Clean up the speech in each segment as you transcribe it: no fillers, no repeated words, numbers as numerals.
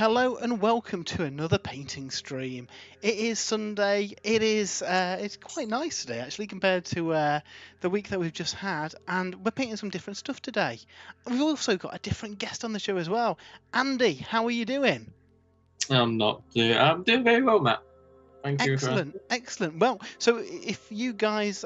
hello and welcome to another painting stream. It is Sunday. It's quite nice today actually compared to the week that we've just had, and we're painting some different stuff today. We've also got a different guest on the show as well. Andy, how are you doing? I'm doing very well, Matt. Thank you for asking. Excellent. Well, so if you guys,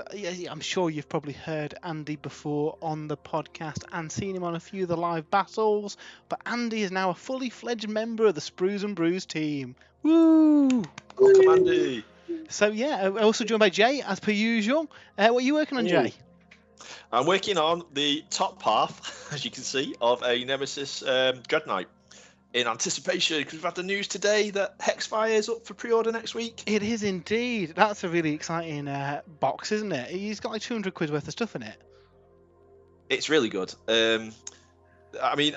I'm sure you've probably heard Andy before on the podcast and seen him on a few of the live battles, but Andy is now a fully fledged member of the Sprues and Brews team. Woo! Welcome, Andy. So yeah, also joined by Jay as per usual. What are you working on, Jay? I'm working on the top half, as you can see, of a Nemesis Dread Knight. In anticipation, because we've had the news today that Hexfire is up for pre-order next week. It is indeed. That's a really exciting box, isn't it? He's got like 200 quid worth of stuff in it. It's really good. I mean,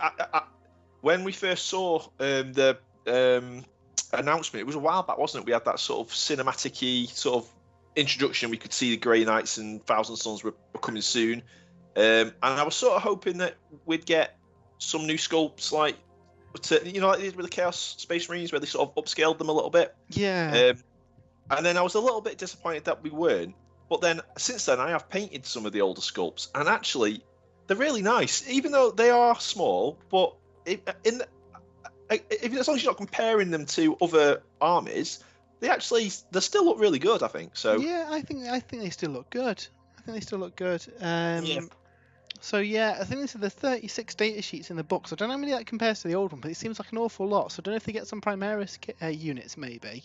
when we first saw the announcement, it was a while back, wasn't it? We had that sort of cinematic-y sort of introduction. We could see the Grey Knights and Thousand Sons were coming soon. And I was sort of hoping that we'd get some new sculpts like like they did with the Chaos Space Marines, where they sort of upscaled them a little bit. Yeah. And then I was a little bit disappointed that we weren't. But then since then, I have painted some of the older sculpts, and actually, they're really nice, even though they are small. But as long as you're not comparing them to other armies, they still look really good, I think. So yeah, I think they still look good. Yeah. So yeah, I think this is the 36 data sheets in the book. So I don't know how many that compares to the old one, but it seems like an awful lot. So I don't know if they get some Primaris units, maybe.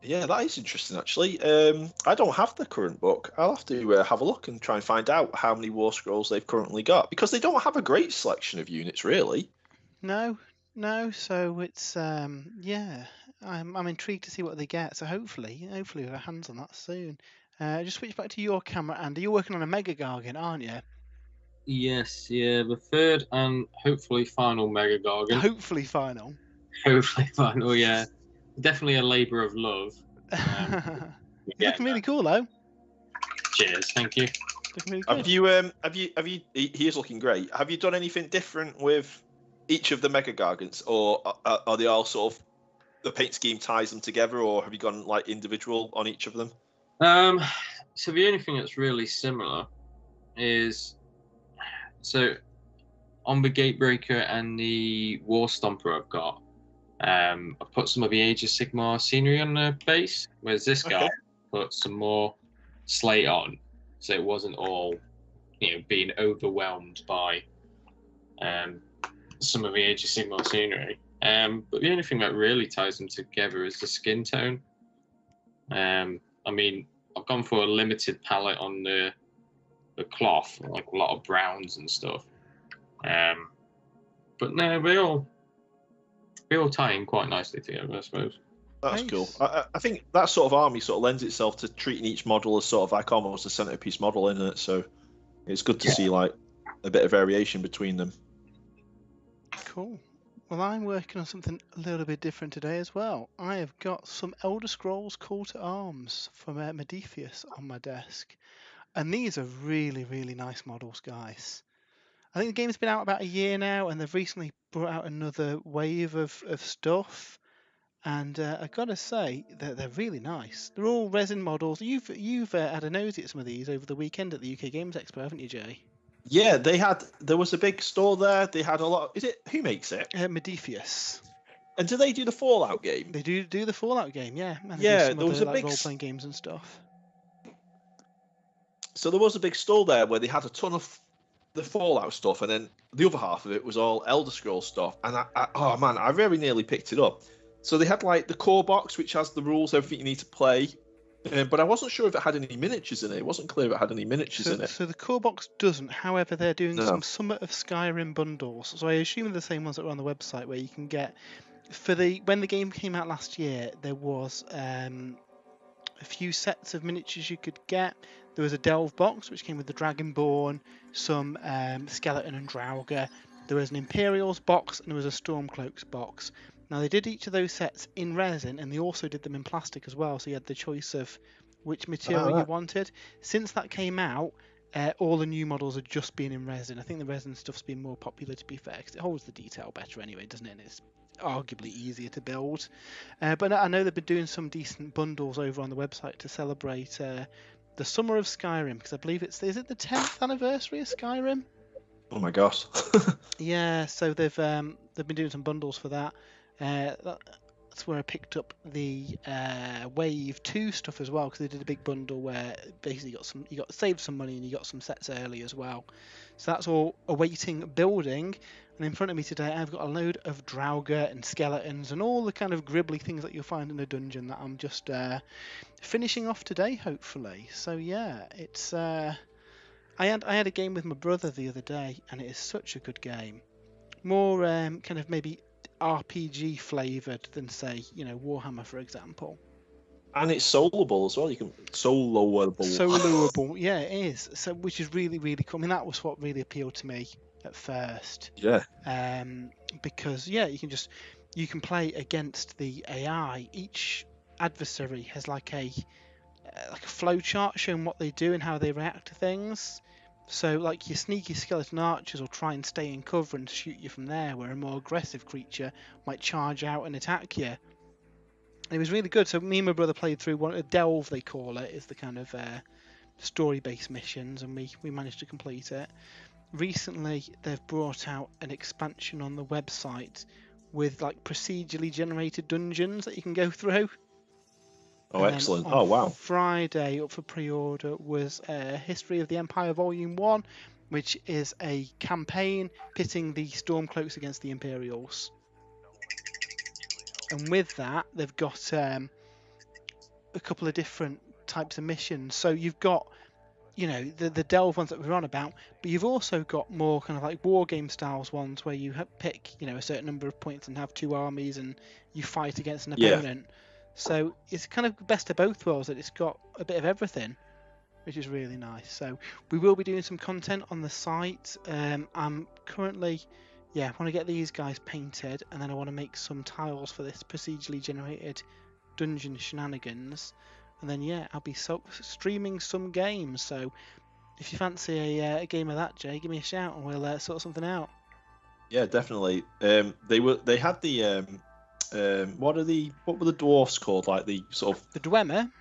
Yeah, that is interesting, actually. I don't have the current book. I'll have to have a look and try and find out how many War Scrolls they've currently got, because they don't have a great selection of units, really. No. So it's yeah, I'm intrigued to see what they get. So hopefully we'll have hands on that soon. Just switch back to your camera, Andy. You're working on a Mega Gargant, aren't you? Yes, yeah, the third and hopefully final Mega Gargant. Hopefully final, yeah. Definitely a labour of love. Looking really cool, though. Cheers, thank you. Looking really good. Have you? He is looking great. Have you done anything different with each of the Mega Gargants, or are they all sort of the paint scheme ties them together, or have you gone like individual on each of them? So the only thing that's really similar is, so on the Gatebreaker and the War Stomper I've got, I put some of the Age of Sigmar scenery on the base, whereas this guy put some more slate on, so it wasn't all, being overwhelmed by some of the Age of Sigmar scenery. But the only thing that really ties them together is the skin tone. I mean, I've gone for a limited palette on the cloth, like a lot of browns and stuff. But no, they all tie in quite nicely together, I suppose. That's cool. I think that sort of army sort of lends itself to treating each model as sort of like almost a centerpiece model, isn't it? So it's good to see like a bit of variation between them. Cool. Well, I'm working on something a little bit different today as well. I have got some Elder Scrolls Call to Arms from Modiphius on my desk. And these are really, really nice models, guys. I think the game's been out about a year now, and they've recently brought out another wave of stuff. And I've got to say that they're really nice. They're all resin models. You've had a nosy at some of these over the weekend at the UK Games Expo, haven't you, Jay? Yeah, there was a big store there. They had a lot. Who makes it? Modiphius. And do they do the Fallout game? They do the Fallout game, yeah. And yeah, there was a big role-playing games and stuff. So there was a big store there where they had a ton of the Fallout stuff, and then the other half of it was all Elder Scrolls stuff. And I very nearly picked it up. So they had like the core box, which has the rules, everything you need to play. But I wasn't sure if it had any miniatures in it. It wasn't clear if it had any miniatures in it. So the core box doesn't. However, they're doing some Summit of Skyrim bundles. So I assume they're the same ones that are on the website, where you can get when the game came out last year, there was a few sets of miniatures you could get. There was a Delve box, which came with the Dragonborn, some Skeleton and Draugr. There was an Imperials box, and there was a Stormcloaks box. Now, they did each of those sets in resin, and they also did them in plastic as well, so you had the choice of which material you wanted. Since that came out, all the new models have just been in resin. I think the resin stuff's been more popular, to be fair, because it holds the detail better anyway, doesn't it? And it's arguably easier to build. But I know they've been doing some decent bundles over on the website to celebrate the summer of Skyrim, because I believe is it the 10th anniversary of Skyrim? Oh my gosh. Yeah, so they've been doing some bundles for that. That's where I picked up the Wave 2 stuff as well, because they did a big bundle where basically you got saved some money and you got some sets early as well. So that's all awaiting building. And in front of me today, I've got a load of Draugr and skeletons and all the kind of gribbly things that you'll find in a dungeon that I'm just finishing off today, hopefully. So yeah, it's I had a game with my brother the other day, and it is such a good game. More kind of maybe RPG flavoured than, say, Warhammer, for example. And it's soloable as well. You can soloable. Soloable, yeah, it is. So, which is really, really cool. I mean, that was what really appealed to me at first. Yeah. Because you can play against the AI. Each adversary has like a flow chart showing what they do and how they react to things. So, like, your sneaky skeleton archers will try and stay in cover and shoot you from there, where a more aggressive creature might charge out and attack you. And it was really good. So me and my brother played through a delve, they call it, is the kind of story-based missions, and we managed to complete it. Recently, they've brought out an expansion on the website with like procedurally generated dungeons that you can go through. Oh, excellent. Oh, wow. Friday, up for pre-order, was History of the Empire Volume 1, which is a campaign pitting the Stormcloaks against the Imperials. And with that, they've got a couple of different types of missions. So you've got, the delve ones that we're on about, but you've also got more kind of like war game styles ones where you pick, a certain number of points and have two armies and you fight against an opponent. Yeah. So it's kind of best of both worlds, that it's got a bit of everything, which is really nice. So we will be doing some content on the site. I'm currently, I want to get these guys painted, and then I want to make some tiles for this procedurally generated dungeon shenanigans. And then, I'll be streaming some games. So if you fancy a game of that, Jay, give me a shout and we'll sort something out. Yeah, definitely. They had the what were the dwarfs called? Like the sort of the Dwemer.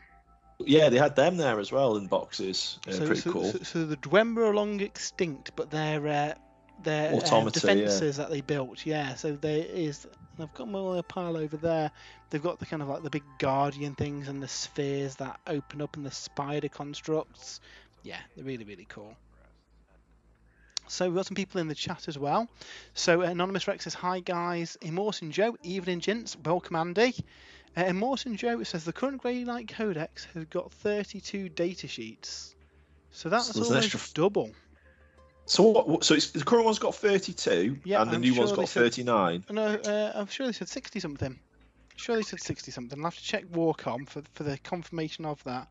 Yeah, they had them there as well in boxes. Pretty cool. So the Dwemer are long extinct, but their defences that they built, so there is. I've got my pile over there. They've got the kind of like the big guardian things and the spheres that open up and the spider constructs. Yeah, they're really, really cool. So we've got some people in the chat as well. So Anonymous Rex says, hi guys, Immortan Joe, evening gents, welcome Andy. Immortan Joe says the current Grey Knight Codex has got 32 datasheets. So that's almost double. So the current one's got 32, and the new one's got 39. No, I'm sure they said 60 something. Sure they said 60 something. I'll have to check Warcom for the confirmation of that.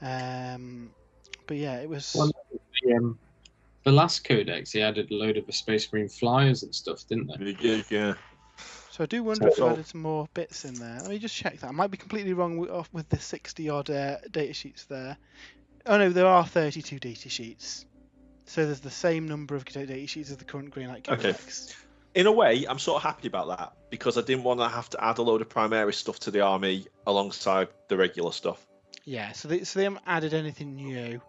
But yeah, it was. Well, the last codex, they added a load of the Space Marine flyers and stuff, didn't they? Yeah. So I do wonder if they added some more bits in there. Let me just check that. I might be completely wrong with the 60 odd data sheets there. Oh no, there are 32 data sheets. So there's the same number of data sheets as the current Green Light Codex. Okay. In a way, I'm sort of happy about that, because I didn't want to have to add a load of Primaris stuff to the army alongside the regular stuff. Yeah, so they haven't added anything new,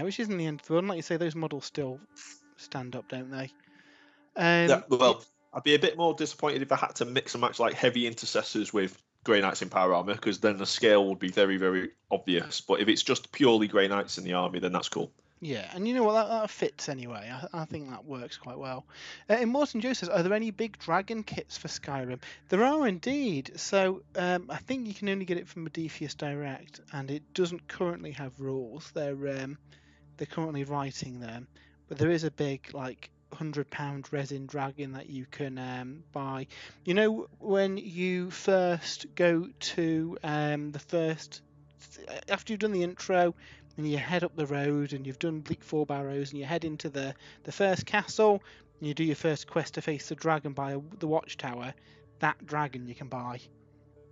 which isn't the end of the world. Like you say, those models still stand up, don't they? I'd be a bit more disappointed if I had to mix and match like heavy intercessors with Grey Knights in power armor, because then the scale would be very, very obvious. But if it's just purely Grey Knights in the army, then that's cool. Yeah, and you know what, that fits anyway. I think that works quite well. Immortan Joe says, are there any big dragon kits for Skyrim? There are indeed. So I think you can only get it from Modiphius Direct, and it doesn't currently have rules. They're currently writing them, but there is a big like £100 resin dragon that you can buy. You know, when you first go to after you've done the intro and you head up the road and you've done Bleak Four Barrows and you head into the first castle and you do your first quest to face the dragon by the watchtower, that dragon you can buy.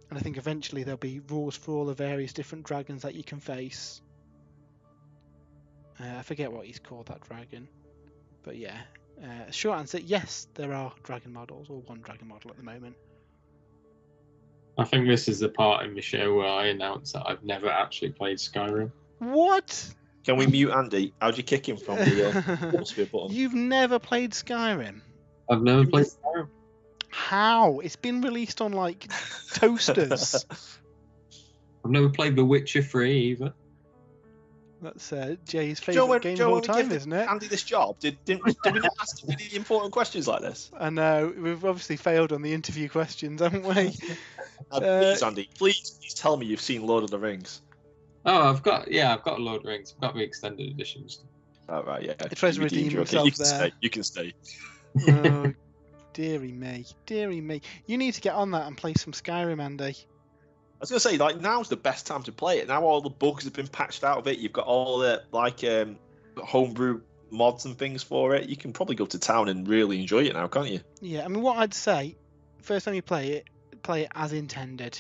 And I think eventually there'll be rules for all the various different dragons that you can face. I forget what he's called, that dragon. But yeah, short answer, yes, there are dragon models, or one dragon model at the moment. I think this is the part in the show where I announce that I've never actually played Skyrim. What? Can we mute Andy? How'd you kick him from the must be a button? You've never played Skyrim? I've never played Skyrim. How? It's been released on like toasters. I've never played The Witcher 3 either. That's Jay's favourite game of all time, isn't it? Andy this job? Did we not ask him any important questions like this? I know. We've obviously failed on the interview questions, haven't we? Please, Andy, please tell me you've seen Lord of the Rings. Oh, I've got Lord of the Rings. I've got the extended editions. Oh, right, yeah. He tries to redeem himself there. You can stay. Oh, dearie me. Dearie me. You need to get on that and play some Skyrim, Andy. I was going to say, like, now's the best time to play it. Now all the bugs have been patched out of it. You've got all the, like, homebrew mods and things for it. You can probably go to town and really enjoy it now, can't you? Yeah, I mean, what I'd say, first time you play it as intended.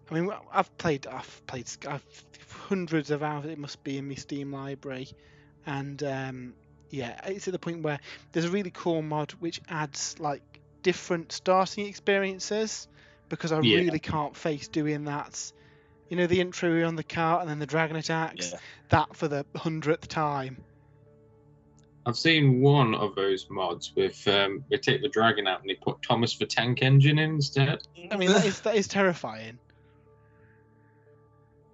I mean, I've played hundreds of hours. It must be in my Steam library, and yeah, it's at the point where there's a really cool mod which adds like different starting experiences, because I really can't face doing that. You know, the intro on the cart and then the dragon attacks. That for the 100th time. I've seen one of those mods with they take the dragon out and they put Thomas the Tank Engine in instead. I mean, that is terrifying.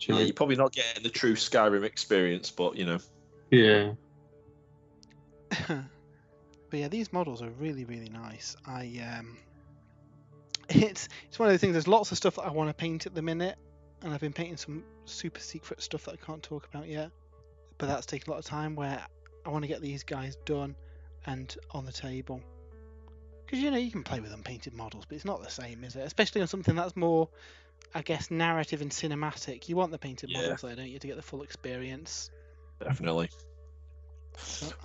Yeah, you're probably not getting the true Skyrim experience, but you know. Yeah. But yeah, these models are really, really nice. It's one of those things. There's lots of stuff that I want to paint at the minute, and I've been painting some super secret stuff that I can't talk about yet. But that's taken a lot of time. Where I want to get these guys done and on the table, because you know you can play with unpainted models, but it's not the same, is it? Especially on something that's more, I guess, narrative and cinematic. You want the painted models there, don't you, to get the full experience? Definitely.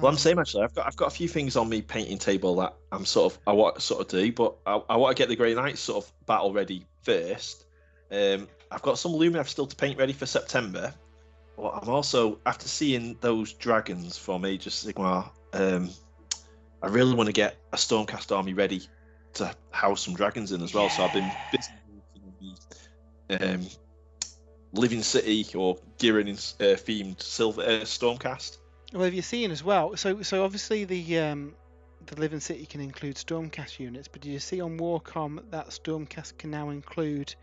Well, I'm saying actually, I've got a few things on me painting table that I want to do, but I want to get the Grey Knights sort of battle ready first. I've got some Lumineth still to paint ready for September. But I'm also, after seeing those dragons from Age of Sigmar, I really want to get a Stormcast army ready to house some dragons in as well. So I've been busy Living City or Giran themed Silver Stormcast. Well, have you seen as well? So obviously the Living City can include Stormcast units, but did you see on Warcom that Stormcast can now include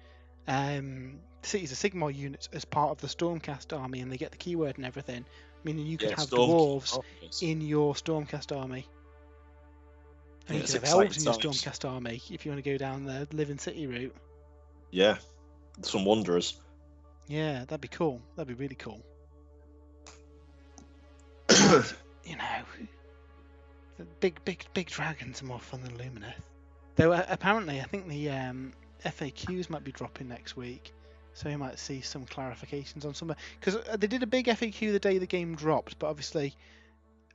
Cities of Sigmar units as part of the Stormcast army, and they get the keyword and everything, meaning you could have dwarves in your Stormcast army. And you could have elves in your Stormcast army if you want to go down the Living City route. Yeah, some wanderers. Yeah, that'd be cool. That'd be really cool. And, you know, the big dragons are more fun than Lumineth. Though apparently, I think the FAQs might be dropping next week, so you might see some clarifications on some. Because they did a big FAQ the day the game dropped, but obviously,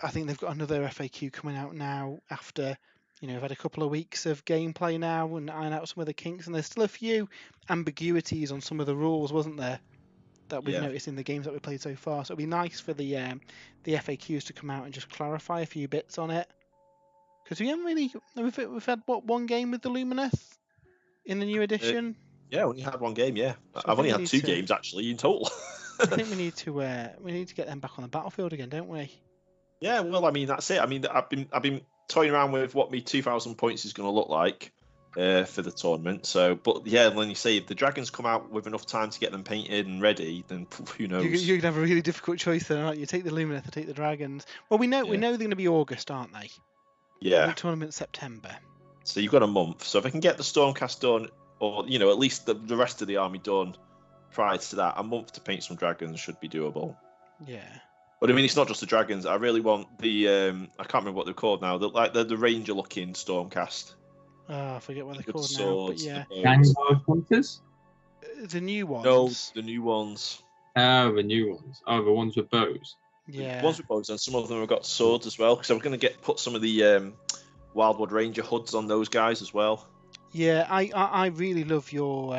I think they've got another FAQ coming out now after. You know, we've had a couple of weeks of gameplay now and iron out some of the kinks, and there's still a few ambiguities on some of the rules, wasn't there? That we've noticed in the games that we played so far. So it'd be nice for the FAQs to come out and just clarify a few bits on it. Because we haven't really... We've had, one game with the Lumineth in the new edition? Yeah, we only had one game, yeah. So I've only had two games, actually, in total. I think we need to get them back on the battlefield again, don't we? Yeah, well, I mean, that's it. I mean, I've been toying around with what my 2,000 points is going to look like for the tournament. So, but yeah, when you say if the dragons come out with enough time to get them painted and ready, then who knows? You're gonna have a really difficult choice then, aren't you? Take the Lumineth or take the dragons. Well, we know they're going to be August, aren't they? Yeah. The tournament September. So you've got a month. So if I can get the Stormcast done, or you know, at least the rest of the army done prior to that, a month to paint some dragons should be doable. Yeah. But I mean, it's not just the dragons. I really want the I can't remember what they're called now. The ranger-looking Stormcast. Oh, I forget what they're called now. But yeah. Vanguard Hunters? The new ones. No, the new ones. Oh, the new ones. Oh, the ones with bows. Yeah. The ones with bows, and some of them have got swords as well. Because I was going to put some of the Wildwood Ranger hoods on those guys as well. Yeah, I really love your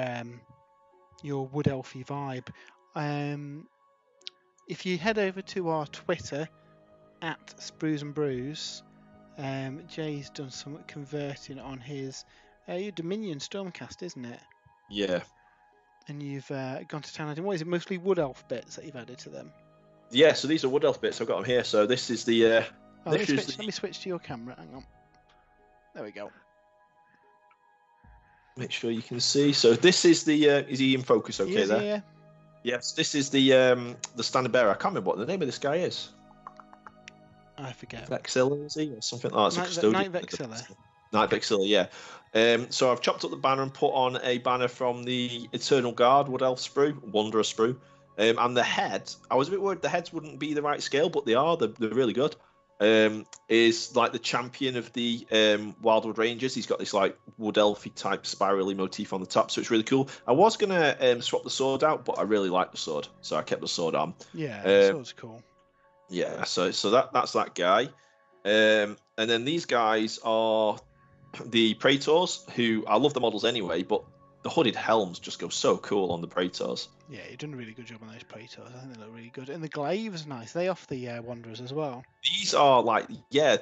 Wood Elfy vibe. If you head over to our Twitter at Sprues and Brews, Jay's done some converting on his Dominion Stormcast, isn't it? Yeah. And you've gone to town. What is it? Mostly wood elf bits that you've added to them. Yeah, so these are wood elf bits. I've got them here. So this is the. Let me switch to your camera. Hang on. There we go. Make sure you can see. So this is the. Is he in focus? Okay, there. Yeah. Yes, this is the standard bearer. I can't remember what the name of this guy is. I forget. Vexilla, is he, or something like that? Night Vexilla. Night Vexilla, yeah. So I've chopped up the banner and put on a banner from the Eternal Guard Wood Elf sprue, Wanderer sprue. And the head, I was a bit worried the heads wouldn't be the right scale, but they are. They're really good. Is like the champion of the Wildwood Rangers. He's got this like wood elfy type spirally motif on the top, so it's really cool. I was gonna swap the sword out, but I really like the sword, so I kept the sword on. Yeah, the sword's cool. Yeah, so that's that guy. And then these guys are the Praetors, who I love the models anyway, but the hooded helms just go so cool on the Praetors. Yeah, you've done a really good job on those Praetors. I think they look really good. And the glaives are nice. They off the Wanderers as well. These are like,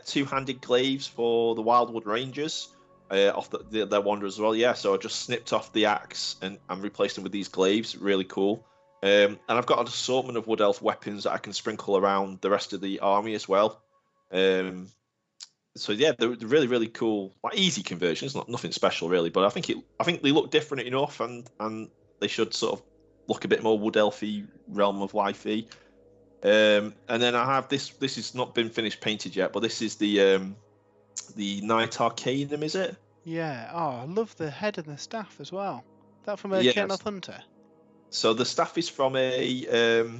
two-handed glaives for the Wildwood Rangers, off their Wanderers as well. Yeah, so I just snipped off the axe and replaced them with these glaives. Really cool. And I've got an assortment of Wood Elf weapons that I can sprinkle around the rest of the army as well. So yeah, they're really, really cool. Like easy conversions, nothing special really, but I think they look different enough, and they should sort of look a bit more Wood Elfy, Realm of Lifey. And then I have this. This has not been finished painted yet, but this is the Night Arcanum, is it? Yeah. Oh, I love the head and the staff as well. That from a Kenneth Hunter. So the staff is from a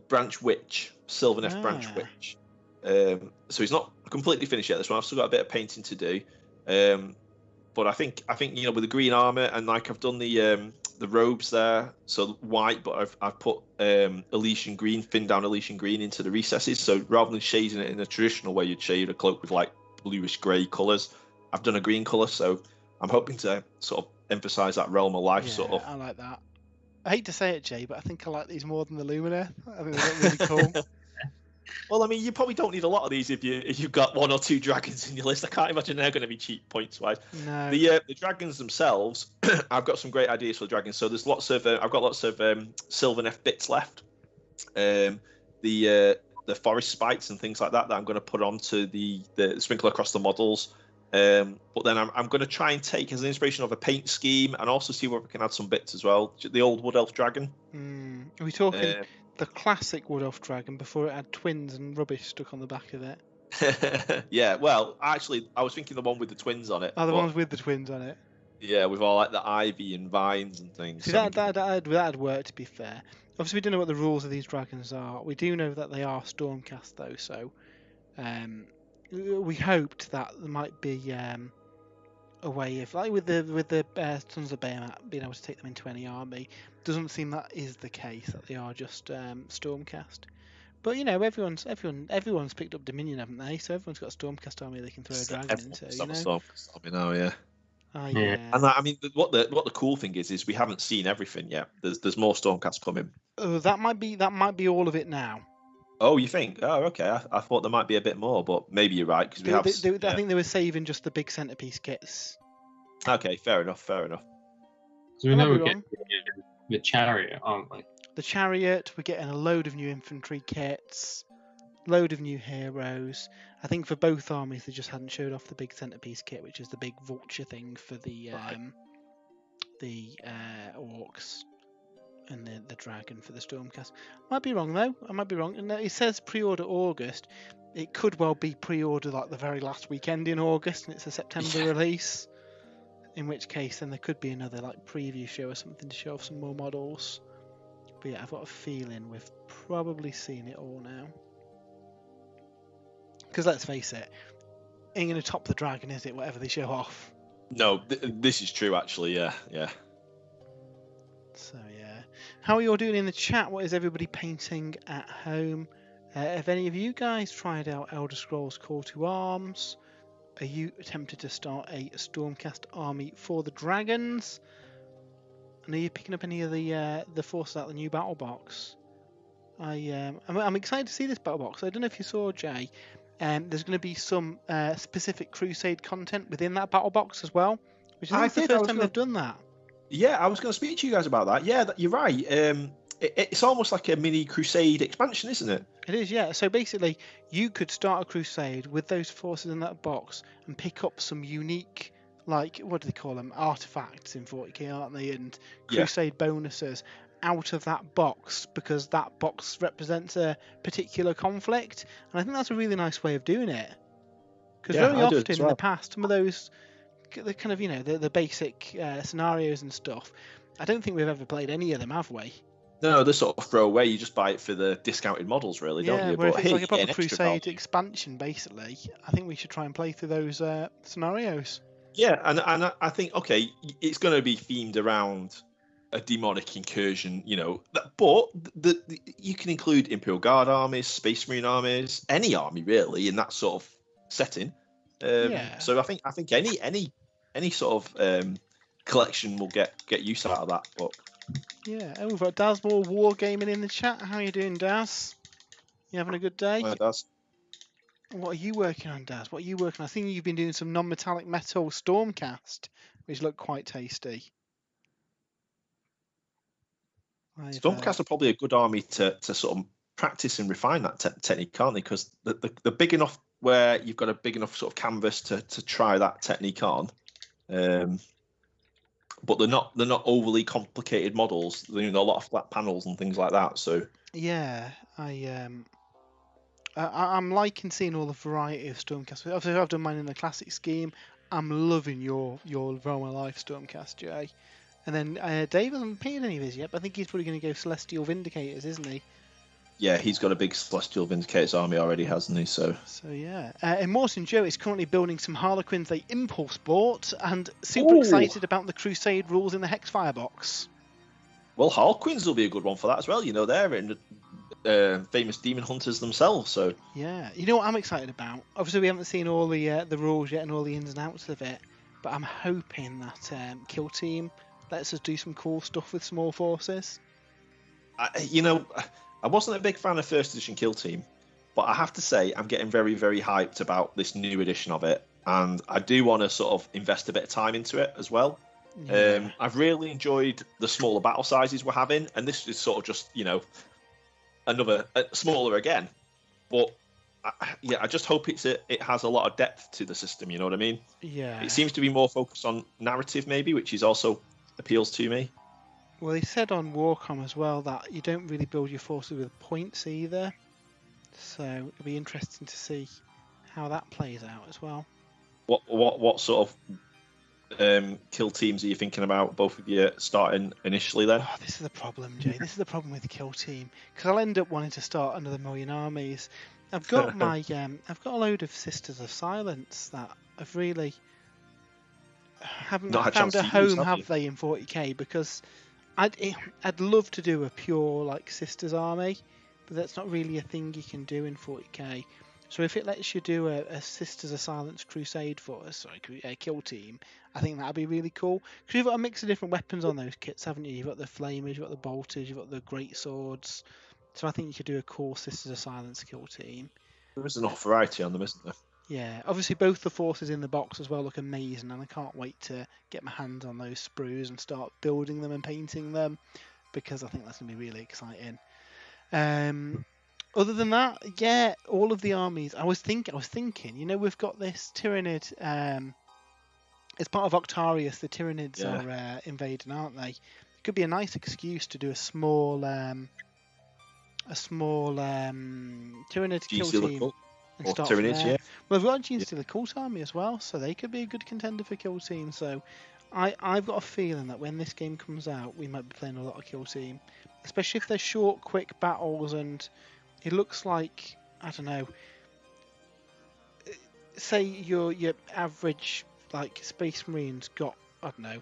branch witch, Sylvaneth branch witch. So he's not completely finished yet. This one I've still got a bit of painting to do. But I think with the green armor, and like I've done the robes there, so white, but I've put Elysian green, thinned down Elysian green into the recesses. So rather than shading it in a traditional way, you'd shade a cloak with like bluish grey colours, I've done a green colour. So I'm hoping to sort of emphasise that realm of life sort of. I like that. I hate to say it, Jay, but I think I like these more than the Lumineth. I think they look really cool. Well, I mean, you probably don't need a lot of these if you've got 1 or 2 dragons in your list. I can't imagine they're going to be cheap points wise. No. The dragons themselves, I've got some great ideas for the dragons. So there's lots of I've got lots of Sylvaneth bits left. The forest spites and things like that I'm going to put onto the sprinkle across the models. But then I'm going to try and take as an inspiration of a paint scheme, and also see where we can add some bits as well. The old Wood Elf dragon. Are we talking the classic Wood Elf dragon before it had twins and rubbish stuck on the back of it? Yeah, well, actually, I was thinking the one with the twins on it. Oh, the ones with the twins on it. Yeah, with all like the ivy and vines and things. See, that'd work, to be fair. Obviously, we don't know what the rules of these dragons are. We do know that they are Stormcast, though, so we hoped that there might be a way of, like with the Sons of Bahamut, being able to take them into any army. Doesn't seem that is the case, that they are just Stormcast. But everyone's picked up Dominion, haven't they? So everyone's got a Stormcast army they can throw a dragon into. Stormcast army now, yeah. Yeah. And I mean, what the cool thing is we haven't seen everything yet. There's more Stormcast coming. Oh, that might be all of it now. Oh, you think? Oh, okay. I thought there might be a bit more, but maybe you're right, because I think they were saving just the big centerpiece kits. Okay, fair enough. So we know we're getting the chariot, aren't we? The chariot. We're getting a load of new infantry kits, load of new heroes. I think for both armies they just hadn't showed off the big centerpiece kit, which is the big vulture thing for the orcs. And the dragon for the Stormcast. Might be wrong though. I might be wrong. And it says pre-order August. It could well be pre-order like the very last weekend in August, and it's a September release. In which case, then there could be another like preview show or something to show off some more models. But yeah, I've got a feeling we've probably seen it all now. Because let's face it, ain't gonna top the dragon, is it? Whatever they show off. No, this is true actually. Yeah. So yeah, how are you all doing in the chat? What is everybody painting at home? Have any of you guys tried out Elder Scrolls Call to Arms? Are you tempted to start a Stormcast army for the dragons? And are you picking up any of the forces out of the new battle box? I'm excited to see this battle box. I don't know if you saw, Jay. There's going to be some specific Crusade content within that battle box as well. Which I think it's the first time they've done that. Yeah, I was going to speak to you guys about that. Yeah, you're right. It's almost like a mini Crusade expansion, isn't it? It is, yeah. So basically, you could start a Crusade with those forces in that box and pick up some unique, like, what do they call them? Artifacts in 40k, aren't they? And Crusade bonuses out of that box, because that box represents a particular conflict. And I think that's a really nice way of doing it. Because very often in the past, some of those, the kind of, the basic scenarios and stuff, I don't think we've ever played any of them, have we? No, they're sort of throwaway. You just buy it for the discounted models, really, don't you? But if it's like a proper Crusade expansion, basically, I think we should try and play through those scenarios. Yeah, and I think, okay, it's going to be themed around a demonic incursion, but you can include Imperial Guard armies, Space Marine armies, any army, really, in that sort of setting. So I think any sort of collection will get use out of that book. Yeah, and we've got Daz More Wargaming in the chat. How are you doing, Daz? You having a good day? Hi, Daz. What are you working on, Daz? What are you working on? I think you've been doing some non-metallic metal Stormcast, which look quite tasty. Stormcast are probably a good army to sort of practice and refine that technique, aren't they? Because they're big enough where you've got a big enough sort of canvas to try that technique on. But they're not overly complicated models. They're a lot of flat panels and things like that. So yeah, I'm liking seeing all the variety of Stormcast. Obviously, I've done mine in the classic scheme. I'm loving your Roma Life Stormcast, Jay. And then Dave hasn't painted any of his yet, but I think he's probably going to go Celestial Vindicators, isn't he? Yeah, he's got a big Celestial Vindicators army already, hasn't he? So yeah. And Morton Joe is currently building some Harlequins they impulse bought, and super excited about the Crusade rules in the Hexfire box. Well, Harlequins will be a good one for that as well. They're in famous demon hunters themselves. So yeah, you know what I'm excited about? Obviously, we haven't seen all the rules yet and all the ins and outs of it, but I'm hoping that Kill Team lets us do some cool stuff with small forces. I wasn't a big fan of first edition Kill Team, but I have to say I'm getting very, very hyped about this new edition of it, and I do want to sort of invest a bit of time into it as well. Yeah. I've really enjoyed the smaller battle sizes we're having, and this is sort of just another smaller again. But I just hope it has a lot of depth to the system. You know what I mean? Yeah. It seems to be more focused on narrative, maybe, which is also appeals to me. Well, they said on Warcom as well that you don't really build your forces with points either. So it'll be interesting to see how that plays out as well. What sort of kill teams are you thinking about, both of you starting initially then? Oh, this is the problem, Jay. This is the problem with the kill team, because I'll end up wanting to start another million armies. I've got I've got a load of Sisters of Silence that I've really haven't found a home, have they, in 40k? Because I'd love to do a pure like Sisters army, but that's not really a thing you can do in 40k. So if it lets you do a Sisters of Silence Crusade kill team, I think that'd be really cool. Because you've got a mix of different weapons on those kits, haven't you? You've got the flamers, you've got the bolters, you've got the great swords. So I think you could do a cool Sisters of Silence kill team. There is enough variety on them, isn't there? Yeah, obviously both the forces in the box as well look amazing, and I can't wait to get my hands on those sprues and start building them and painting them, because I think that's going to be really exciting. Other than that, yeah, all of the armies. I was thinking, we've got this Tyrannid. It's part of Octarius. The Tyrannids are invading, aren't they? It could be a nice excuse to do a small Tyrannid kill team. And start Tyrannids, yeah. Well, we've got a Gene Stealer Cult army as well, so they could be a good contender for kill team. So I've got a feeling that when this game comes out, we might be playing a lot of kill team, especially if they're short, quick battles, and it looks like, I don't know, say your average like Space Marines got, I don't know,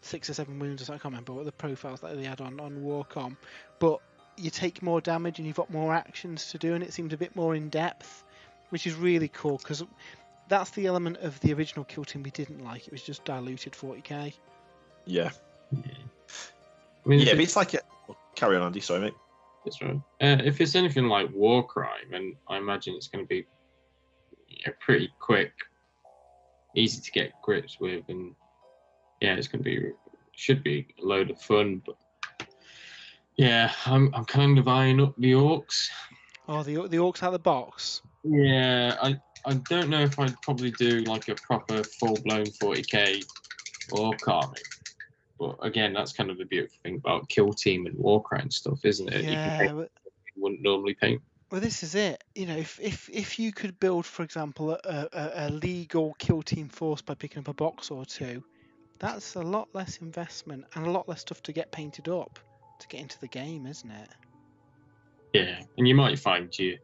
6 or 7 wounds or something. I can't remember what the profiles that they had on Warcom, but you take more damage and you've got more actions to do, and it seems a bit more in depth, which is really cool, because that's the element of the original kill team we didn't like. It was just diluted 40k. Yeah. I mean, but it's like carry on, Andy. Sorry, mate. That's right. If it's anything like Warcrime, and I imagine it's going to be pretty quick, easy to get grips with, and yeah, should be a load of fun. But yeah, I'm kind of eyeing up the orcs. Oh, the orcs out of the box. Yeah, I don't know if I'd probably do like a proper full-blown 40k orc army. But again, that's kind of the beautiful thing about Kill Team and Warcry and stuff, isn't it? You can paint what you wouldn't normally paint. Well, this is it. You know, if you could build, for example, a legal Kill Team force by picking up a box or two, that's a lot less investment and a lot less stuff to get painted up to get into the game, isn't it? Yeah, and you might find you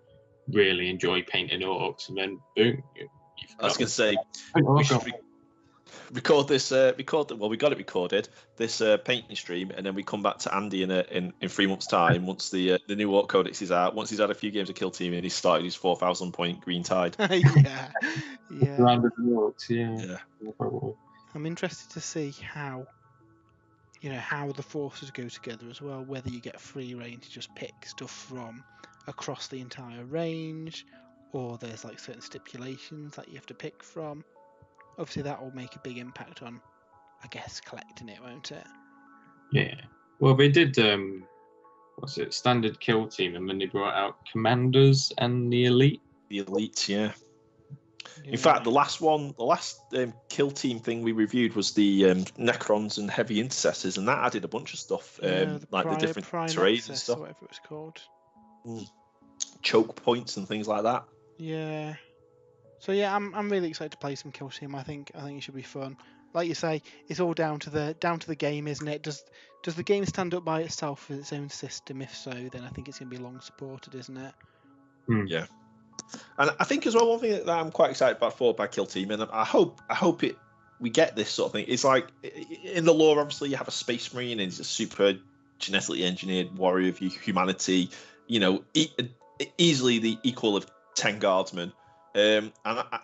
really enjoy painting orcs, and then boom, I was going to say, we should record this. We got it recorded. This painting stream, and then we come back to Andy in 3 months' time once the new Orc Codex is out. Once he's had a few games of Kill Team and he's started his 4,000 point Green Tide. yeah. Random orcs, yeah. I'm interested to see how the forces go together as well. Whether you get free reign to just pick stuff from across the entire range, or there's like certain stipulations that you have to pick from. Obviously, that will make a big impact on, I guess, collecting it, won't it? Yeah. Well, they did. What's it? Standard Kill Team, and then they brought out Commanders and the Elite. The Elite, yeah. In fact, the last Kill Team thing we reviewed was the Necrons and Heavy Intercessors, and that added a bunch of stuff, like the different terrains and stuff. Whatever it was called. Choke points and things like that. Yeah. So yeah, I'm really excited to play some Kill Team. I think it should be fun. Like you say, it's all down to the game, isn't it? Does the game stand up by itself with its own system? If so, then I think it's going to be long supported, isn't it? Yeah. And I think as well, one thing that I'm quite excited about by Kill Team, and I hope we get this sort of thing. It's like in the lore, obviously you have a Space Marine and he's a super genetically engineered warrior of humanity. You know, easily the equal of 10 guardsmen. And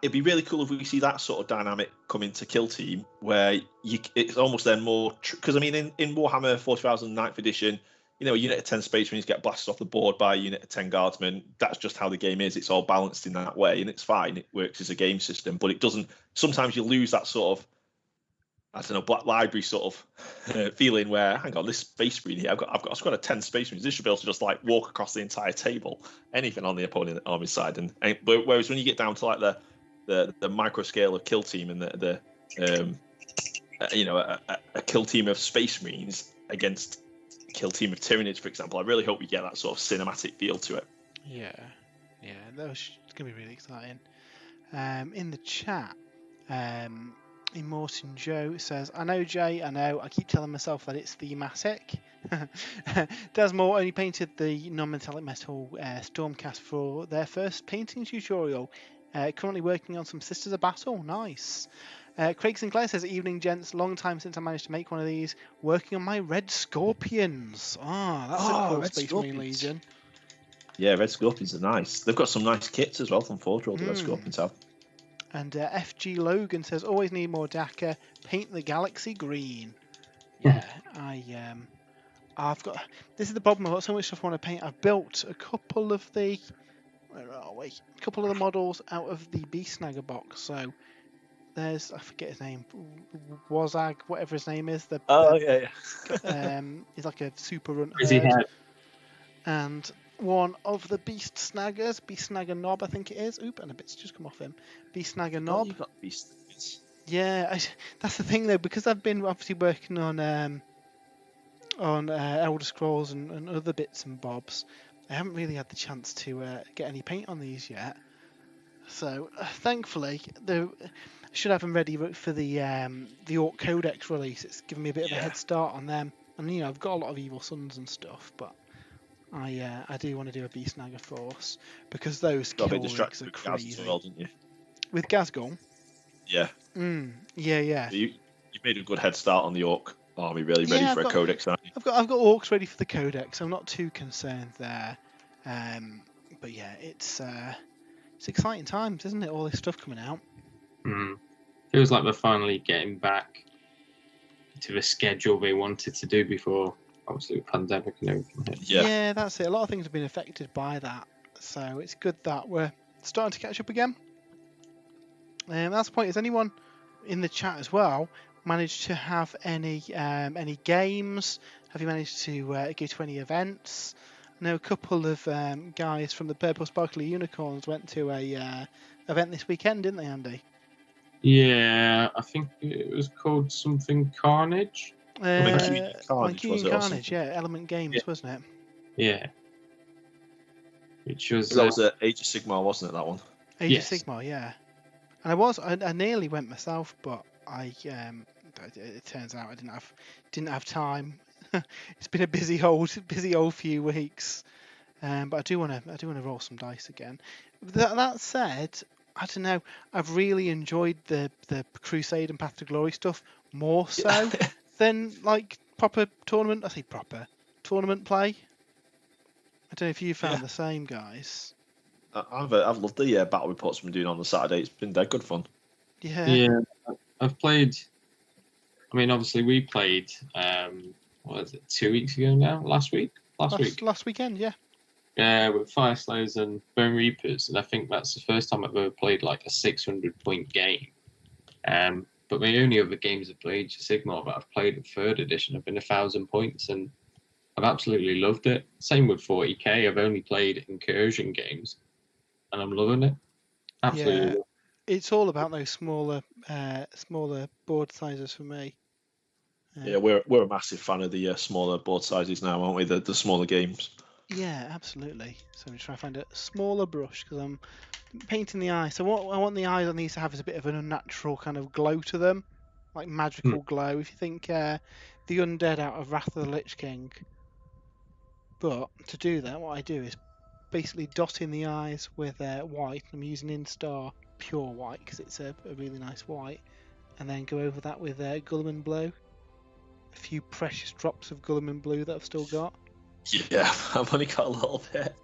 it'd be really cool if we see that sort of dynamic come into Kill Team, where it's almost then more because I mean in Warhammer 40,000 9th edition, you know, a unit of 10 Space Marines get blasted off the board by a unit of 10 Guardsmen. That's just how the game is. It's all balanced in that way, and it's fine. It works as a game system, but it doesn't. Sometimes you lose that sort of, I don't know, Black Library sort of feeling where, hang on, this Space Marine here, I've got a squad of 10 Space Marines. This should be able to just like walk across the entire table, anything on the opponent army side. But whereas when you get down to like the micro scale of Kill Team and the a Kill Team of Space Marines against Kill Team of Tyranids, for example, I really hope we get that sort of cinematic feel to it. Yeah, it's going to be really exciting. In the chat, Immortan Joe says, I know, Jay, I know, I keep telling myself that it's thematic. Desmore only painted the non-metallic metal Stormcast for their first painting tutorial. Currently working on some Sisters of Battle. Nice. Craig Sinclair says, evening gents, long time since I managed to make one of these. Working on my Red Scorpions. That's a cool Space Marine Legion. Yeah, Red Scorpions are nice. They've got some nice kits as well from Forge World, the Red Scorpions have. And FG Logan says, always need more DACA. Paint the galaxy green. Yeah, I've got... This is the problem, I've got so much stuff I want to paint. I've built a couple of the... Where are we? A couple of the models out of the Beast Snagger box, so... There's, I forget his name, Wazag, whatever his name is. He's like a super runner. And one of the Beast Snaggers, Beast Snagger Knob, I think it is. Oop, and a bit's just come off him. Beast Snagger Knob. You got Beast Snaggers. Yeah, that's the thing though, because I've been obviously working on Elder Scrolls and other bits and bobs. I haven't really had the chance to get any paint on these yet. So thankfully, should have them ready for the Orc Codex release. It's given me a bit of a head start on them. And I've got a lot of Evil Sons and stuff, but I do want to do a Beast Snagger Force because those kill rigs are crazy. Well, didn't you? With Gazgul? Yeah. Yeah. So you've made a good head start on the Orc army, really ready for a Codex, aren't you? I've got Orcs ready for the Codex. I'm not too concerned there. But yeah, it's exciting times, isn't it? All this stuff coming out. Feels like they're finally getting back to the schedule they wanted to do before, obviously, the pandemic and everything. Yeah, that's it. A lot of things have been affected by that, so it's good that we're starting to catch up again. That's the point. Is anyone in the chat as well managed to have any games? Have you managed to go to any events? I know a couple of guys from the Purple Sparkly Unicorns went to a event this weekend, didn't they, Andy? Yeah, I think it was called something Carnage. Mancunian Carnage, yeah, Element Games, Yeah. wasn't it? Yeah. Which was That was Age of Sigmar, wasn't it? That one. Age Yes. of Sigmar, yeah. And I nearly went myself, but it turns out I didn't have time. It's been a busy old few weeks. But I do want to roll some dice again. That said, I don't know. I've really enjoyed the Crusade and Path to Glory stuff more so than like proper tournament. I say proper tournament play. I don't know if you found the same, guys. I've loved the battle reports we've been doing on the Saturday. It's been dead good fun. Yeah. Yeah, I've played. I mean, obviously we played. What was it? 2 weeks ago now? Last week? Last weekend, yeah. With Fire Slayers and Bone Reapers, and I think that's the first time I've ever played like a 600-point game. But my only other games I've played Sigmar, but I've played the 3rd edition, have been 1,000 points, and I've absolutely loved it. Same with 40k. I've only played incursion games, and I'm loving it. Absolutely. Yeah. It's all about those smaller board sizes for me. Yeah, we're a massive fan of the smaller board sizes now, aren't we? The smaller games. Yeah, absolutely. So I'm trying to find a smaller brush because I'm painting the eye. So what I want the eyes on these to have is a bit of an unnatural kind of glow to them, like magical glow. If you think the undead out of Wrath of the Lich King. But to do that, what I do is basically dot in the eyes with white. I'm using Instar pure white because it's a really nice white, and then go over that with Gulliman Blue. A few precious drops of Gulliman Blue that I've still got. Yeah, I've only got a little bit.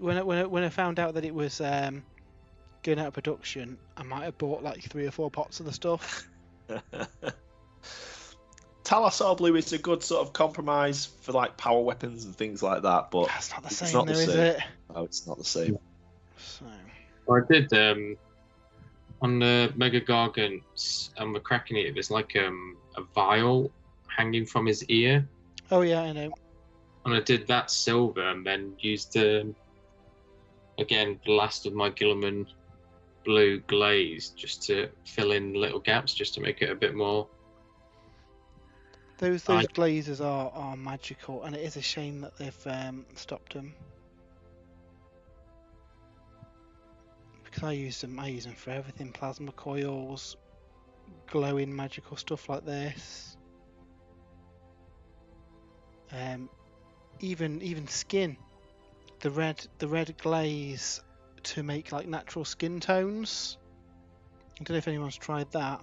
When I found out that it was going out of production, I might have bought like 3 or 4 pots of the stuff. Talassar Blue is a good sort of compromise for like power weapons and things like that, but That's not the same, though, is it? No, it's not the same. So. Well, I did on the Mega Gargants, and we're cracking it. There's like a vial hanging from his ear. Oh yeah, I know. And I did that silver, and then used again the last of my Gilliman Blue glaze just to fill in little gaps, just to make it a bit more. Those glazes are magical, and it is a shame that they've stopped them. Because I use them for everything: plasma coils, glowing magical stuff like this. Even skin, the red glaze to make like natural skin tones. I don't know if anyone's tried that.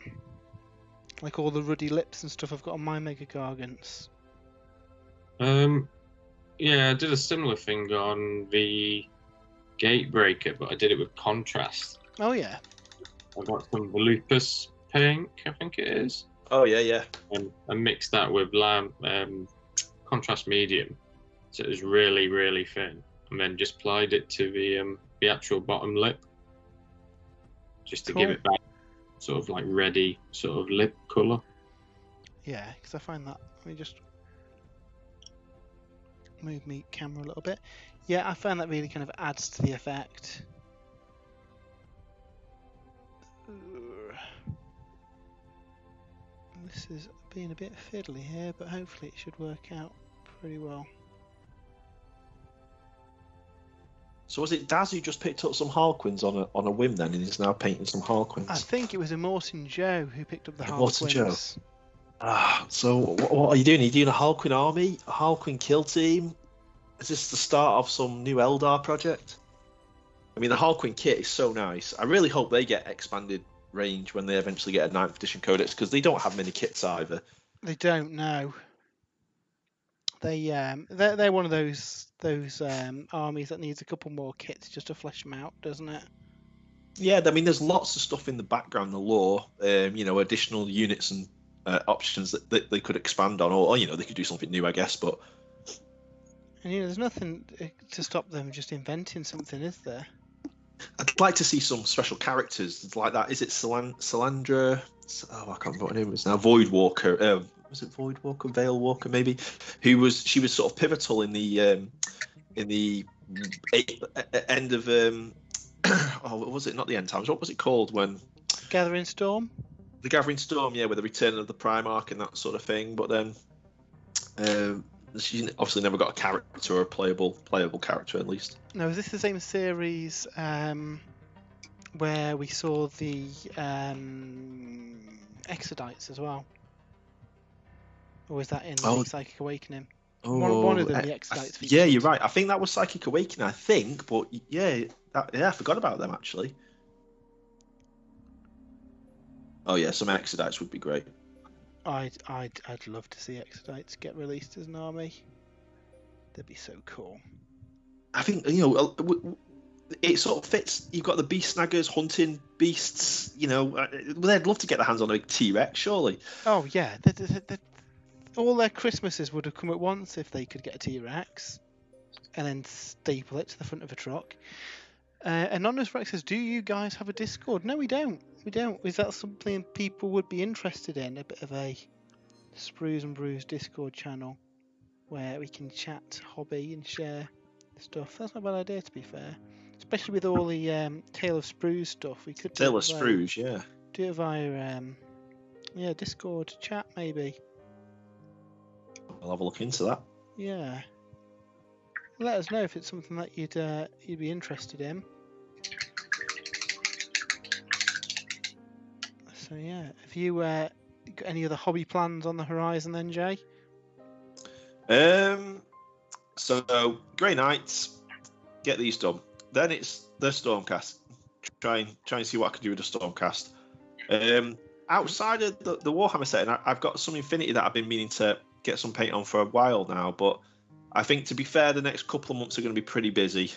Like all the ruddy lips and stuff I've got on my Mega Gargants. Yeah, I did a similar thing on the Gatebreaker, but I did it with contrast. Oh yeah. I got some Volupus pink, I think it is. Oh yeah. And I mixed that with contrast medium, so it was really, really thin, and then just applied it to the actual bottom lip, just to give it back sort of like reddy sort of lip colour. Yeah, because I find that. Let me just move my camera a little bit. Yeah, I find that really kind of adds to the effect. This is being a bit fiddly here, but hopefully it should work out pretty well. So was it Daz who just picked up some Harlequins on a whim then, and is now painting some Harlequins? I think it was Immortan Joe who picked up the Immortan Harlequins. Joe. So what are you doing? Are you doing a Harlequin army? A Harlequin kill team? Is this the start of some new Eldar project? I mean, the Harlequin kit is so nice. I really hope they get expanded range when they eventually get a 9th edition codex, because they don't have many kits either. They don't know. They're one of those armies that needs a couple more kits just to flesh them out, doesn't it? Yeah, I mean, there's lots of stuff in the background, the lore, additional units and options that they could expand on, or they could do something new, I guess. But and there's nothing to stop them just inventing something, is there? I'd like to see some special characters like that. Is it Salandra? I can't remember what her name was now. Void Walker. Was it Void Walker? Veil Walker, maybe. She was sort of pivotal in the end of what was it? Not the end times. What was it called when? Gathering Storm. The Gathering Storm, yeah, with the return of the Primarch and that sort of thing. But then, she obviously never got a character or a playable character at least. No, is this the same series where we saw the Exodites as well? Or was that in the Psychic Awakening? One of them, the Exodites. Yeah, you're right. I think that was Psychic Awakening, I think. But yeah, I forgot about them, actually. Oh, yeah, some Exodites would be great. I'd love to see Exodites get released as an army. They'd be so cool. I think, it sort of fits. You've got the beast snaggers hunting beasts. They'd love to get their hands on a T-Rex, surely. Oh yeah, all their Christmases would have come at once if they could get a T-Rex, and then staple it to the front of a truck. Anonymous Rex says, "Do you guys have a Discord?" No, we don't. We don't. Is that something people would be interested in? A bit of a Sprues and Brews Discord channel where we can chat hobby and share stuff. That's not a bad idea, to be fair. Especially with all the Tale of Sprues stuff, we could Tale of Sprues, yeah. Do it via Discord chat maybe. I'll have a look into that. Yeah. Let us know if it's something that you'd be interested in. So yeah, have you got any other hobby plans on the horizon then, Jay? So Grey Knights, get these done. Then it's the Stormcast. Try and see what I can do with the Stormcast. Outside of the Warhammer setting, I've got some Infinity that I've been meaning to get some paint on for a while now, but I think, to be fair, the next couple of months are going to be pretty busy,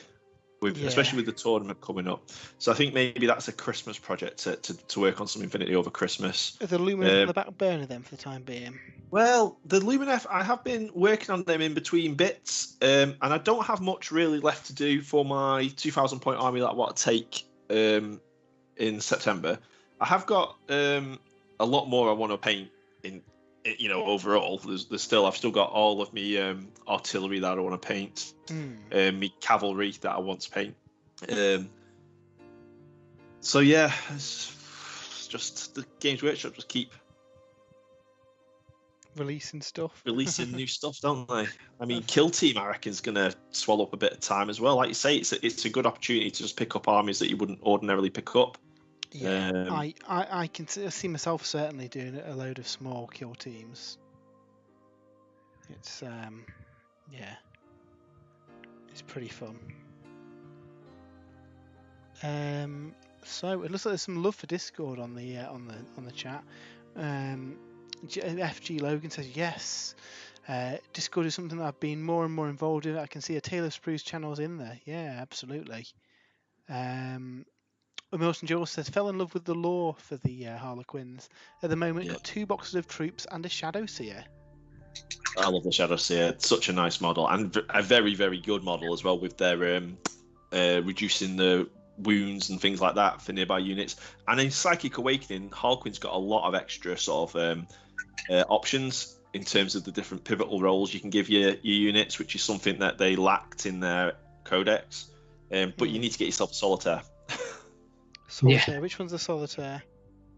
especially with the tournament coming up. So I think maybe that's a Christmas project to work on some Infinity over Christmas. Are the Lumineth on the back burner then for the time being? Well, the Lumineth, I have been working on them in between bits, and I don't have much really left to do for my 2,000 point army that I want to take in September. I have got a lot more I want to paint in. Overall, I've still got all of me artillery that I want to paint, me cavalry that I want to paint. So yeah, it's just the Games Workshop just keep releasing new stuff, don't they? I mean, Kill Team, I reckon, is going to swallow up a bit of time as well. Like you say, it's a good opportunity to just pick up armies that you wouldn't ordinarily pick up. Yeah, I can see myself certainly doing a load of small kill teams. It's it's pretty fun. So it looks like there's some love for Discord on the chat. FG Logan says yes. Discord is something that I've been more and more involved in. I can see a Tale of Sprues channels in there. Yeah, absolutely. Milton Joel says, fell in love with the lore for the Harlequins. At the moment, got 2 boxes of troops and a Shadow Seer. I love the Shadow Seer. It's such a nice model, and a very, very good model as well, with their reducing the wounds and things like that for nearby units. And in Psychic Awakening, Harlequin's got a lot of extra sort of options in terms of the different pivotal roles you can give your units, which is something that they lacked in their codex. But you need to get yourself a Solitaire. Solitaire. Yeah. Which one's the Solitaire?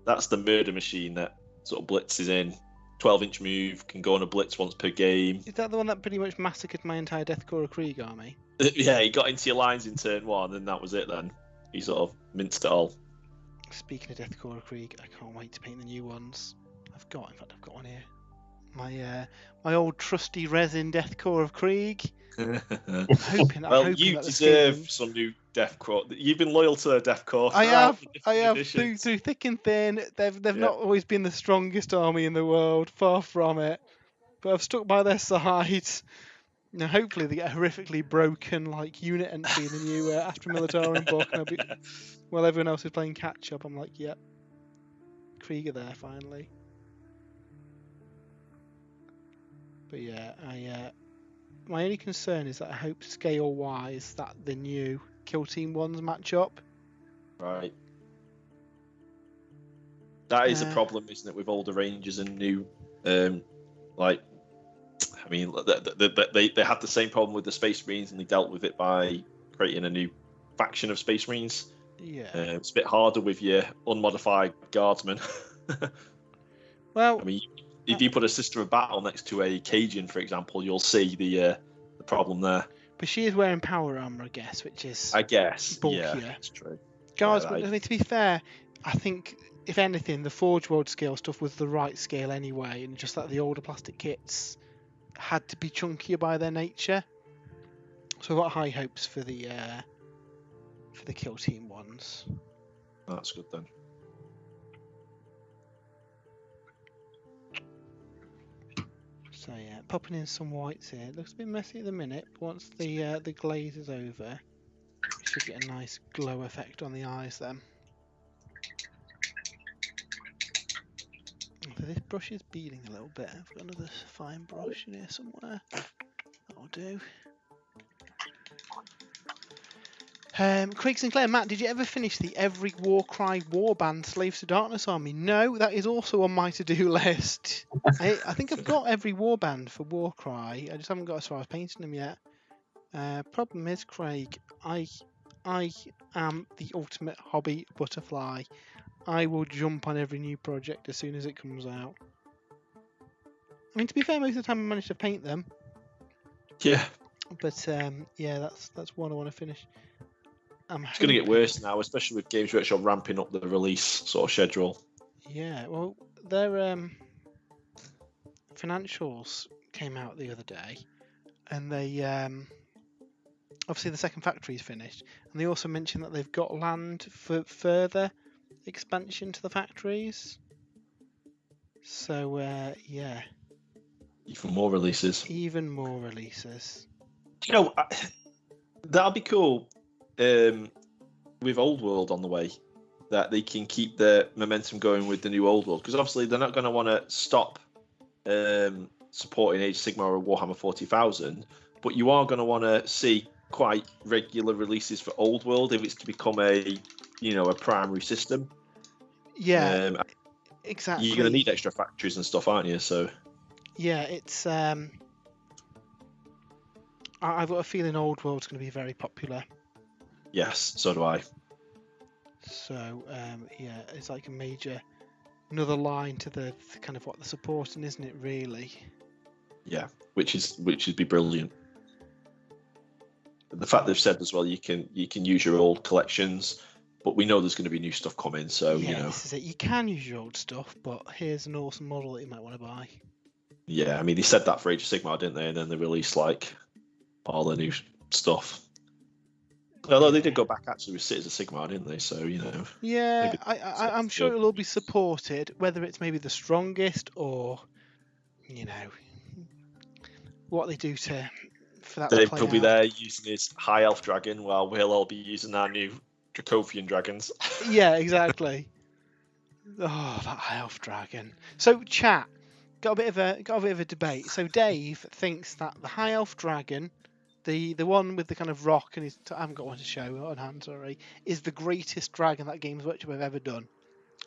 That's the murder machine that sort of blitzes in. 12-inch move, can go on a blitz once per game. Is that the one that pretty much massacred my entire Deathcore Krieg army? Yeah, he got into your lines in turn 1, and that was it then. He sort of minced it all. Speaking of Deathcore Krieg, I can't wait to paint the new ones. I've got one here. My old trusty resin Deathcore of Krieg. I'm hoping you deserve some new Deathcore. You've been loyal to Deathcore. I have through thick and thin. They've not always been the strongest army in the world, far from it. But I've stuck by their side. Now, hopefully, they get a horrifically broken unit entry in the new Astra Militarum book. And while everyone else is playing catch up, I'm like, yep, Krieger there finally. But yeah, my only concern is that I hope scale-wise that the new Kill Team ones match up. Right. That is a problem, isn't it, with older Rangers and new, like, I mean, they had the same problem with the Space Marines, and they dealt with it by creating a new faction of Space Marines. Yeah. It's a bit harder with your unmodified Guardsmen. Well, I mean, if you put a Sister of Battle next to a Cajun, for example, you'll see the problem there. But she is wearing power armor, I guess, which is bulkier. Yeah, that's true. Guardsmen, I mean, to be fair, I think if anything, the Forge World scale stuff was the right scale anyway, and just that the older plastic kits had to be chunkier by their nature. So I've got high hopes for the Kill Team ones. That's good then. So yeah, popping in some whites here. It looks a bit messy at the minute, but once the glaze is over, you should get a nice glow effect on the eyes then. So this brush is beading a little bit. I've got another fine brush in here somewhere. That'll do. Craig Sinclair, Matt, did you ever finish the Every Warcry Warband Slaves to Darkness army? No, that is also on my to-do list. I think I've got every warband for Warcry. I just haven't got as far as painting them yet. Problem is, Craig, I am the ultimate hobby butterfly. I will jump on every new project as soon as it comes out. I mean, to be fair, most of the time I manage to paint them. Yeah. But yeah, that's one I want to finish. It's going to get worse now, especially with Games Workshop ramping up the release sort of schedule. Yeah, well, their financials came out the other day, and they obviously the second factory's finished, and they also mentioned that they've got land for further expansion to the factories. So yeah, even more releases. Even more releases. You know, that'll be cool. With Old World on the way, that they can keep the momentum going with the new Old World, because obviously they're not going to want to stop supporting Age of Sigmar or Warhammer 40,000, but you are going to want to see quite regular releases for Old World if it's to become a primary system. Yeah, exactly. You're going to need extra factories and stuff, aren't you? So yeah, it's I've got a feeling Old World's going to be very popular. Yes, so do I. So yeah, it's like another line to the kind of what they're supporting, isn't it? Really. Yeah, which would be brilliant. The fact they've said as well, you can use your old collections, but we know there's going to be new stuff coming. So yeah, this is it. You can use your old stuff, but here's an awesome model that you might want to buy. Yeah, I mean they said that for Age of Sigmar, didn't they? And then they released like all the new stuff. Although they did go back actually with Cities of Sigmar, didn't they? So Yeah, I'm sure it'll all be supported, whether it's maybe the strongest or what they do for that. Dave will be there using his high elf dragon, while we'll all be using our new Dracovian dragons. Yeah, exactly. Oh, that high elf dragon. So chat got a bit of a debate. So Dave thinks that the high elf dragon, the one with the kind of rock and I haven't got one to show on hand, sorry, is the greatest dragon that Games Workshop have ever done.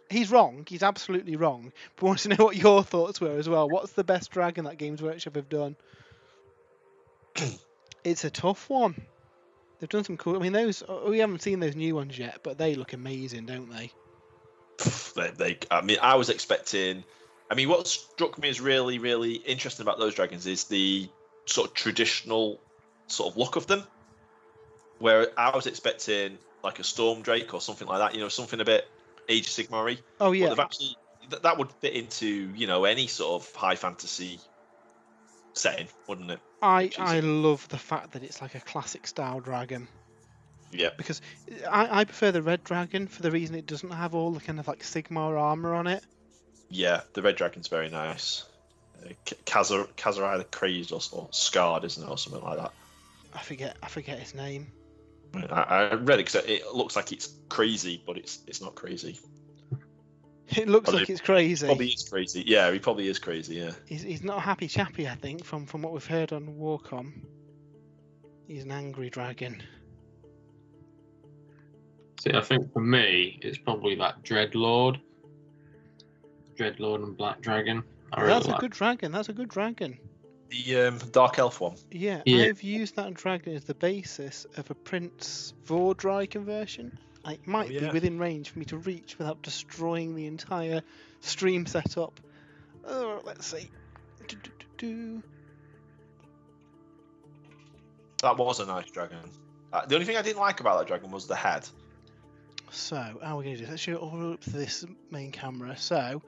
He's wrong. He's absolutely wrong. But I want to know what your thoughts were as well. What's the best dragon that Games Workshop have done? It's a tough one. They've done some cool. I mean, we haven't seen those new ones yet, but they look amazing, don't they? I mean, I was expecting. I mean, what struck me as really, really interesting about those dragons is the sort of traditional sort of look of them. Where I was expecting like a Storm Drake or something like that. Something a bit Age of Sigmar-y. Oh yeah. But actually, that would fit into any sort of high fantasy setting, wouldn't it? I love the fact that it's like a classic style dragon. Yeah. Because I prefer the red dragon for the reason it doesn't have all the kind of like Sigmar armor on it. Yeah, the red dragon's very nice. Kazarai the Crazed or Scarred, isn't it, or something like that? I forget his name. I read it because it looks like it's crazy, but it's not crazy. It looks like it's crazy. Probably is crazy. Yeah, he probably is crazy. Yeah. He's not a happy chappy, I think, from what we've heard on Warcom. He's an angry dragon. See, I think for me, it's probably that Dreadlord. Dreadlord and Black Dragon. That's a good dragon. That's a good dragon. The Dark Elf one. Yeah, Yeah. I've used that dragon as the basis of a Prince Vordry conversion. It might be within range for me to reach without destroying the entire stream setup. Oh, let's see. That was a nice dragon. The only thing I didn't like about that dragon was the head. So, how are we going to do this? Let's show it all up to this main camera. So,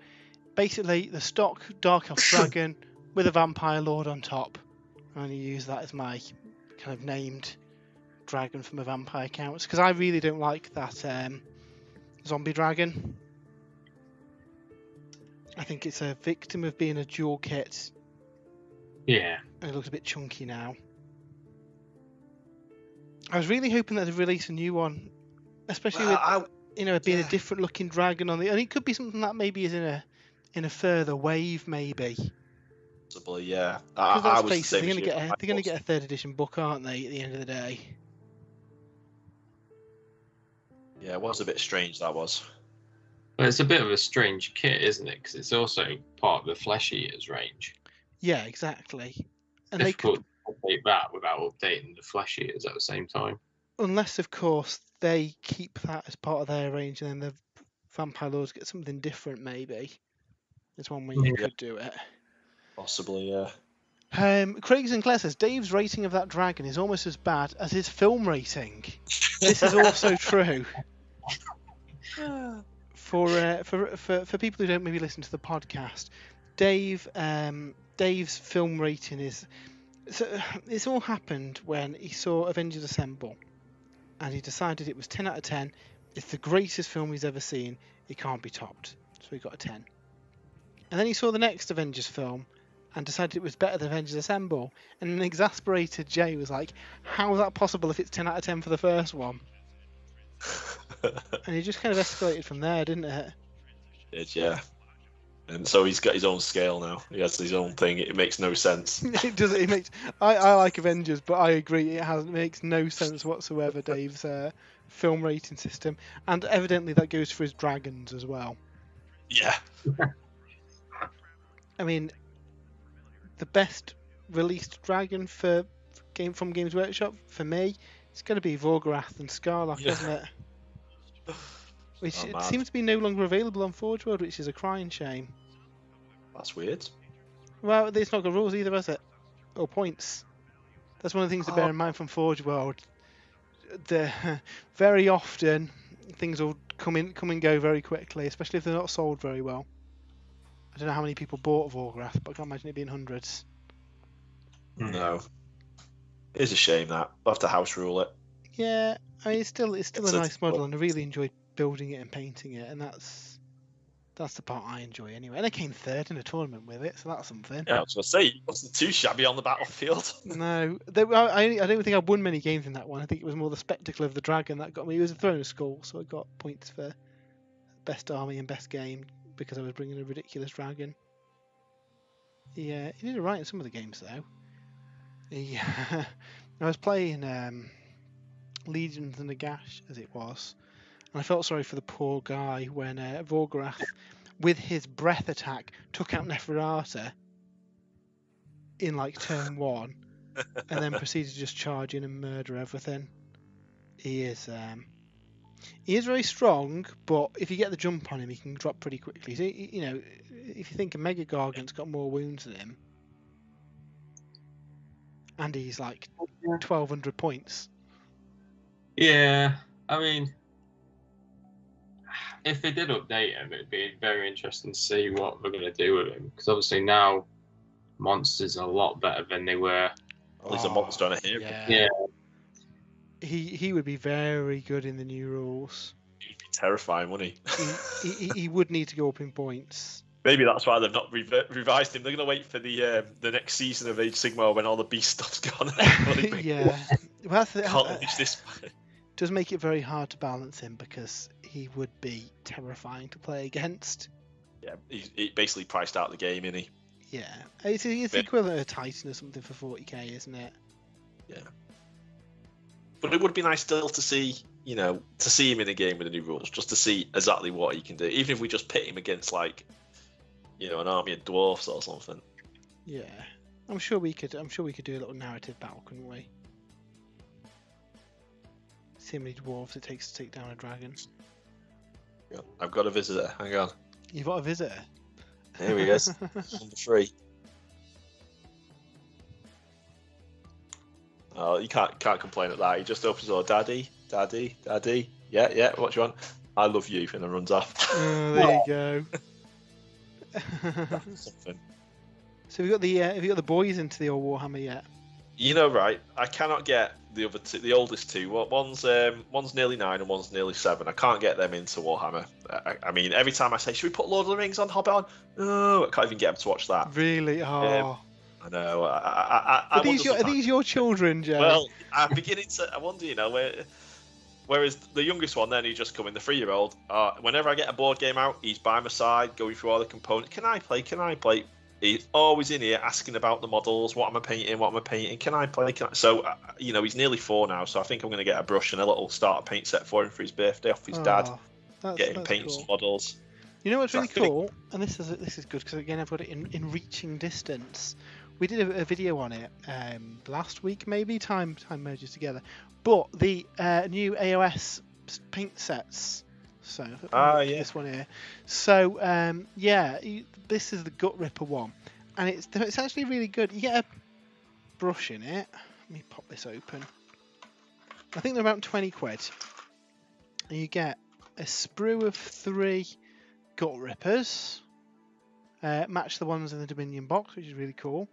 basically, the stock Dark Elf dragon with a Vampire Lord on top. I'm going to use that as my kind of named dragon for my vampire counts, because I really don't like that zombie dragon. I think it's a victim of being a dual kit. Yeah. And it looks a bit chunky now. I was really hoping that they'd release a new one, especially with it being a different looking dragon on the, and it could be something that maybe is in a further wave, maybe. Possibly, yeah. Because let's face it, they're going to get a 3rd edition book, aren't they? At the end of the day. Yeah, it was a bit strange. That was. But it's a bit of a strange kit, isn't it? Because it's also part of the Flesh Eaters range. Yeah, exactly. And difficult to update that without updating the Flesh Eaters at the same time. Unless, of course, they keep that as part of their range, and then the Vampire Lords get something different. Maybe there's one way you could do it. Possibly, yeah. Craig Sinclair says Dave's rating of that dragon is almost as bad as his film rating. This is also true. For people who don't maybe listen to the podcast, Dave's film rating is. So this all happened when he saw Avengers Assemble, and he decided it was 10 out of 10. It's the greatest film he's ever seen. It can't be topped, so he got a 10. And then he saw the next Avengers film, and decided it was better than Avengers Assemble. And an exasperated Jay was like, "How is that possible if it's 10 out of 10 for the first one?" And he just kind of escalated from there, didn't it? Yeah. And so he's got his own scale now. He has his own thing. It makes no sense. It does. It makes. I like Avengers, but I agree it makes no sense whatsoever. Dave's film rating system, and evidently that goes for his dragons as well. Yeah. I mean, the best released dragon from Games Workshop for me, it's going to be Vorgorath and Skarlock, isn't it? Which seems to be no longer available on Forge World, which is a crying shame. That's weird. Well, it's not got rules either, has it? Or points. That's one of the things to bear in mind from Forge World. Very often, things will come and go very quickly, especially if they're not sold very well. I don't know how many people bought Vorgorath, but I can't imagine it being hundreds. No. It's a shame that. We'll have to house rule it. Yeah, I mean, it's still a nice model, and I really enjoyed building it and painting it, and that's the part I enjoy anyway. And I came 3rd in a tournament with it, so that's something. Yeah, I was going to say, it wasn't too shabby on the battlefield. No, I don't think I won many games in that one. I think it was more the spectacle of the dragon that got me. It was a Throne of Skull, so I got points for best army and best game because I was bringing a ridiculous dragon. Yeah, he did it right in some of the games though. Yeah, I was playing Legions and Nagash as it was, and I felt sorry for the poor guy when Vorgorath, with his breath attack, took out Neferata in like turn 1, and then proceeded to just charge in and murder everything. He is very strong, but if you get the jump on him, he can drop pretty quickly. So, you know, if you think a Mega Gargant's got more wounds than him, and he's like 1,200 points. Yeah, I mean, if they did update him, it'd be very interesting to see what they're going to do with him. Because obviously now, monsters are a lot better than they were. Well, he's a monster on a hero. Yeah. He would be very good in the new rules. He'd be terrifying, wouldn't he? He would need to go up in points. Maybe that's why they've not revised him. They're going to wait for the next season of Age Sigmar when all the beast stuff's gone. Yeah. Well, can't lose this. Does make it very hard to balance him because he would be terrifying to play against. Yeah, he basically priced out the game, isn't he? Yeah, it's the equivalent of a Titan or something for 40k, isn't it? Yeah. But it would be nice still to see, to see him in a game with the new rules, just to see exactly what he can do. Even if we just pit him against, like, an army of dwarfs or something. Yeah, I'm sure we could do a little narrative battle, couldn't we? See how many dwarves it takes to take down a dragon. Yeah, I've got a visitor. Hang on. You've got a visitor. Here he is. Number 3. Oh, you can't complain at that. He just opens the door. Daddy. Yeah. What do you want? I love you, and then runs off. Oh, there you go. Something. So have you got the boys into the old Warhammer yet? Right? I cannot get the other two, the oldest two. One's nearly 9 and one's nearly 7. I can't get them into Warhammer. I mean, every time I say, "Should we put Lord of the Rings on Hobbit on?" No, I can't even get them to watch that. Really? Oh. I know. Are these your children, Joe? Well, I'm beginning to. I wonder, whereas the youngest one, then he just come in, the 3-year-old. Whenever I get a board game out, he's by my side, going through all the components. Can I play? He's always in here asking about the models. What am I painting? Can I play? So, he's nearly 4 now. So I think I'm going to get a brush and a little starter paint set for him for his birthday off his dad. Get him painting some models. You know what's really cool, and this is good because again I've got it in reaching distance. We did a video on it last week, maybe. Time merges together. But the new AOS paint sets. So this one here. So this is the Gut Ripper one, and it's actually really good. You get a brush in it. Let me pop this open. I think they're about 20 quid. And you get a sprue of 3 Gut Rippers. Match the ones in the Dominion box, which is really cool.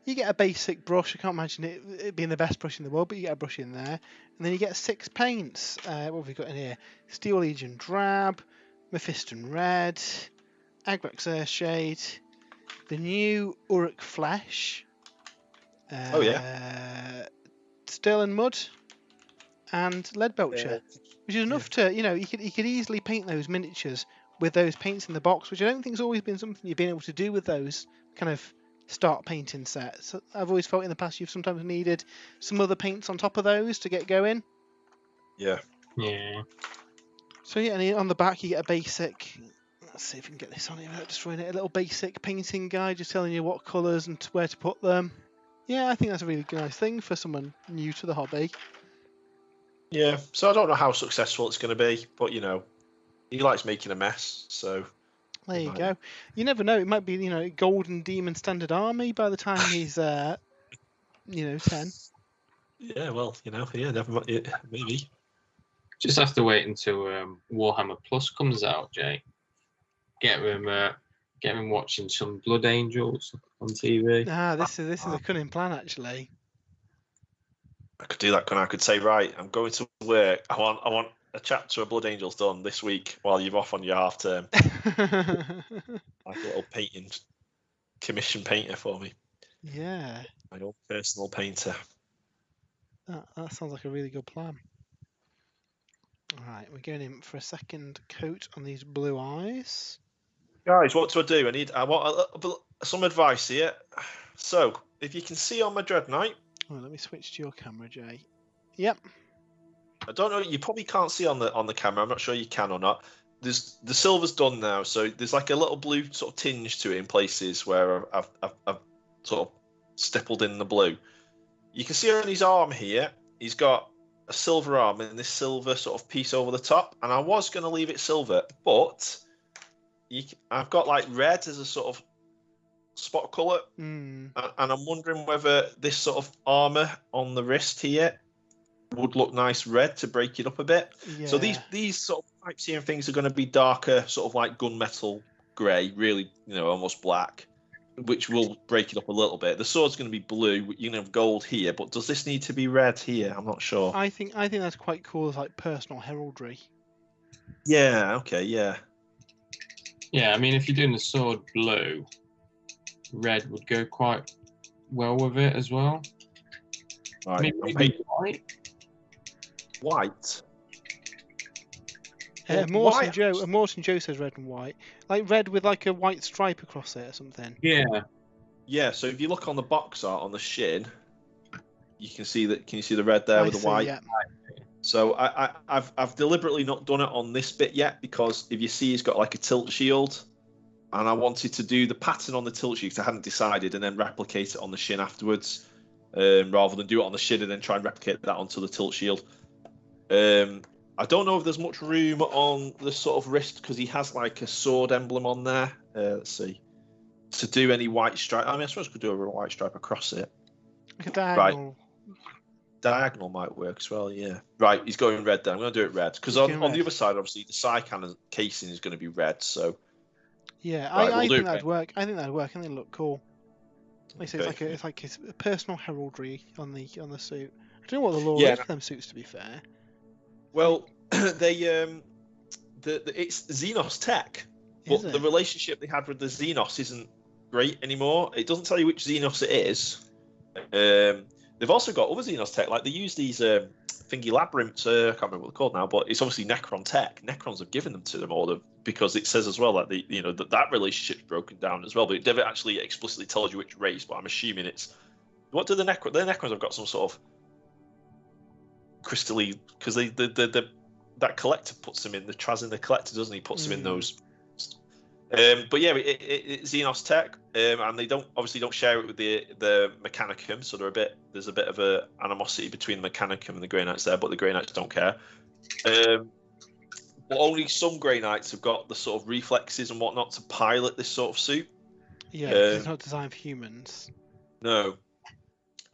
You get a basic brush. I can't imagine it being the best brush in the world, but you get a brush in there. And then you get 6 paints. What have we got in here? Steel Legion Drab, Mephiston Red, Agrax Earthshade, the new Uruk Flesh. Sterling Mud, and Leadbelcher, which is enough to, you could easily paint those miniatures with those paints in the box, which I don't think has always been something you've been able to do with those kind of start painting sets. I've always felt in the past you've sometimes needed some other paints on top of those to get going. Yeah. So and on the back you get a basic. Let's see if we can get this on here without destroying it. A little basic painting guide, just telling you what colours and where to put them. Yeah, I think that's a really nice thing for someone new to the hobby. Yeah. So I don't know how successful it's going to be, but he likes making a mess, so. There you go. You never know. It might be, Golden Demon Standard Army by the time he's, 10. Yeah, well, never mind. Maybe. Just have to wait until Warhammer Plus comes out, Jay. Get him watching some Blood Angels on TV. This is a cunning plan, actually. I could do that. I could say, right, I'm going to work. I want a chapter of Blood Angels done this week while you're off on your half term. Like a little painting commission painter for me. Yeah. My own personal painter. That sounds like a really good plan. Alright, we're going in for a second coat on these blue eyes. Guys, what do I do? I want some advice here. So, if you can see on my Dread Knight. Oh, let me switch to your camera, Jay. Yep. I don't know. You probably can't see on the camera. I'm not sure you can or not. The silver's done now, so there's like a little blue sort of tinge to it in places where I've sort of stippled in the blue. You can see on his arm here, he's got a silver arm and this silver sort of piece over the top. And I was going to leave it silver, but I've got like red as a sort of spot colour, and I'm wondering whether this sort of armour on the wrist here would look nice red to break it up a bit. Yeah. So these sort of types here and things are going to be darker, sort of like gunmetal grey, really, almost black, which will break it up a little bit. The sword's going to be blue. You can have gold here, but does this need to be red here? I'm not sure. I think that's quite cool as like personal heraldry. Yeah. Okay. Yeah. Yeah. I mean, if you're doing the sword blue, red would go quite well with it as well. Right. Maybe white. White. Morton Joe says red and white, like red with like a white stripe across it or something. Yeah. So if you look on the box art on the shin, you can see that. Can you see the red there with the white? Yeah. So I've deliberately not done it on this bit yet because if you see, he's got like a tilt shield and I wanted to do the pattern on the tilt shield because I hadn't decided, and then replicate it on the shin afterwards, rather than do it on the shin and then try and replicate that onto the tilt shield. I don't know if there's much room on the sort of wrist because he has like a sword emblem on there. Let's see. To do any white stripe. I mean, I suppose I could do a white stripe across it. Like a diagonal. Right. Diagonal might work as well, yeah. Right, he's going red then. I'm going to do it red. Because on the other side, obviously, the side cannon casing is going to be red, so... Yeah, right, I think that'd work. I think that'd work. I think it'd look cool. Like I say, it's like a personal heraldry on the suit. I don't know what the law is for them suits, to be fair. Well, it's Xenos tech, but the relationship they had with the Xenos isn't great anymore. It doesn't tell you which Xenos it is. They've also got other Xenos tech, like they use these thingy labyrinths. I can't remember what they're called now, but it's obviously Necron tech. Necrons have given them to them all because it says as well that that relationship's broken down as well. But it never actually explicitly tells you which race. But I'm assuming it's what do the Necrons? The Necrons have got some sort of crystally because that collector puts them in the Traz in the collector, doesn't he? Puts them in those. But yeah, it's Xenos tech, and they don't share it with the Mechanicum, so there's a bit of a animosity between the Mechanicum and the Grey Knights there, but the Grey Knights don't care. But only some Grey Knights have got the sort of reflexes and whatnot to pilot this sort of suit. Yeah, it's not designed for humans. No.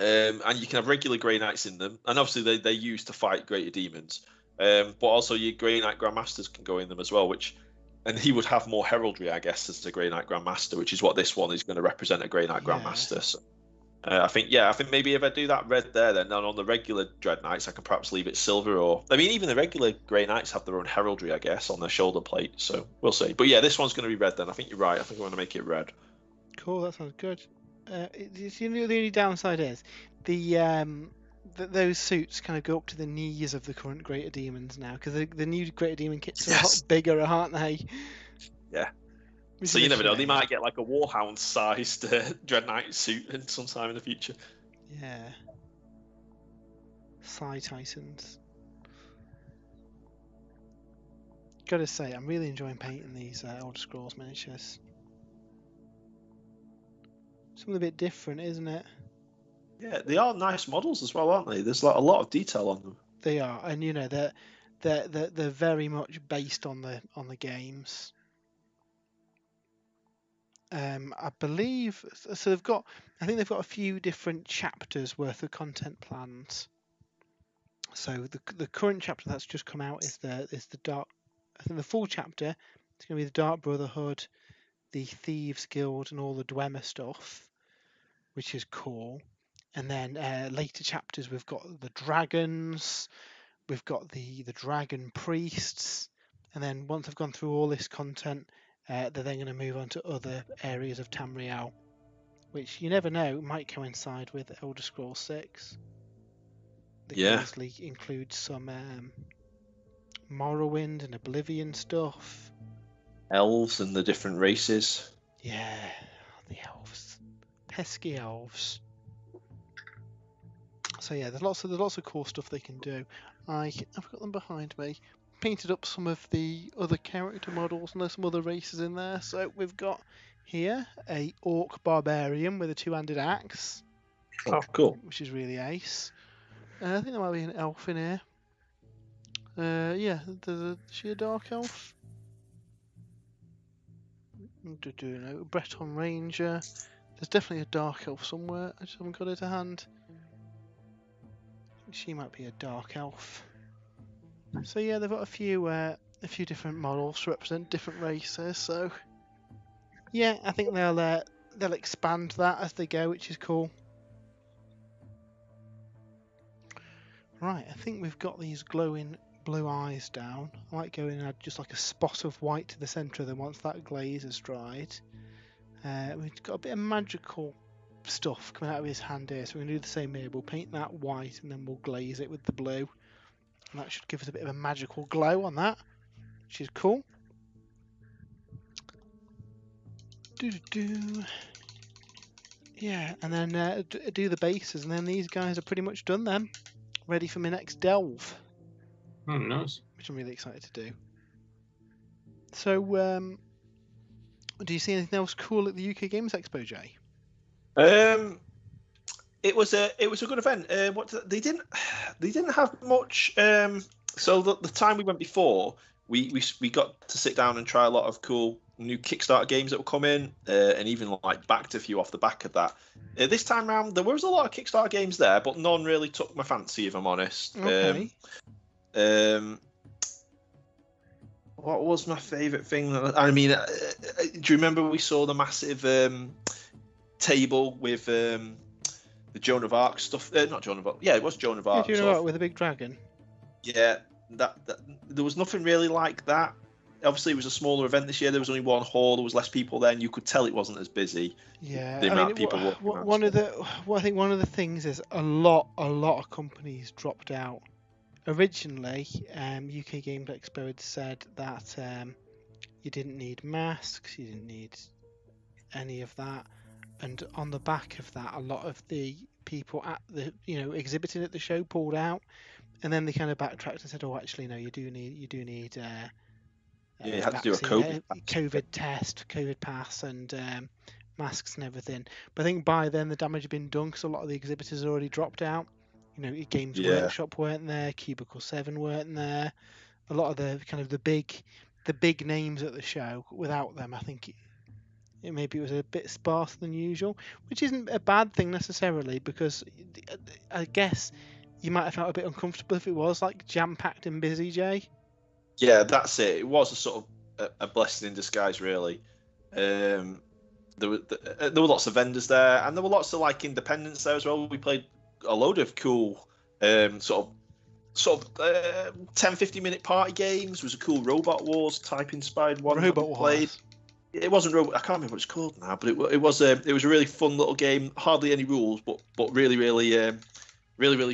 And you can have regular Grey Knights in them, and obviously they're used to fight greater demons. But also your Grey Knight Grandmasters can go in them as well, and he would have more heraldry, I guess, as a Grey Knight Grandmaster, which is what this one is going to represent, a Grey Knight Grandmaster. So, I think maybe if I do that red there, then on the regular Dread Knights, I can perhaps leave it silver. Or I mean, even the regular Grey Knights have their own heraldry, I guess, on their shoulder plate. So we'll see. But yeah, this one's going to be red. Then I think you're right. I think I want to make it red. Cool. That sounds good. The only downside is those suits kind of go up to the knees of the current Greater Demons now, because the new Greater Demon kits are a lot bigger, aren't they? Yeah. So you never know. They might get like a Warhound-sized Dread Knight suit sometime in the future. Yeah. Psi Titans. Gotta say, I'm really enjoying painting these Elder Scrolls miniatures. Something a bit different, isn't it? Yeah, they are nice models as well, aren't they? There's like a lot of detail on them. They are, and they're very much based on the games. I believe so. I think they've got a few different chapters worth of content plans. So the current chapter that's just come out is the Dark. I think the full chapter is going to be the Dark Brotherhood, the Thieves Guild, and all the Dwemer stuff, which is cool. And then later chapters, we've got the dragons, we've got the dragon priests, and then once I've gone through all this content, they're then going to move on to other areas of Tamriel, which you never know might coincide with Elder Scrolls 6. They can easily include some Morrowind and Oblivion stuff. Elves and the different races. Yeah, the elves, pesky elves. So yeah, there's lots of cool stuff they can do. I've got them behind me. Painted up some of the other character models, and there's some other races in there. So we've got here a Orc Barbarian with a two-handed axe. Oh, cool. Which is really ace. I think there might be an elf in here. Yeah, is she a dark elf? Breton Ranger. There's definitely a dark elf somewhere. I just haven't got it to hand. She might be a dark elf. So yeah, they've got a few different models to represent different races. So yeah, I think they'll expand that as they go, which is cool. Right, I think we've got these glowing blue eyes down. I might go in and add just like a spot of white to the centre of them once that glaze has dried. We've got a bit of magical stuff coming out of his hand here, so we're going to do the same here. We'll paint that white and then we'll glaze it with the blue. And that should give us a bit of a magical glow on that, which is cool. Yeah, and then do the bases, and then these guys are pretty much done then. Ready for my next delve. Oh, nice. Which I'm really excited to do. So, Do you see anything else cool at the UK Games Expo, Jay? It was a good event. They didn't have much. So the time we went before, we got to sit down and try a lot of cool new Kickstarter games that were coming, and even like backed a few off the back of that. This time round, there was a lot of Kickstarter games there, but none really took my fancy, if I'm honest. Okay. What was my favourite thing? I mean, do you remember we saw the massive table with the Joan of Arc stuff? Not Joan of Arc. Yeah, it was Joan of Arc. Yeah, Joan of Arc with a big dragon. Yeah, that there was nothing really like that. Obviously, it was a smaller event this year. There was only one hall. There was less people there, and you could tell it wasn't as busy. Yeah, the amount of people I think one of the things is a lot of companies dropped out. Originally, UK Games Expo had said that you didn't need masks, you didn't need any of that, and on the back of that, a lot of the people at the exhibiting at the show pulled out, and then they kind of backtracked and said, "Oh, actually, no, you do need you had to do a COVID test, COVID pass, and masks and everything." But I think by then the damage had been done because a lot of the exhibitors had already dropped out. Games Workshop weren't there, Cubicle 7 weren't there. A lot of the kind of the big names at the show. Without them, I think maybe it was a bit sparse than usual, which isn't a bad thing necessarily, because I guess you might have felt a bit uncomfortable if it was like jam-packed and busy, Jay. Yeah, that's it. It was a sort of a blessing in disguise, really. There were lots of vendors there, and there were lots of like independents there as well. We played a load of cool sort of 10-15 minute party games. There was a cool Robot Wars type inspired one that we played. It wasn't Robot. I can't remember what it's called now, but it was a really fun little game. Hardly any rules, but really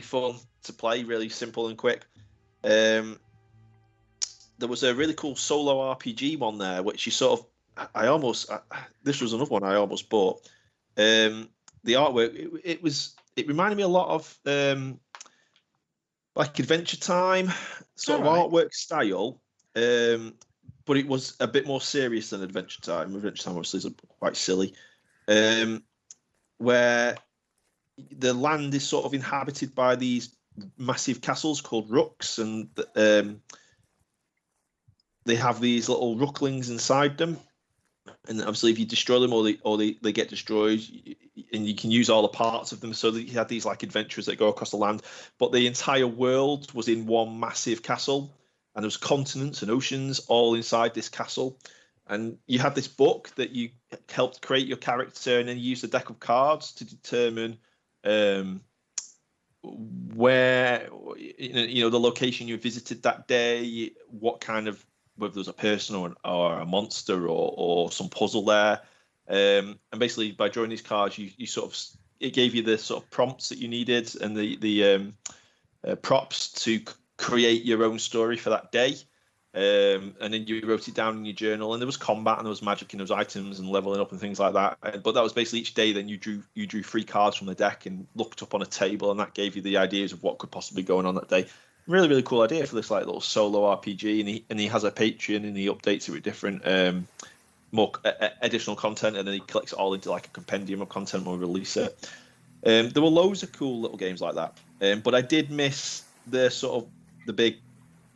fun to play. Really simple and quick. There was a really cool solo RPG one there, which you sort of this was another one I almost bought. The artwork it reminded me a lot of like Adventure Time sort of artwork style, but it was a bit more serious than Adventure Time. Adventure Time obviously is quite silly, where the land is sort of inhabited by these massive castles called rooks, and they have these little rooklings inside them. And obviously, if you destroy them or they get destroyed, and you can use all the parts of them, so that you had these like adventurers that go across the land. But the entire world was in one massive castle, and there was continents and oceans all inside this castle. And you had this book that you helped create your character, and then you used a deck of cards to determine where the location you visited that day, what kind of, whether there was a person or a monster or some puzzle there, and basically by drawing these cards, you sort of, it gave you the sort of prompts that you needed and the props to create your own story for that day, and then you wrote it down in your journal. And there was combat and there was magic and there was items and leveling up and things like that. But that was basically each day. Then you drew 3 cards from the deck and looked up on a table, and that gave you the ideas of what could possibly be going on that day. Really cool idea for this like little solo RPG, and he has a Patreon and he updates it with different more additional content, and then he collects it all into like a compendium of content when we release it. There were loads of cool little games like that, but I did miss the sort of the big.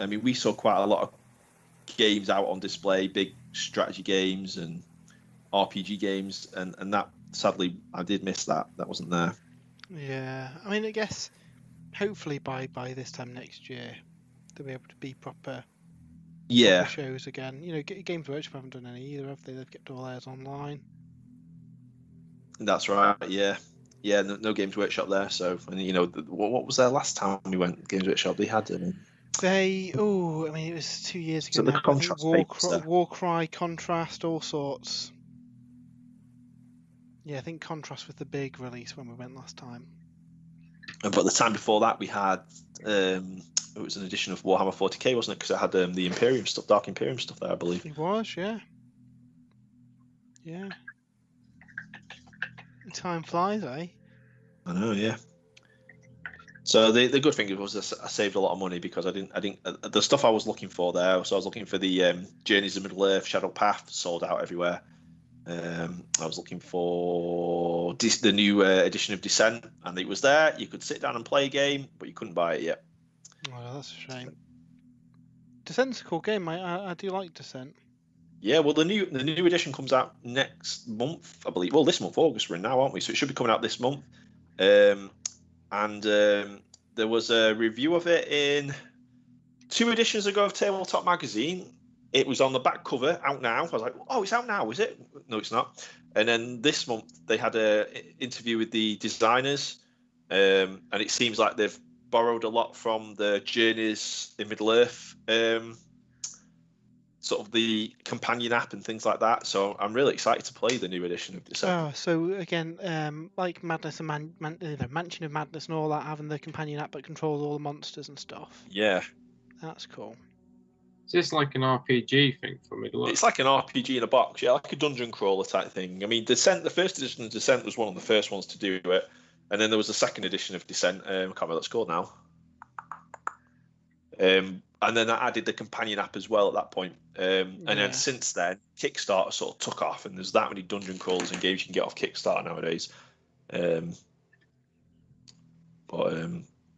I mean, we saw quite a lot of games out on display, big strategy games and RPG games, and that sadly I did miss that. That wasn't there. Yeah, I mean, I guess hopefully by this time next year they'll be able to be proper shows again. Games Workshop haven't done any either, have they? They've kept all theirs online. That's right. Yeah, no Games Workshop there. So, and what was there last time we went? Games Workshop, they had it was 2 years ago. So the contrast Warcry, Contrast, all sorts. Yeah, I think Contrast was the big release when we went last time. But the time before that, we had it was an edition of Warhammer 40k, wasn't it? Because it had the Imperium stuff, Dark Imperium stuff there, I believe. It was, yeah. Yeah. Time flies, eh? I know, yeah. So the good thing was I saved a lot of money, because I didn't the stuff I was looking for there. So I was looking for the Journeys of Middle Earth, Shadow Path, sold out everywhere. I was looking for the new edition of Descent, and it was there. You could sit down and play a game, but you couldn't buy it yet. Oh, that's a shame. Descent's a cool game. I do like Descent. Yeah, well, the new edition comes out next month, I believe. Well, this month, August, we're in now, aren't we? So it should be coming out this month. There was a review of it in 2 editions ago of Tabletop Magazine. It was on the back cover, out now. I was like, oh, it's out now, is it? No, it's not. And then this month, they had an interview with the designers, and it seems like they've borrowed a lot from the Journeys in Middle-earth, sort of the companion app and things like that. So I'm really excited to play the new edition of Descent. Oh, so again, like Madness and Mansion of Madness and all that, having the companion app that controls all the monsters and stuff. Yeah. That's cool. Is this like an RPG thing for Middle-earth? It's like an RPG in a box, yeah, like a dungeon crawler type thing. I mean, Descent, the first edition of Descent was one of the first ones to do it, and then there was a second edition of Descent. I can't remember what it's called now. And then I added the companion app as well at that point. And then since then, Kickstarter sort of took off, and there's that many dungeon crawlers and games you can get off Kickstarter nowadays. Yeah,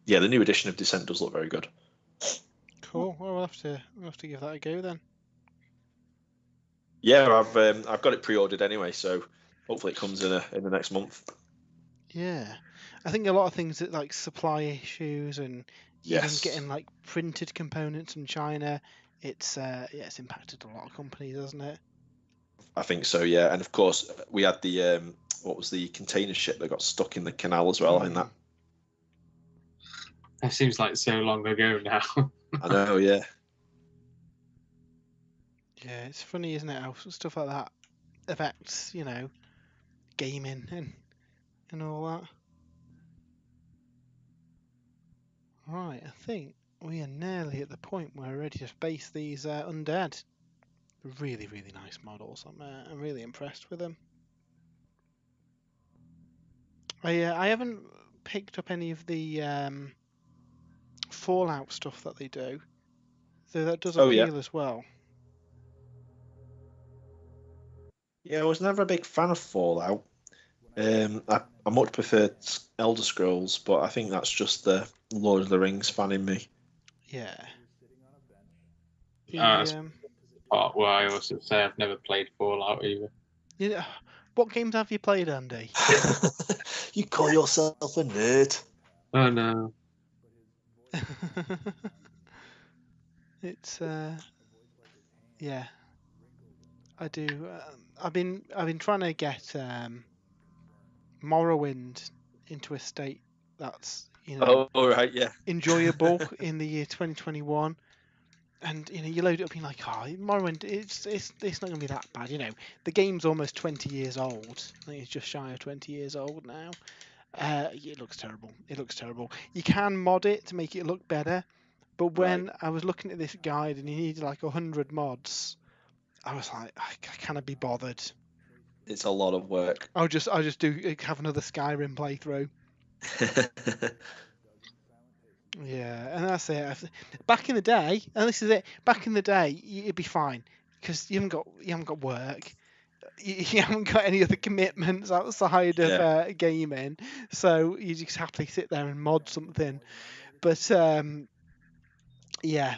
the new edition of Descent does look very good. Cool. Well, we'll have to give that a go then. Yeah, I've got it pre-ordered anyway, so hopefully it comes in the next month. Yeah, I think a lot of things that like supply issues and even getting like printed components from China, it's impacted a lot of companies, hasn't it? I think so, yeah. And of course, we had the what was the container ship that got stuck in the canal as well. In that. That seems like so long ago now. I know, yeah. Yeah, it's funny, isn't it? How stuff like that affects, gaming and all that. Right, I think we are nearly at the point where we're ready to base these undead. Really, really nice models. I'm really impressed with them. I haven't picked up any of the Fallout stuff that they do, so that does appeal as well. Yeah, I was never a big fan of Fallout. I much preferred Elder Scrolls, but I think that's just the Lord of the Rings fan in me. Yeah. That's part where I also say I've never played Fallout either. Yeah. What games have you played, Andy? You call yourself a nerd? Oh no. It's yeah. I do. I've been trying to get Morrowind into a state that's Oh, all right, yeah. enjoyable in the year 2021. And you load it up and you're like, oh, Morrowind, it's not gonna be that bad. The game's almost 20 years old. I think it's just shy of 20 years old now. It looks terrible. It looks terrible. You can mod it to make it look better, but when I was looking at this guide and you needed like 100 mods, I was like, I cannot be bothered. It's a lot of work. I'll just have another Skyrim playthrough. Yeah, and that's it. Back in the day, and this is it. Back in the day, it'd be fine because you haven't got work, you haven't got any other commitments outside of gaming, so you just happily sit there and mod something. But yeah,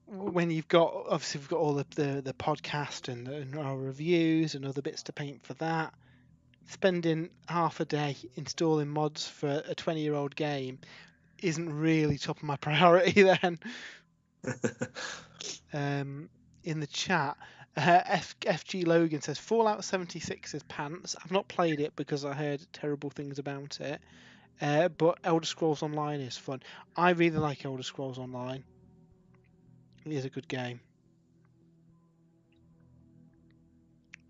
when we've got all the podcast and our reviews and other bits to paint for that, spending half a day installing mods for a 20-year-old game isn't really top of my priority then. In the chat, FG Logan says Fallout 76 is pants. I've not played it because I heard terrible things about it, but Elder Scrolls Online is fun. I really like Elder Scrolls Online. It is a good game.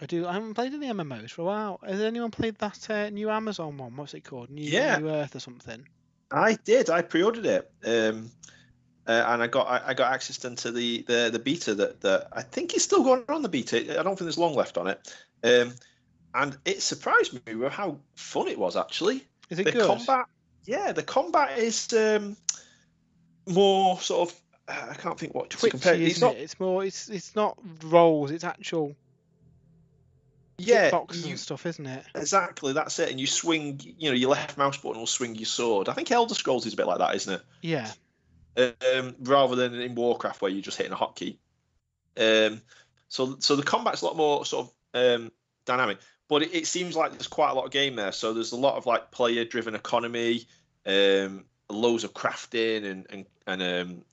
I haven't played any MMOs for a while. Has anyone played that new Amazon one? What's it called? New Earth or something? I did. I pre-ordered it, and I got access into the beta that I think is still going on the beta. I don't think there's long left on it, and it surprised me with how fun it was actually. Is it good? Combat? Yeah, the combat is more sort of. I can't think what Twitchy, to compare. It's more. It's not rolls. It's actual. Yeah, boxes and stuff, isn't it? exactly. That's it. And you swing, your left mouse button will swing your sword. I think Elder Scrolls is a bit like that, isn't it? Yeah. Rather than in Warcraft where you're just hitting a hotkey. So the combat's a lot more sort of dynamic, but it seems like there's quite a lot of game there. So there's a lot of like player-driven economy, loads of crafting and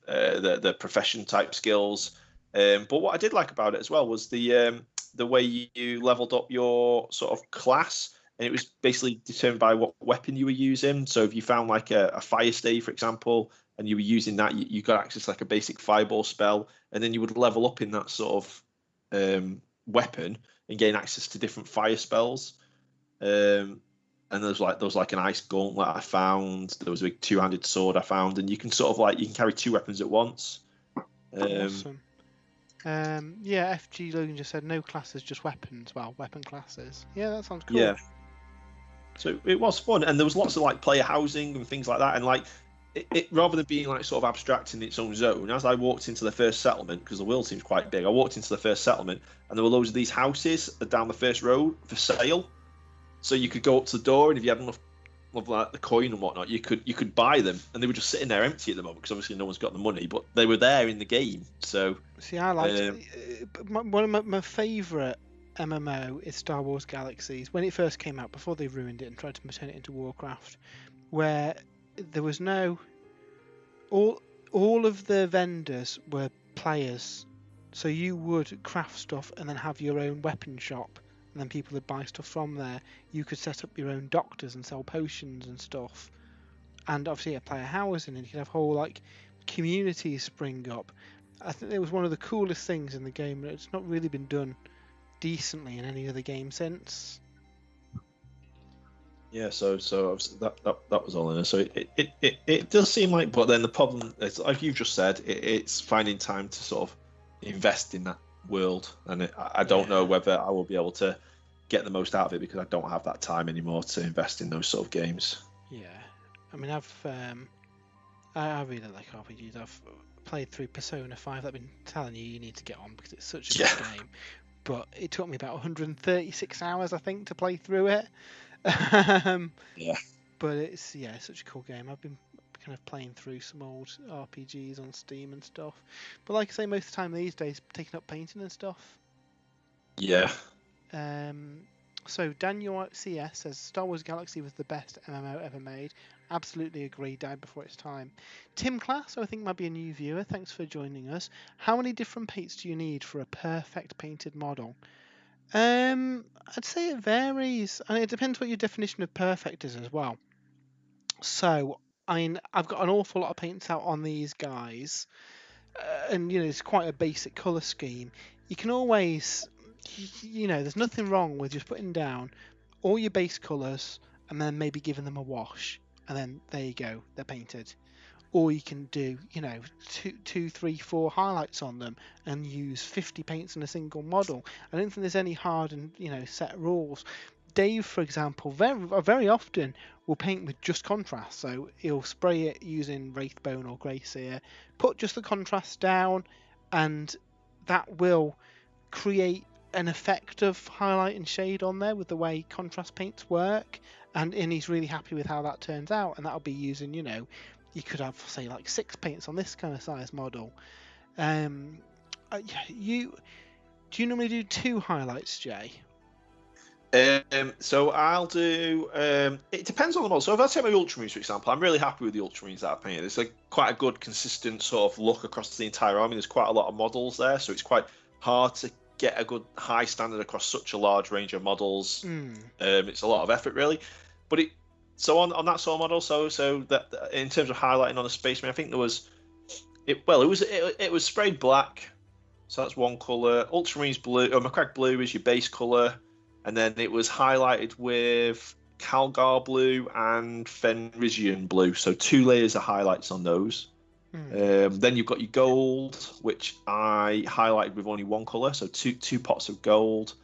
the profession type skills. But what I did like about it as well was the way you leveled up your sort of class, and it was basically determined by what weapon you were using. So if you found like a fire stave, for example, and you were using that, you got access to like a basic fireball spell, and then you would level up in that sort of weapon and gain access to different fire spells. And there was like an ice gauntlet I found. There was a big two-handed sword I found, and you can carry two weapons at once. Awesome. Yeah, FG Logan just said no classes, just weapons. Well, weapon classes. Yeah, that sounds cool. Yeah. So it was fun, and there was lots of like player housing and things like that, and like it rather than being like sort of abstract in its own zone. As I walked into the first settlement, because the world seems quite big, I walked into the first settlement, and there were loads of these houses down the first road for sale. So you could go up to the door, and if you had enough of like the coin and whatnot, you could buy them, and they were just sitting there empty at the moment because obviously no one's got the money, but they were there in the game. So see, I liked one of my favourite MMO is Star Wars Galaxies. When it first came out, before they ruined it and tried to turn it into Warcraft, where there was no all of the vendors were players, so you would craft stuff and then have your own weapon shop, and then people would buy stuff from there. You could set up your own doctors and sell potions and stuff, and obviously a player housing, and you could have whole like communities spring up. I think it was one of the coolest things in the game, but it's not really been done decently in any other game since. Yeah, so that was all in it. So it does seem like, but then the problem is, like you've just said, it's finding time to sort of invest in that world, and I don't know whether I will be able to get the most out of it because I don't have that time anymore to invest in those sort of games. Yeah, I mean I really like RPGs. I've played through Persona 5. I've been telling you need to get on because it's such a good game. But it took me about 136 hours, I think, to play through it. Yeah. But it's such a cool game. I've been kind of playing through some old RPGs on Steam and stuff. But like I say, most of the time these days, taking up painting and stuff. Yeah. So Daniel CS says Star Wars Galaxy was the best MMO ever made. Absolutely agree. Died before its time. Tim Class, I think might be a new viewer. Thanks for joining us. How many different paints do you need for a perfect painted model? I'd say it varies, and it depends what your definition of perfect is as well. So, I mean, I've got an awful lot of paints out on these guys, and it's quite a basic colour scheme. You can always, there's nothing wrong with just putting down all your base colours and then maybe giving them a wash, and then there you go, they're painted. Or you can do, 2, 3, 4 highlights on them and use 50 paints in a single model. I don't think there's any hard and set rules. Dave, for example, very often will paint with just contrast. So he'll spray it using Wraithbone or Greyseer, put just the contrast down, and that will create an effect of highlight and shade on there with the way contrast paints work. And he's really happy with how that turns out. And that'll be using, you could have, say, like 6 paints on this kind of size model. Do you normally do 2 highlights, Jay? So I'll do. It depends on the model. So if I take my Ultramarines, for example, I'm really happy with the Ultramarines that I've painted. It's quite a good, consistent sort of look across the entire army. There's quite a lot of models there, so it's quite hard to get a good high standard across such a large range of models. It's a lot of effort, really. But so on that sort of model, so that in terms of highlighting on the Spaceman, I think there was it was sprayed black, so that's one colour. Ultramarines blue, or Macragge blue is your base colour, and then it was highlighted with Calgar blue and Fenrisian blue, so 2 layers of highlights on those. Then you've got your gold, which I highlighted with only 1 colour, so two pots of gold.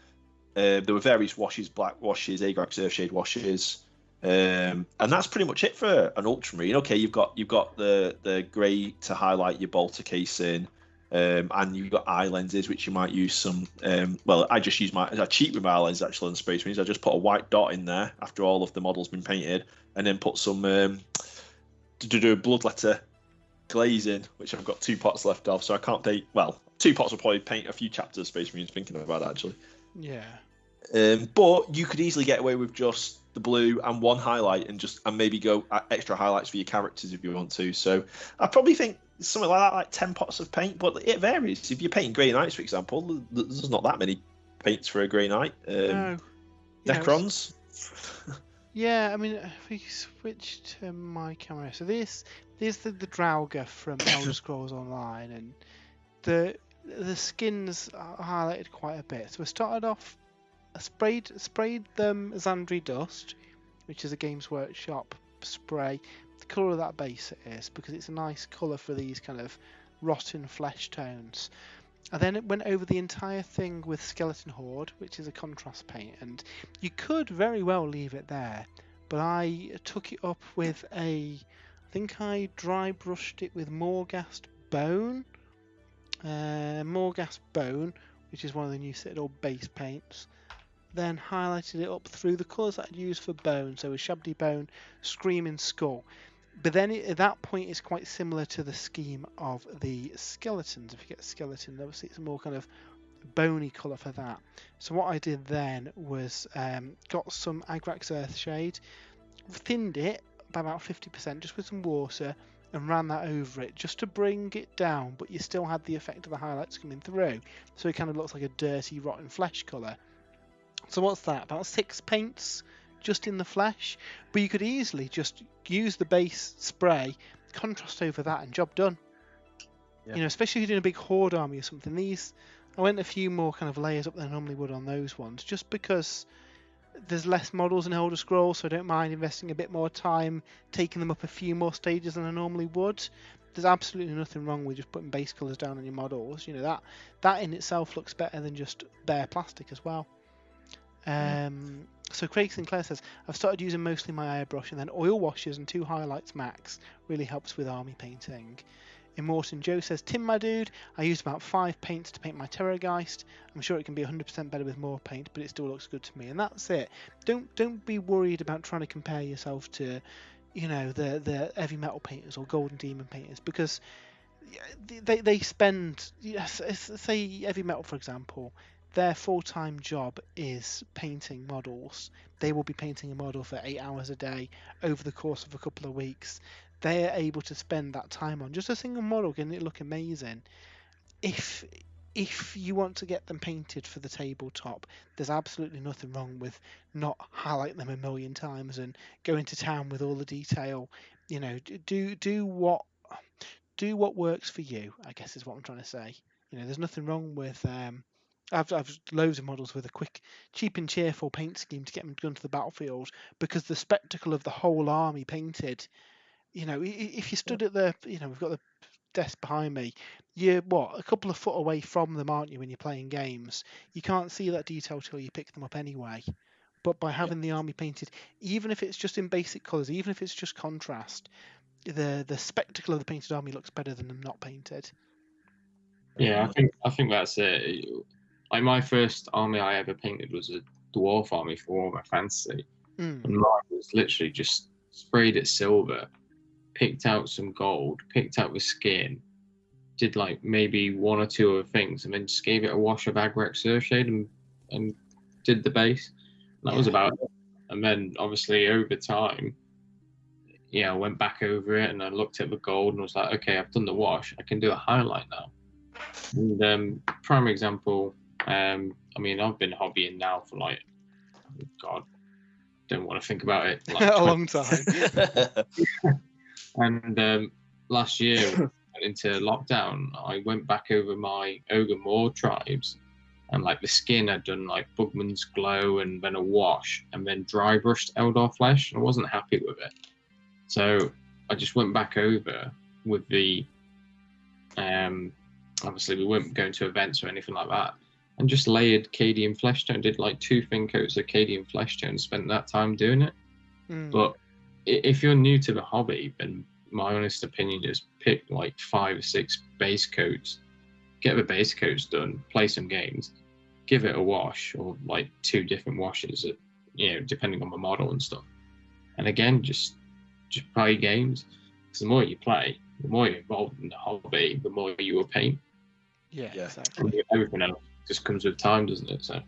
There were various washes, black washes, Agrax Earthshade washes. And that's pretty much it for an Ultramarine. Okay, you've got the grey to highlight your bolter casing. And you've got eye lenses, which you might use some. Well, I cheat with my eye lens actually on Space Marines. I just put a white dot in there after all of the models been painted, and then put some to do a bloodletter glaze in, which I've got 2 pots left of. So I can't paint. Well, 2 pots will probably paint a few chapters of Space Marines. Thinking about that actually. Yeah. But you could easily get away with just the blue and 1 highlight, and maybe go extra highlights for your characters if you want to. So I probably think something like that, like 10 pots of paint, but it varies. If you're painting Grey Knights, for example, there's not that many paints for a Grey Knight. No. Necrons. Yeah, I mean, if we switch to my camera, so this is the Draugr from Elder Scrolls Online, and the skins are highlighted quite a bit. So we started off, I sprayed them Xandri Dust, which is a Games Workshop spray. The colour of that base it is, because it's a nice colour for these kind of rotten flesh tones. And then it went over the entire thing with Skeleton Horde, which is a contrast paint, and you could very well leave it there, but I took it up with I think I dry brushed it with Morghast Bone, which is one of the new Citadel base paints. Then highlighted it up through the colours that I'd used for Bone, so with Shabdy Bone, Screaming Skull. But then at that point it's quite similar to the scheme of the skeletons. If you get a skeleton, obviously it's a more kind of bony colour for that. So what I did then was got some Agrax Earthshade, thinned it by about 50% just with some water, and ran that over it just to bring it down, but you still had the effect of the highlights coming through. So it kind of looks like a dirty, rotten flesh colour. So what's that? About 6 paints just in the flesh, but you could easily just use the base spray, contrast over that, and job done. Yeah. You know, especially if you're doing a big horde army or something. I went a few more kind of layers up than I normally would on those ones, just because there's less models in Elder Scrolls, so I don't mind investing a bit more time, taking them up a few more stages than I normally would. There's absolutely nothing wrong with just putting base colours down on your models. You know, that in itself looks better than just bare plastic as well. So Craig Sinclair says, I've started using mostly my airbrush, and then oil washes and 2 highlights max really helps with army painting. Immortan Joe says, Tim, my dude, I used about 5 paints to paint my Terrorgeist. I'm sure it can be 100% better with more paint, but it still looks good to me. And that's it. Don't be worried about trying to compare yourself to, you know, the heavy metal painters or golden demon painters, because they spend, say heavy metal for example, their full-time job is painting models. They will be painting a model for 8 hours a day over the course of a couple of weeks. They are able to spend that time on just a single model, getting it look amazing. If you want to get them painted for the tabletop, there's absolutely nothing wrong with not highlighting them a million times and going to town with all the detail. You know, do what works for you, I guess is what I'm trying to say. You know, there's nothing wrong with I've loads of models with a quick, cheap and cheerful paint scheme to get them done to the battlefield, because the spectacle of the whole army painted, you know, if you stood at the, you know, we've got the desk behind me, you're a couple of foot away from them, aren't you, when you're playing games? You can't see that detail till you pick them up anyway. But by having the army painted, even if it's just in basic colours, even if it's just contrast, the spectacle of the painted army looks better than them not painted. Yeah, I think that's it. Like, my first army I ever painted was a dwarf army for Warhammer Fantasy, and mine was literally just sprayed it silver, picked out some gold, picked out the skin, did like maybe 1 or 2 other things, and then just gave it a wash of Agrax Earthshade and did the base. And that was about it. And then obviously over time, I went back over it and I looked at the gold and was like, okay, I've done the wash, I can do a highlight now. And prime example, I mean, I've been hobbying now for like, God, don't want to think about it. Like a long time. And last year, into lockdown, I went back over my Ogre Moor tribes, and like the skin I'd done like Bugman's Glow and then a wash, and then dry brushed Eldar flesh, and I wasn't happy with it. So I just went back over with the, obviously we weren't going to events or anything like that, and just layered Cadian flesh tone, did like 2 thin coats of Cadian flesh tone, spent that time doing it. But if you're new to the hobby, then my honest opinion is pick like 5 or 6 base coats get the base coats done, play some games, give it a wash, or like 2 different washes, depending on the model and stuff. And again, just play games. Because the more you play, the more you're involved in the hobby, the more you will paint. Yeah, Yeah. exactly. And everything else just comes with time, doesn't it? So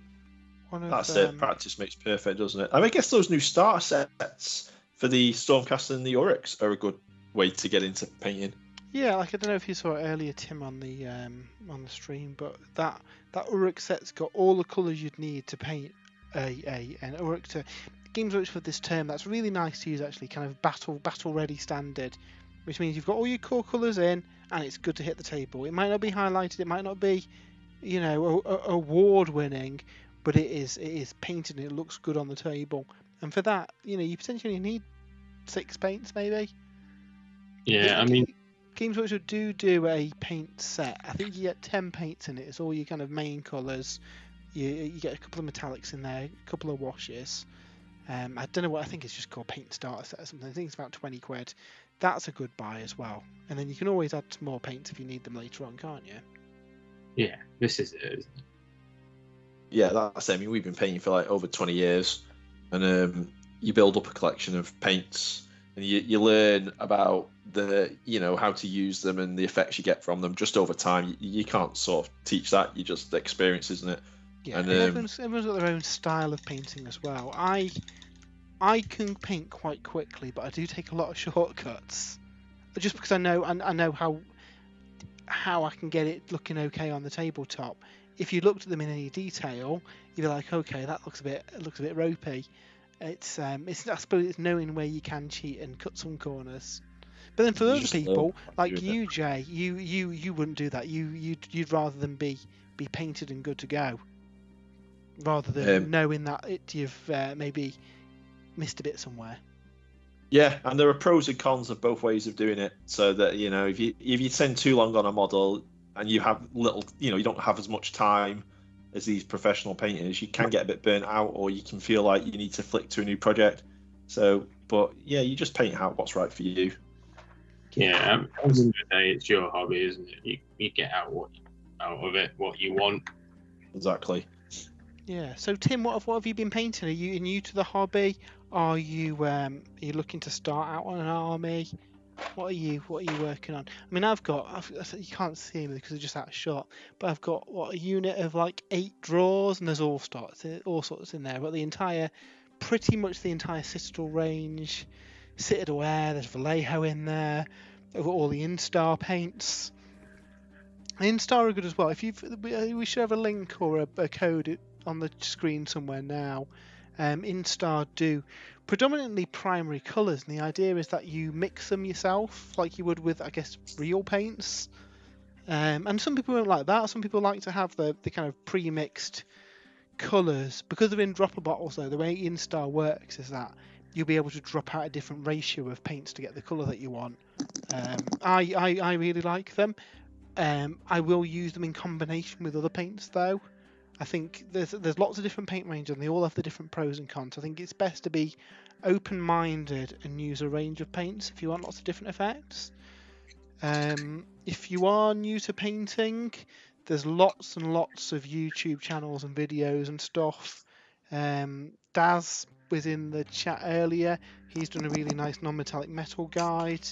that's it. Practice makes perfect, doesn't it? I mean, I guess those new starter sets for the Stormcaster and the Oryx are a good way to get into painting. Yeah, like I don't know if you saw it earlier, Tim, on the stream, but that Oryx set's got all the colours you'd need to paint an Oryx. Games Workshop for this term, that's really nice to use actually, kind of battle ready standard, which means you've got all your core colours in, and it's good to hit the table. It might not be highlighted, it might not be, award winning, but it is painted and it looks good on the table. And for that, you potentially need 6 paints maybe. yeah, I mean, Games Workshop do a paint set. I think you get 10 paints in it. It's all your kind of main colours. You get a couple of metallics in there, a couple of washes. I don't know what, I think it's just called paint starter set or something. I think it's about 20 quid. That's a good buy as well. And then you can always add some more paints if you need them later on, can't you? Yeah, this is it, isn't it? Yeah, that's it. I mean, we've been painting for like over 20 years, and you build up a collection of paints, and you learn about how to use them and the effects you get from them just over time. You can't sort of teach that. You just experience, isn't it? Yeah, and everyone's got their own style of painting as well. I can paint quite quickly, but I do take a lot of shortcuts, just because I know how I can get it looking okay on the tabletop. If you looked at them in any detail, you'd be like, okay, that looks a bit ropey. It's I suppose it's knowing where you can cheat and cut some corners. But then for other people, like you, Jay, you wouldn't do that. You'd rather than be painted and good to go, rather than knowing that you've maybe missed a bit somewhere. Yeah, and there are pros and cons of both ways of doing it. So that if you spend too long on a model and you have little, you don't have as much time as these professional painters, you can get a bit burnt out, or you can feel like you need to flick to a new project. So, but yeah, you just paint out what's right for you. Yeah, at the end of the day, it's your hobby, isn't it? You get out of it what you want. Exactly. Yeah. So Tim, what have you been painting? Are you new to the hobby? Are you looking to start out on an army? What are you working on? I mean, you can't see me because it's just out of shot, but I've got a unit of like 8 drawers, and there's all sorts in there. But pretty much the entire Citadel range, Citadel Air. There's Vallejo in there. I've got all the Instar paints. Instar are good as well. We should have a link or a code on the screen somewhere now. Instar do predominantly primary colours, and the idea is that you mix them yourself like you would with, I guess, real paints. And some people don't like that. Some people like to have the kind of pre-mixed colours. Because they're in dropper bottles, though, the way Instar works is that you'll be able to drop out a different ratio of paints to get the colour that you want. I really like them. I will use them in combination with other paints, though. I think there's lots of different paint ranges, and they all have the different pros and cons. I think it's best to be open-minded and use a range of paints if you want lots of different effects. If you are new to painting, there's lots and lots of YouTube channels and videos and stuff. Daz was in the chat earlier. He's done a really nice non-metallic metal guide.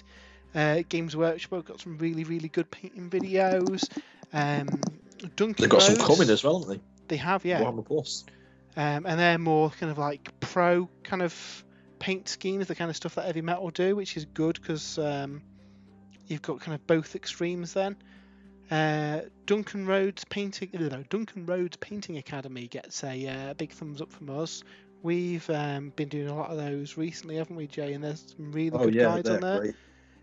Games Workshop got some really, really good painting videos. Duncan They've got Rhodes, some coming as well, haven't they? They have, yeah. Warhammer Plus. And they're more kind of like pro kind of paint schemes, the kind of stuff that Heavy Metal do, which is good because you've got kind of both extremes then. Duncan Rhodes Painting Academy gets a big thumbs up from us. We've been doing a lot of those recently, haven't we, Jay? And there's some really good guides on there. Great.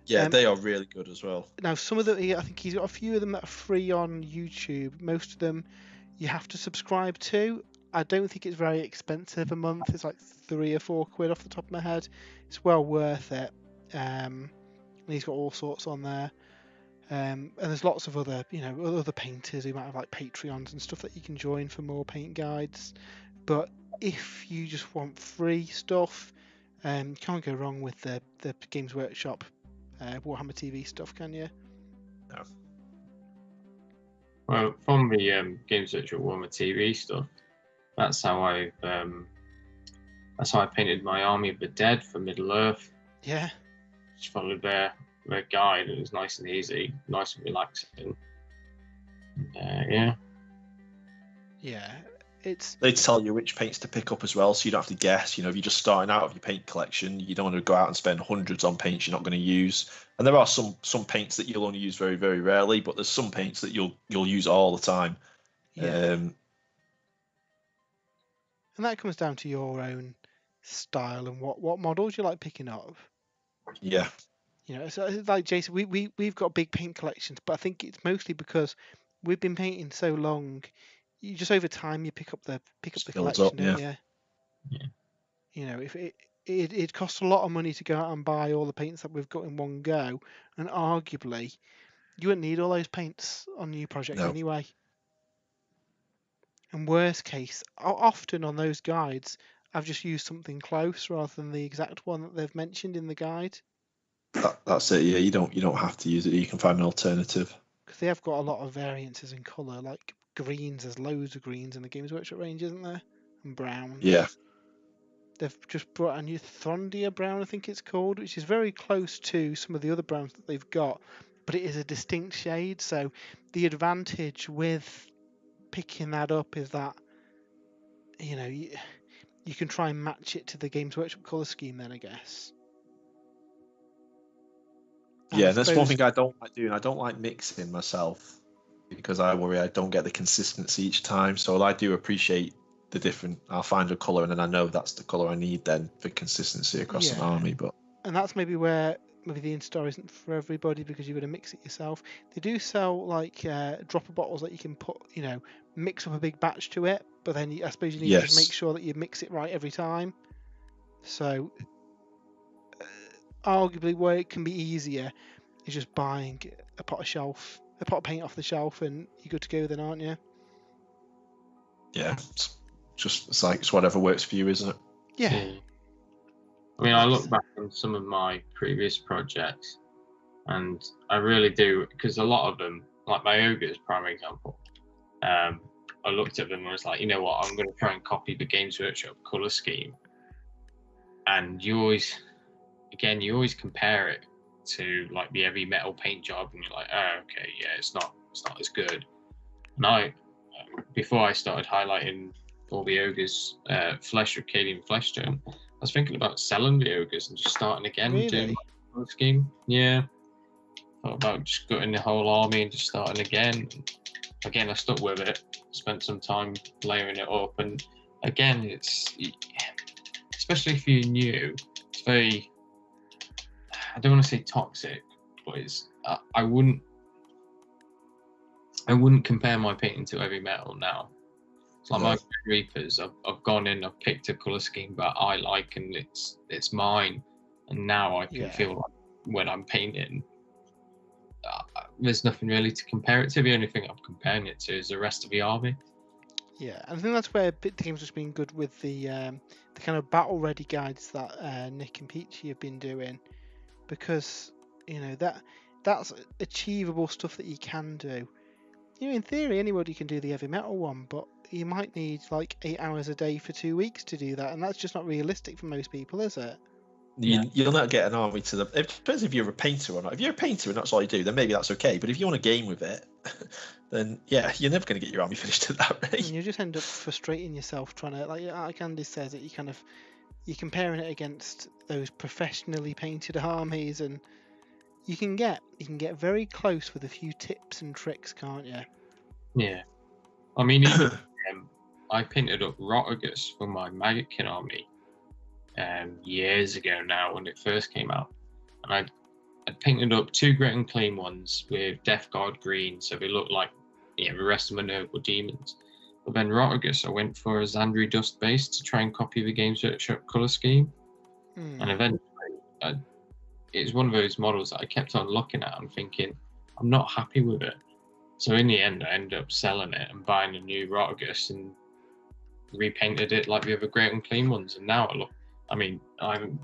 Yeah, they are really good as well. Now, some of them, I think he's got a few of them that are free on YouTube. Most of them you have to subscribe to. I don't think it's very expensive a month. It's like 3 or 4 quid off the top of my head. It's well worth it. And he's got all sorts on there. And there's lots of other, other painters who might have like Patreons and stuff that you can join for more paint guides. But if you just want free stuff, can't go wrong with the Games Workshop Warhammer TV stuff, can you? No. Well, from the Games Workshop Warhammer TV stuff, that's how I painted my Army of the Dead for Middle Earth. Yeah. Just followed their guide. It was nice and easy, nice and relaxing. Yeah. Yeah. They tell you which paints to pick up as well, so you don't have to guess. If you're just starting out of your paint collection, you don't want to go out and spend hundreds on paints you're not going to use. And there are some paints that you'll only use very, very rarely, but there's some paints that you'll use all the time. Yeah. And that comes down to your own style and what models you like picking up. Yeah. So like Jason, we've got big paint collections, but I think it's mostly because we've been painting so long. You just over time you pick up the collection, don't you? Yeah. If it costs a lot of money to go out and buy all the paints that we've got in one go, and arguably you wouldn't need all those paints on new projects anyway. And worst case, often on those guides, I've just used something close rather than the exact one that they've mentioned in the guide. That's it. Yeah, you don't have to use it. You can find an alternative. Because they have got a lot of variances in colour, like greens. There's loads of greens in the Games Workshop range, isn't there? And browns. Yeah. They've just brought a new Throndia brown, I think it's called, which is very close to some of the other browns that they've got, but it is a distinct shade. So the advantage with picking that up is that you can try and match it to the Games Workshop colour scheme then, I guess. Yeah, that's one thing I don't like doing. I don't like mixing myself because I worry I don't get the consistency each time. So I do appreciate the different. I'll find a colour and then I know that's the colour I need then for consistency across an army. And that's maybe where the Instar isn't for everybody, because you've got to mix it yourself. They do sell like dropper bottles that you can put, mix up a big batch to it, but then I suppose you need to just make sure that you mix it right every time. So arguably where it can be easier is just buying a pot of paint off the shelf, and you're good to go then, aren't you? Yeah, it's whatever works for you, isn't it? Yeah. I mean, I look back on some of my previous projects, and I really do, because a lot of them, like my ogres, prime example, I looked at them and was like, you know what, I'm going to try and copy the Games Workshop colour scheme. And you always compare it to like the heavy metal paint job, and you're like, oh, okay, yeah, it's not as good. And before I started highlighting all the ogres, Arcadian flesh tone, I was thinking about selling the ogres and just starting again doing my colour scheme. Yeah, thought about just gutting the whole army and just starting again. Again, I stuck with it. Spent some time layering it up, and again, it's especially if you're new, it's very. I don't want to say toxic, but it's. I wouldn't compare my painting to heavy metal now. It's like my Reapers. I've gone in, I've picked a colour scheme that I like, and it's mine. And now I can feel like when I'm painting, there's nothing really to compare it to. The only thing I'm comparing it to is the rest of the army. Yeah, and I think that's where the game's just been good with the kind of battle ready guides that Nick and Peachy have been doing, because that's achievable stuff that you can do. In theory, anybody can do the heavy metal one, but you might need like 8 hours a day for 2 weeks to do that, and that's just not realistic for most people, is it? You'll not get an army to them. It depends if you're a painter or not. If you're a painter and that's all you do, then maybe that's okay. But if you want to game with it, then yeah, you're never going to get your army finished at that rate. And you just end up frustrating yourself trying to, like Andy says, that you're comparing it against those professionally painted armies, and you can get very close with a few tips and tricks, can't you? Yeah, I mean, I painted up Rotagus for my Magickin army years ago now when it first came out, and I painted up 2 Grit and Clean ones with Death Guard green, so they look like the rest of my noble demons. But then Rotagus, I went for a Xandri Dust base to try and copy the Games Workshop colour scheme, and eventually it's one of those models that I kept on looking at and thinking, I'm not happy with it. So in the end, I ended up selling it and buying a new Rotagus and repainted it like the other Great and Clean ones. And now I haven't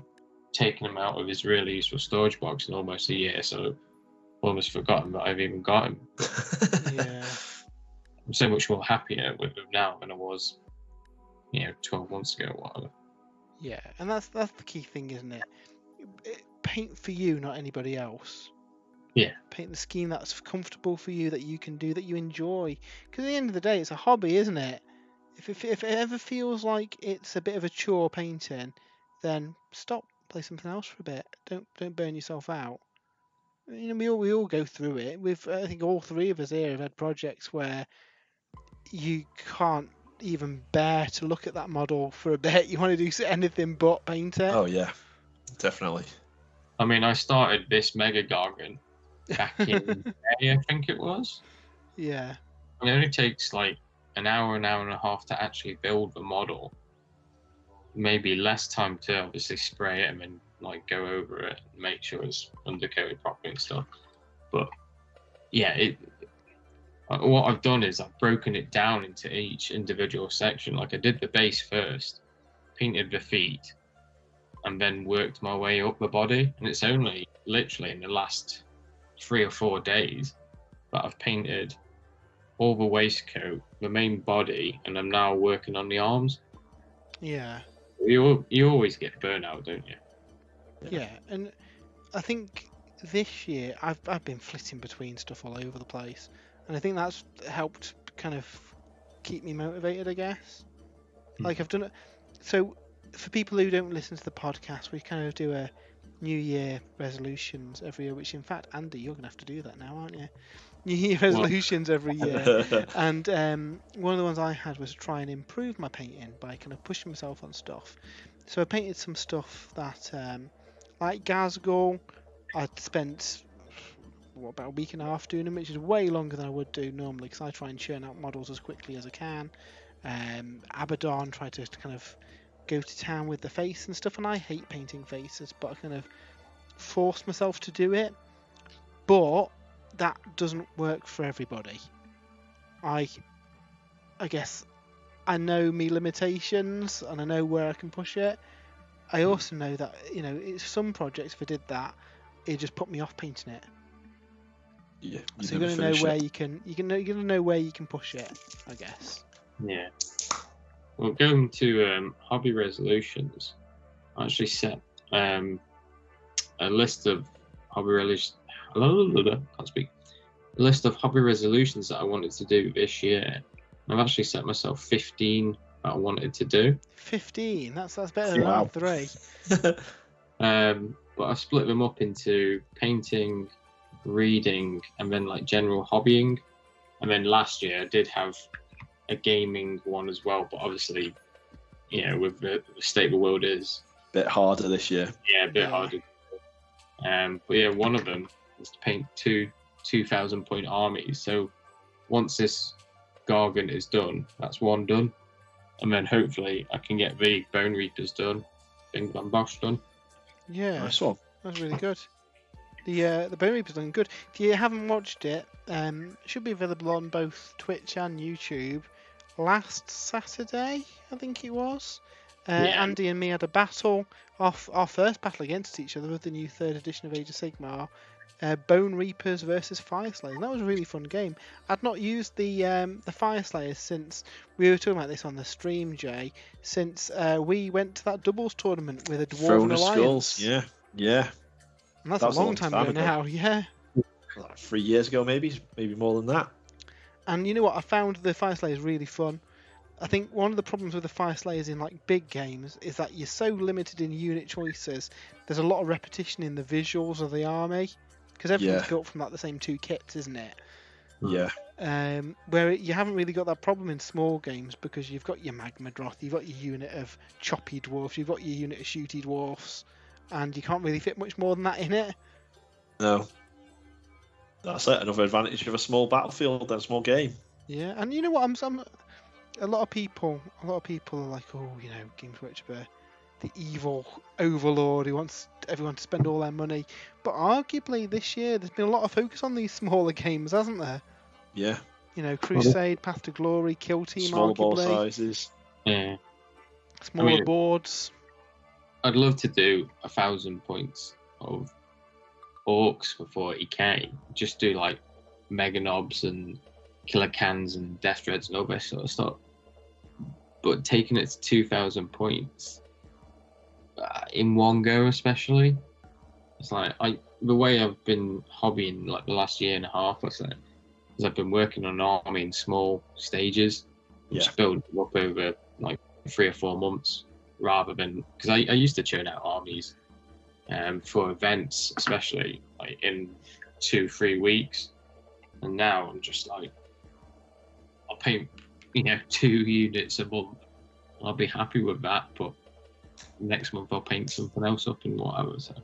taken him out of his really useful storage box in almost a year, so I've almost forgotten that I've even got him. Yeah. I'm so much more happier with them now than I was, 12 months ago or whatever. Yeah, and that's the key thing, isn't it? Paint for you, not anybody else. Yeah. Paint the scheme that's comfortable for you, that you can do, that you enjoy. Because at the end of the day, it's a hobby, isn't it? If it ever feels like it's a bit of a chore painting, then stop, play something else for a bit. Don't burn yourself out. We all go through it. I think all three of us here have had projects where you can't even bear to look at that model for a bit. You want to do anything but paint it. Oh yeah, definitely. I mean, I started this Mega Gargant back in May, I think it was. Yeah. And it only takes like an hour and a half to actually build the model. Maybe less time to obviously spray it and then like go over it and make sure it's undercoated properly and stuff. But yeah, what I've done is I've broken it down into each individual section. Like I did the base first, painted the feet, and then worked my way up the body. And it's only literally in the last 3 or 4 days that I've painted all the waistcoat, the main body, and I'm now working on the arms. Yeah. You always get burnout, don't you? Yeah, and I think this year I've been flitting between stuff all over the place, and I think that's helped kind of keep me motivated, I guess. Like I've done it. So for people who don't listen to the podcast, we kind of do a New Year resolutions every year. Which, in fact, Andy, you're gonna have to do that now, aren't you? New Year resolutions every year. And one of the ones I had was to try and improve my painting by kind of pushing myself on stuff. So I painted some stuff that, like Gazgul, I'd spent about a week and a half doing them, which is way longer than I would do normally because I try and churn out models as quickly as I can. Abaddon, try to kind of go to town with the face and stuff, and I hate painting faces, but I kind of forced myself to do it. But that doesn't work for everybody. I guess I know me limitations and I know where I can push it. I also know that it's some projects if I did that, it just put me off painting it. Yeah. So you're gonna know where you're gonna know where you can push it, I guess. Yeah. Well, going to hobby resolutions, I actually set a list of can't speak. A list of hobby resolutions that I wanted to do this year. I've actually set myself 15 that I wanted to do. 15? That's better than our 3. But I've split them up into painting, reading, and then like general hobbying. And then last year I did have a gaming one as well, but obviously, with the state of the world is a bit harder this year. Yeah, a bit harder. But yeah, one of them is to paint 2,000 point armies. So once this Gargant is done, that's one done, and then hopefully I can get the Bone Reapers done, Bing Bang Bosh done. Yeah, nice one. That's really good. The Bone Reaper's done good. If you haven't watched it, it should be available on both Twitch and YouTube. Last Saturday, I think it was. Andy and me had a battle, our first battle against each other with the new 3rd edition of Age of Sigmar. Bone Reapers versus Fire Slayers. That was a really fun game. I'd not used the Fire Slayers since we were talking about this on the stream, Jay. Since we went to that doubles tournament with a Dwarven Alliance. Skulls. Yeah. And that's a long time ago now. Yeah. Like 3 years ago, maybe more than that. And you know what? I found the Fire Slayers really fun. I think one of the problems with the Fire Slayers in like big games is that you're so limited in unit choices. There's a lot of repetition in the visuals of the army. Because everything's built from like the same 2 kits, isn't it? Yeah. Where you haven't really got that problem in small games because you've got your Magma Droth, you've got your unit of choppy dwarfs, you've got your unit of shooty dwarfs, and you can't really fit much more than that in it. No. That's it. Another advantage of a small battlefield and a small game. Yeah, and you know what? A lot of people are like, oh, Games Workshop, the evil overlord who wants everyone to spend all their money. But arguably this year there's been a lot of focus on these smaller games, hasn't there? Yeah. Crusade, Path to Glory, Kill Team, smaller arguably. ball sizes. Yeah. Smaller boards. I'd love to do 1,000 points of orcs for 40k. Just do like mega knobs and killer cans and death dreads and all this sort of stuff. But taking it to 2,000 points in one go, especially, it's like the way I've been hobbying like the last year and a half or so, is I've been working on an army in small stages, just building them up over like 3 or 4 months, rather than because I used to churn out armies for events, especially like in 2-3 weeks, and now I'm just like, I'll paint 2 units a month. I'll be happy with that, but next month I'll paint something else up and whatever. So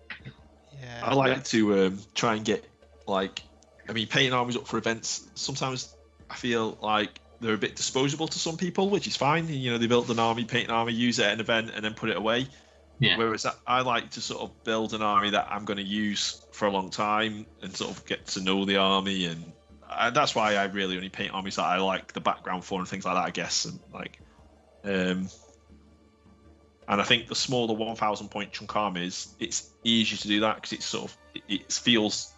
yeah, I like to try and get painting armies up for events. Sometimes I feel like they're a bit disposable to some people, which is fine. They build an army, paint an army, use it at an event, and then put it away. Yeah. Whereas I like to sort of build an army that I'm going to use for a long time and sort of get to know the army, and that's why I really only paint armies that I like the background for and things like that, I guess. And and I think the smaller 1,000 point chunk armies, it's easier to do that because it's sort of it feels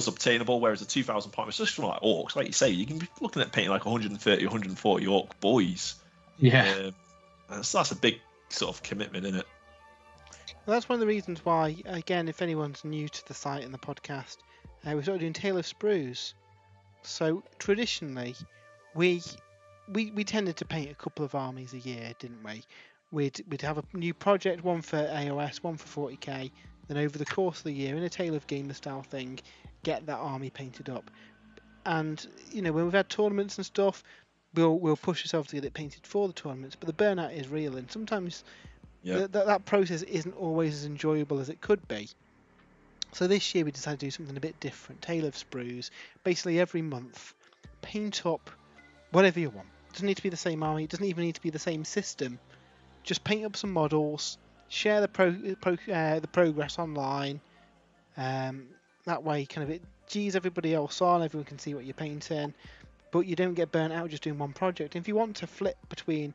obtainable. Whereas a 2,000 point, especially from like orcs, like you say, you can be looking at painting like 130, 140 orc boys. Yeah, so that's a big sort of commitment, isn't it? Well, that's one of the reasons why, again, if anyone's new to the site and the podcast, we started doing Tale of Sprues. So traditionally, we tended to paint a couple of armies a year, didn't we? We'd have a new project, one for AOS, one for 40k. Then over the course of the year, in a Tale of Gamer style thing, get that army painted up. And when we've had tournaments and stuff, we'll push ourselves to get it painted for the tournaments. But the burnout is real, and sometimes that process isn't always as enjoyable as it could be. So this year we decided to do something a bit different. Tale of Sprues. Basically every month, paint up whatever you want. It doesn't need to be the same army. It doesn't even need to be the same system. Just paint up some models. Share the progress online. That way, kind of it G's everybody else on. Everyone can see what you're painting, but you don't get burnt out just doing one project. And if you want to flip between,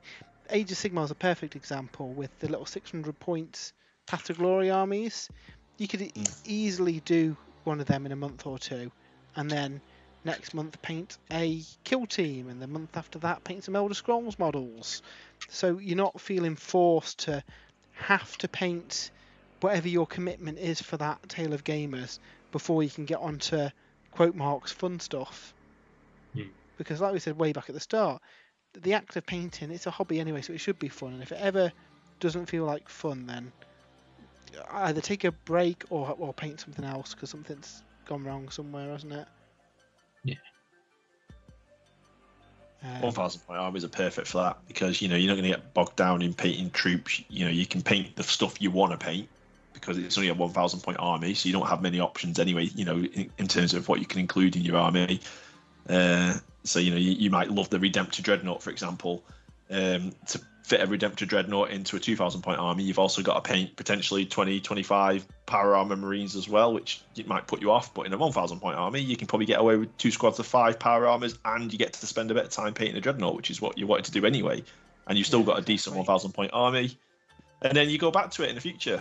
Age of Sigmar is a perfect example with the little 600 points Path to Glory armies. You could easily do one of them in a month or two, and then next month paint a kill team, and the month after that paint some Elder Scrolls models. So you're not feeling forced to have to paint whatever your commitment is for that Tale of Gamers before you can get onto quote marks fun stuff. Because like we said way back at the start, the act of painting, it's a hobby anyway, so it should be fun, and if it ever doesn't feel like fun, then either take a break or paint something else because something's gone wrong somewhere, hasn't it? Yeah. 1,000 point armies are perfect for that because you're not going to get bogged down in painting troops. You can paint the stuff you want to paint because it's only a 1,000 point army, so you don't have many options anyway. In terms of what you can include in your army. So you might love the Redemptor Dreadnought, for example. To fit a Redemptor Dreadnought into a 2,000 point army, you've also got to paint potentially 20-25 power armor marines as well, which it might put you off. But in a 1,000 point army, you can probably get away with 2 squads of 5 power armors, and you get to spend a bit of time painting a Dreadnought, which is what you wanted to do anyway. And you've still got a decent 1,000 point army. And then you go back to it in the future.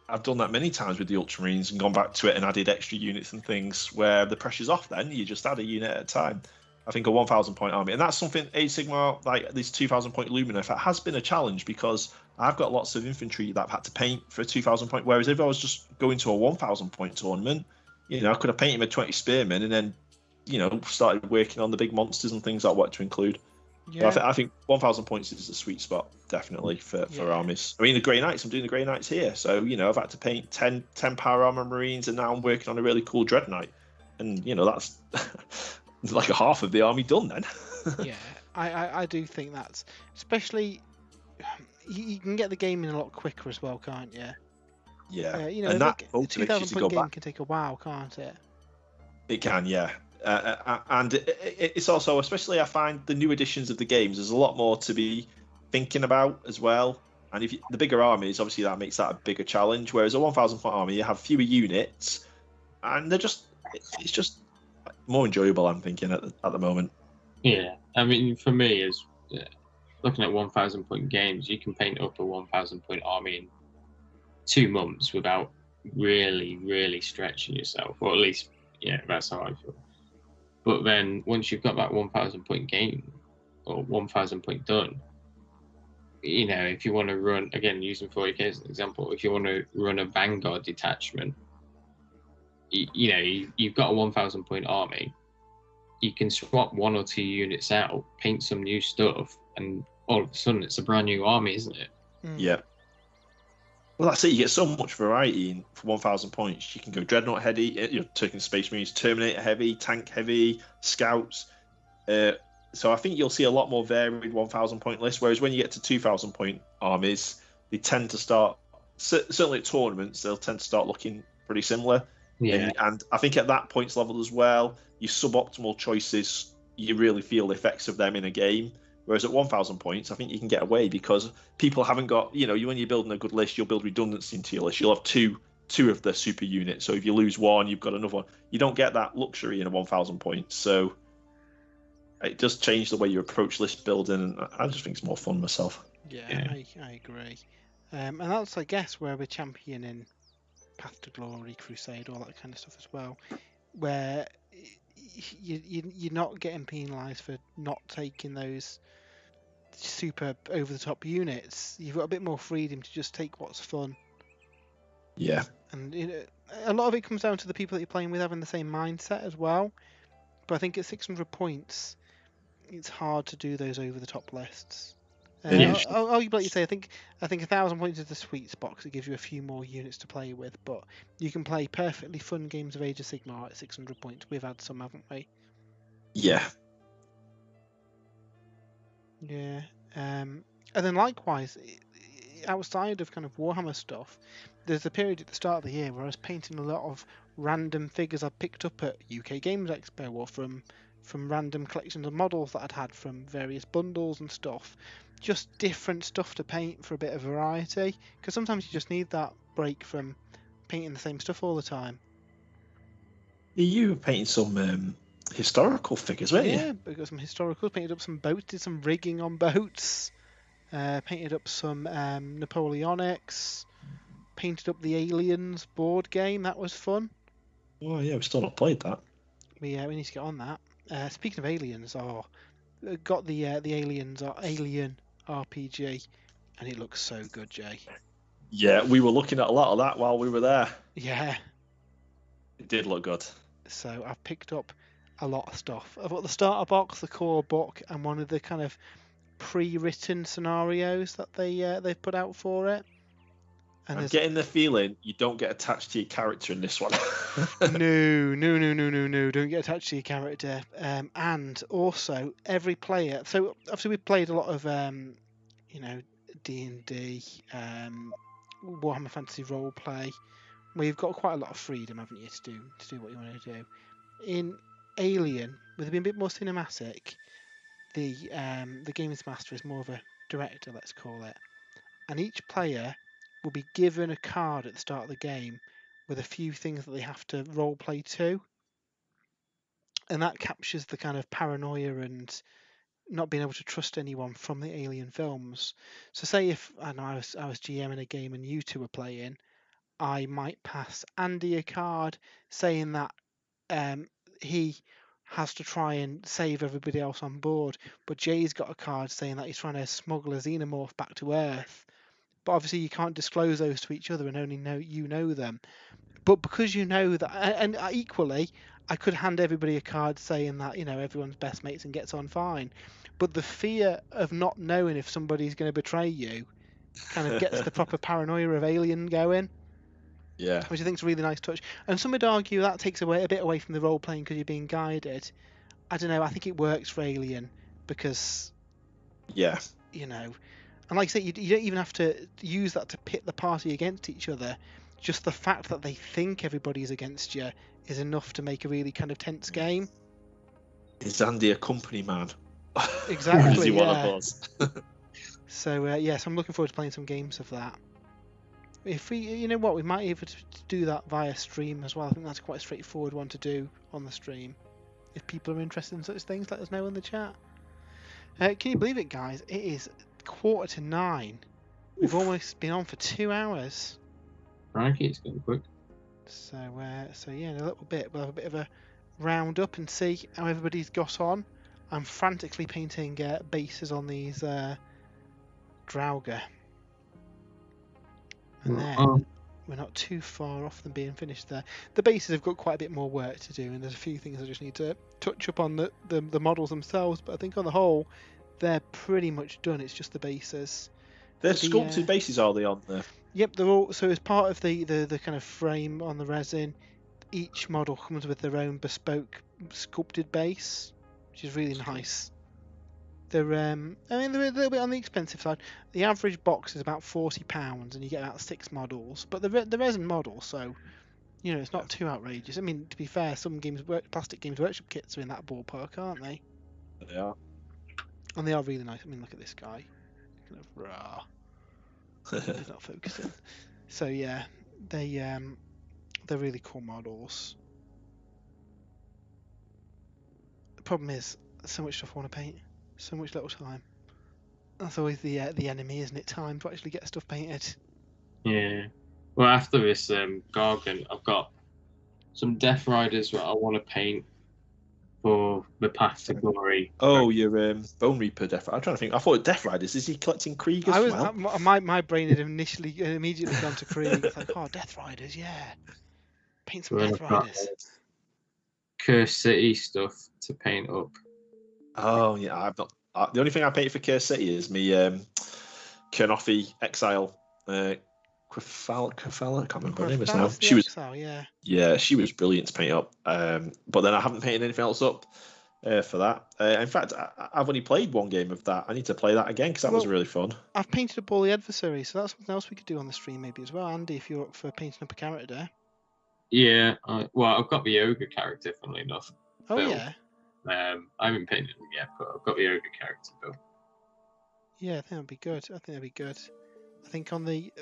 I've done that many times with the Ultramarines and gone back to it and added extra units and things where the pressure's off then. You just add a unit at a time. I think a 1,000 point army. And that's something Age Sigmar, like this 2,000 point Lumina, has been a challenge because I've got lots of infantry that I've had to paint for a 2,000 point. Whereas if I was just going to a 1,000 point tournament, I could have painted my 20 spearmen and then, started working on the big monsters and things I want to include. Yeah. I think 1,000 points is a sweet spot, definitely, for armies. I mean, the Grey Knights, I'm doing the Grey Knights here. So, I've had to paint 10 power armor Marines, and now I'm working on a really cool Dread Knight. And, that's like a half of the army done then. Yeah, I do think that's... Especially, you can get the game in a lot quicker as well, can't you? Yeah. And that a 2,000 point game can take a while, can't it? It can, yeah. And it's also, especially I find the new editions of the games, there's a lot more to be thinking about as well. And if the bigger armies, obviously that makes that a bigger challenge. Whereas a 1,000 point army, you have fewer units, and it's just more enjoyable, I'm thinking, at the moment. Yeah, I mean, for me, is looking at 1,000 point games, you can paint up a 1,000 point army in 2 months without really, really stretching yourself, or at least, that's how I feel. But then once you've got that 1,000 point game or 1,000 point done, if you want to run, again, using 40k as an example, if you want to run a Vanguard detachment, you've got a 1,000 point army, you can swap 1 or 2 units out, paint some new stuff, and all of a sudden it's a brand new army, isn't it? Yeah. Well, that's it. You get so much variety for 1,000 points. You can go Dreadnought heavy, taking Space Marines, Terminator heavy, Tank heavy, Scouts. So I think you'll see a lot more varied 1,000 point lists. Whereas when you get to 2,000 point armies, they tend to start, certainly at tournaments, they'll tend to start looking pretty similar. Yeah. And I think at that points level as well, your suboptimal choices, you really feel the effects of them in a game. Whereas at 1,000 points, I think you can get away because people haven't got, when you're building a good list, you'll build redundancy into your list. You'll have two of the super units. So if you lose one, you've got another one. You don't get that luxury in a 1,000 points. So it does change the way you approach list building. And I just think it's more fun myself. Yeah. I agree. And that's, I guess, where we're championing Path to Glory, Crusade, all that kind of stuff as well, where you're not getting penalised for not taking those super over-the-top units. You've got a bit more freedom to just take what's fun. Yeah. And a lot of it comes down to the people that you're playing with having the same mindset as well. But I think at 600 points, it's hard to do those over-the-top lists. Like you say, I think 1,000 points is the sweet spot because it gives you a few more units to play with. But you can play perfectly fun games of Age of Sigmar at 600 points. We've had some, haven't we? Yeah. Yeah. And then likewise, outside of kind of Warhammer stuff, there's a period at the start of the year where I was painting a lot of random figures I picked up at UK Games Expo or from random collections of models that I'd had from various bundles and stuff. Just different stuff to paint for a bit of variety, because sometimes you just need that break from painting the same stuff all the time. You were painting some historical figures, weren't you? Yeah, I got some historical, painted up some boats, did some rigging on boats, painted up some Napoleonics, painted up the Aliens board game. That was fun. Oh yeah, we've still not played that. We need to get on that. Speaking of Aliens, got the Aliens Alien RPG, and it looks so good, Jay. Yeah, we were looking at a lot of that while we were there. Yeah. It did look good. So I've picked up a lot of stuff. I've got the starter box, the core book, and one of the kind of pre-written scenarios that they've put out for it. And I'm getting the feeling you don't get attached to your character in this one. No. Don't get attached to your character. And also, every player... So, obviously, we've played a lot of, D&D, Warhammer Fantasy Roleplay. We've got quite a lot of freedom, haven't you, to do what you want to do. In Alien, with it being a bit more cinematic, the Games Master is more of a director, let's call it. And each player will be given a card at the start of the game with a few things that they have to role play to, and that captures the kind of paranoia and not being able to trust anyone from the Alien films. So say if I was GM in a game and you two were playing, I might pass Andy a card saying that he has to try and save everybody else on board, but Jay's got a card saying that he's trying to smuggle a xenomorph back to Earth. But obviously you can't disclose those to each other and only know them. But because you know that, and equally, I could hand everybody a card saying that everyone's best mates and gets on fine. But the fear of not knowing if somebody's going to betray you kind of gets the proper paranoia of Alien going. Yeah. Which I think is a really nice touch. And some would argue that takes a bit away from the role playing because you're being guided. I don't know. I think it works for Alien because. Yeah. And like I say, you don't even have to use that to pit the party against each other. Just the fact that they think everybody's against you is enough to make a really kind of tense game. Is Andy a company man? Exactly. Is he one of us? So I'm looking forward to playing some games of that. If we might even do that via stream as well. I think that's quite a straightforward one to do on the stream. If people are interested in such things, let us know in the chat. Can you believe it, guys? It is 8:45. We've almost been on for 2 hours. Crikey, it's going quick. So in a little bit we'll have a bit of a round up and see how everybody's got on. I'm frantically painting bases on these Draugr. And then we're not too far off them being finished there. The bases have got quite a bit more work to do, and there's a few things I just need to touch up on the models themselves, but I think on the whole, they're pretty much done. It's just the bases. They're sculpted bases, are they, on there? Yep, they're all. So as part of the kind of frame on the resin, each model comes with their own bespoke sculpted base, which is really nice. They're I mean, they're a little bit on the expensive side. The average box is about £40, and you get about 6 models. But the resin model, so you know, it's not too outrageous. I mean, to be fair, some Plastic Games Workshop kits are in that ballpark, aren't they? They are. And they are really nice. I mean, look at this guy. Kind of raw. He's not focusing. So yeah, they're really cool models. The problem is, so much stuff I want to paint. So much little time. That's always the enemy, isn't it? Time to actually get stuff painted. Yeah. Well, after this Gargant, I've got some Death Riders that I want to paint for the Path to Glory. Oh, your Bone Reaper Death Rider. I'm trying to think. I thought Death Riders. Is he collecting Krieg as well? My brain had immediately gone to Krieg. It's like, oh, Death Riders, yeah. Paint some Death Riders. Curse City stuff to paint up. Oh yeah, I've not. The only thing I painted for Curse City is me Kernoffy Exile. Quifala, I can't remember her name is now. She was Exile, yeah. Yeah, she was brilliant to paint up. But then I haven't painted anything else up for that. In fact, I've only played one game of that. I need to play that again because that was really fun. I've painted up all the adversaries, so that's something else we could do on the stream maybe as well, Andy, if you're up for painting up a character. Yeah, well, I've got the Ogre character, funnily enough. Oh, yeah. I haven't painted him yet, but I've got the Ogre character built. Yeah, I think that'd be good. I think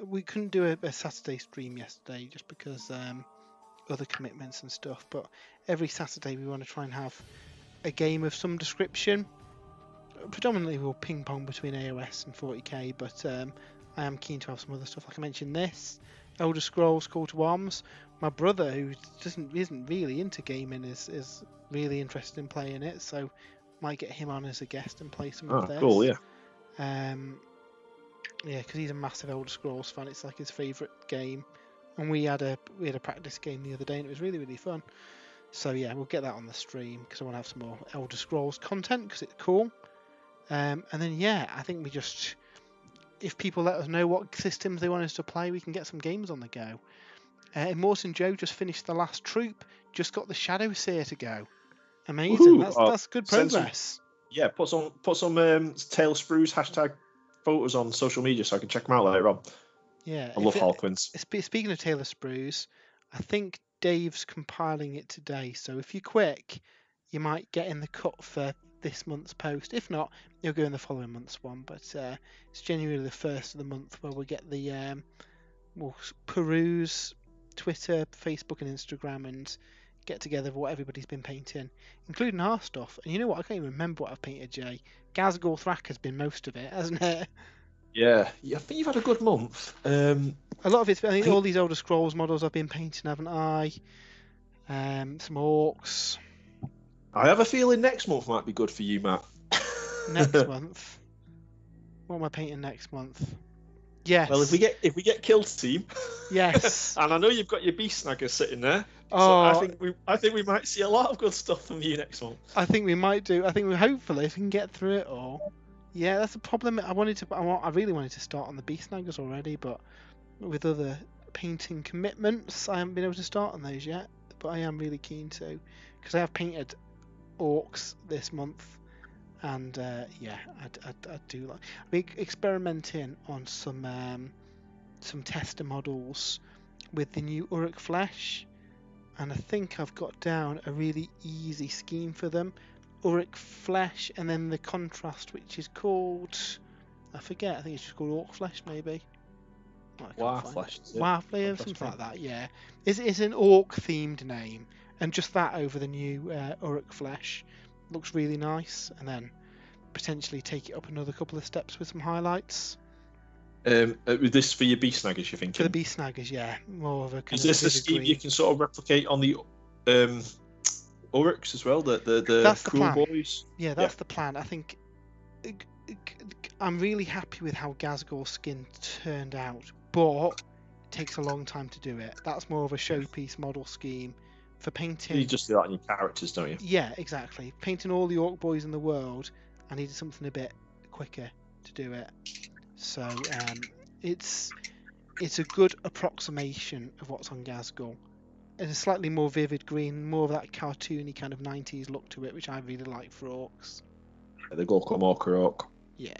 we couldn't do a Saturday stream yesterday just because other commitments and stuff, but every Saturday we want to try and have a game of some description. Predominantly we'll ping pong between AOS and 40k, but I am keen to have some other stuff. Like I mentioned, this Elder Scrolls Call to Arms. My brother, who isn't really into gaming, is really interested in playing it, so might get him on as a guest and play some of this. Cool, yeah. Yeah, because he's a massive Elder Scrolls fan. It's like his favourite game, and we had a practice game the other day, and it was really, really fun. So yeah, we'll get that on the stream because I want to have some more Elder Scrolls content because it's cool. And then yeah, I think we just, if people let us know what systems they want us to play, we can get some games on the go. Immortan Joe just finished the last troop, just got the Shadow Seer to go. Amazing. That's good progress. Put some Tail Sprues hashtag photos on social media so I can check them out later on. Yeah, I love Harlequins. Speaking of Taylor Sprues, I think Dave's compiling it today, so if you're quick, you might get in the cut for this month's post. If not, you'll go in the following month's one. But it's January the 1st of the month where we'll get the we'll peruse Twitter, Facebook, and Instagram and get together what everybody's been painting, including our stuff. And you know what? I can't even remember what I've painted, Jay. Gazgul Thrak has been most of it, hasn't it? Yeah, I think you've had a good month. A lot of it's, I think all these Elder Scrolls models I've been painting, haven't I? Some orcs. I have a feeling next month might be good for you, Matt. Next month? What am I painting next month? Yes. Well, if we get Kill Team. Yes. And I know you've got your Beast Snagger sitting there. Oh, so I think we might see a lot of good stuff from you next month. I think we might do. I think hopefully if we can get through it all. Yeah, that's the problem. I really wanted to start on the Beast Snaggers already, but with other painting commitments, I haven't been able to start on those yet. But I am really keen to, because I have painted orcs this month, and yeah, I do like. I've been experimenting on some tester models with the new Uruk Flesh, and I think I've got down a really easy scheme for them. Uruk Flesh, and then the contrast, which is called, I forget, I think it's just called Orc Flesh, maybe. Warflesh. Warflesh, something like that, yeah. It's an orc themed name, and just that over the new Uruk Flesh looks really nice, and then potentially take it up another couple of steps with some highlights. With this for your Beast Snaggers, you think? For the Beast Snaggers, yeah. More of a kind Is this a scheme you can sort of replicate on the Uruks as well. The That's the Cruel plan. Boys. Yeah, that's the plan. I think I'm really happy with how Ghazghkull's skin turned out, but it takes a long time to do it. That's more of a showpiece model scheme for painting. You just do that on your characters, don't you? Yeah, exactly. Painting all the orc boys in the world, I needed something a bit quicker to do it. So it's a good approximation of what's on Ghazghkull. It's a slightly more vivid green, more of that cartoony kind of 90s look to it, which I really like for orcs. The Gorkom Orc. Yeah.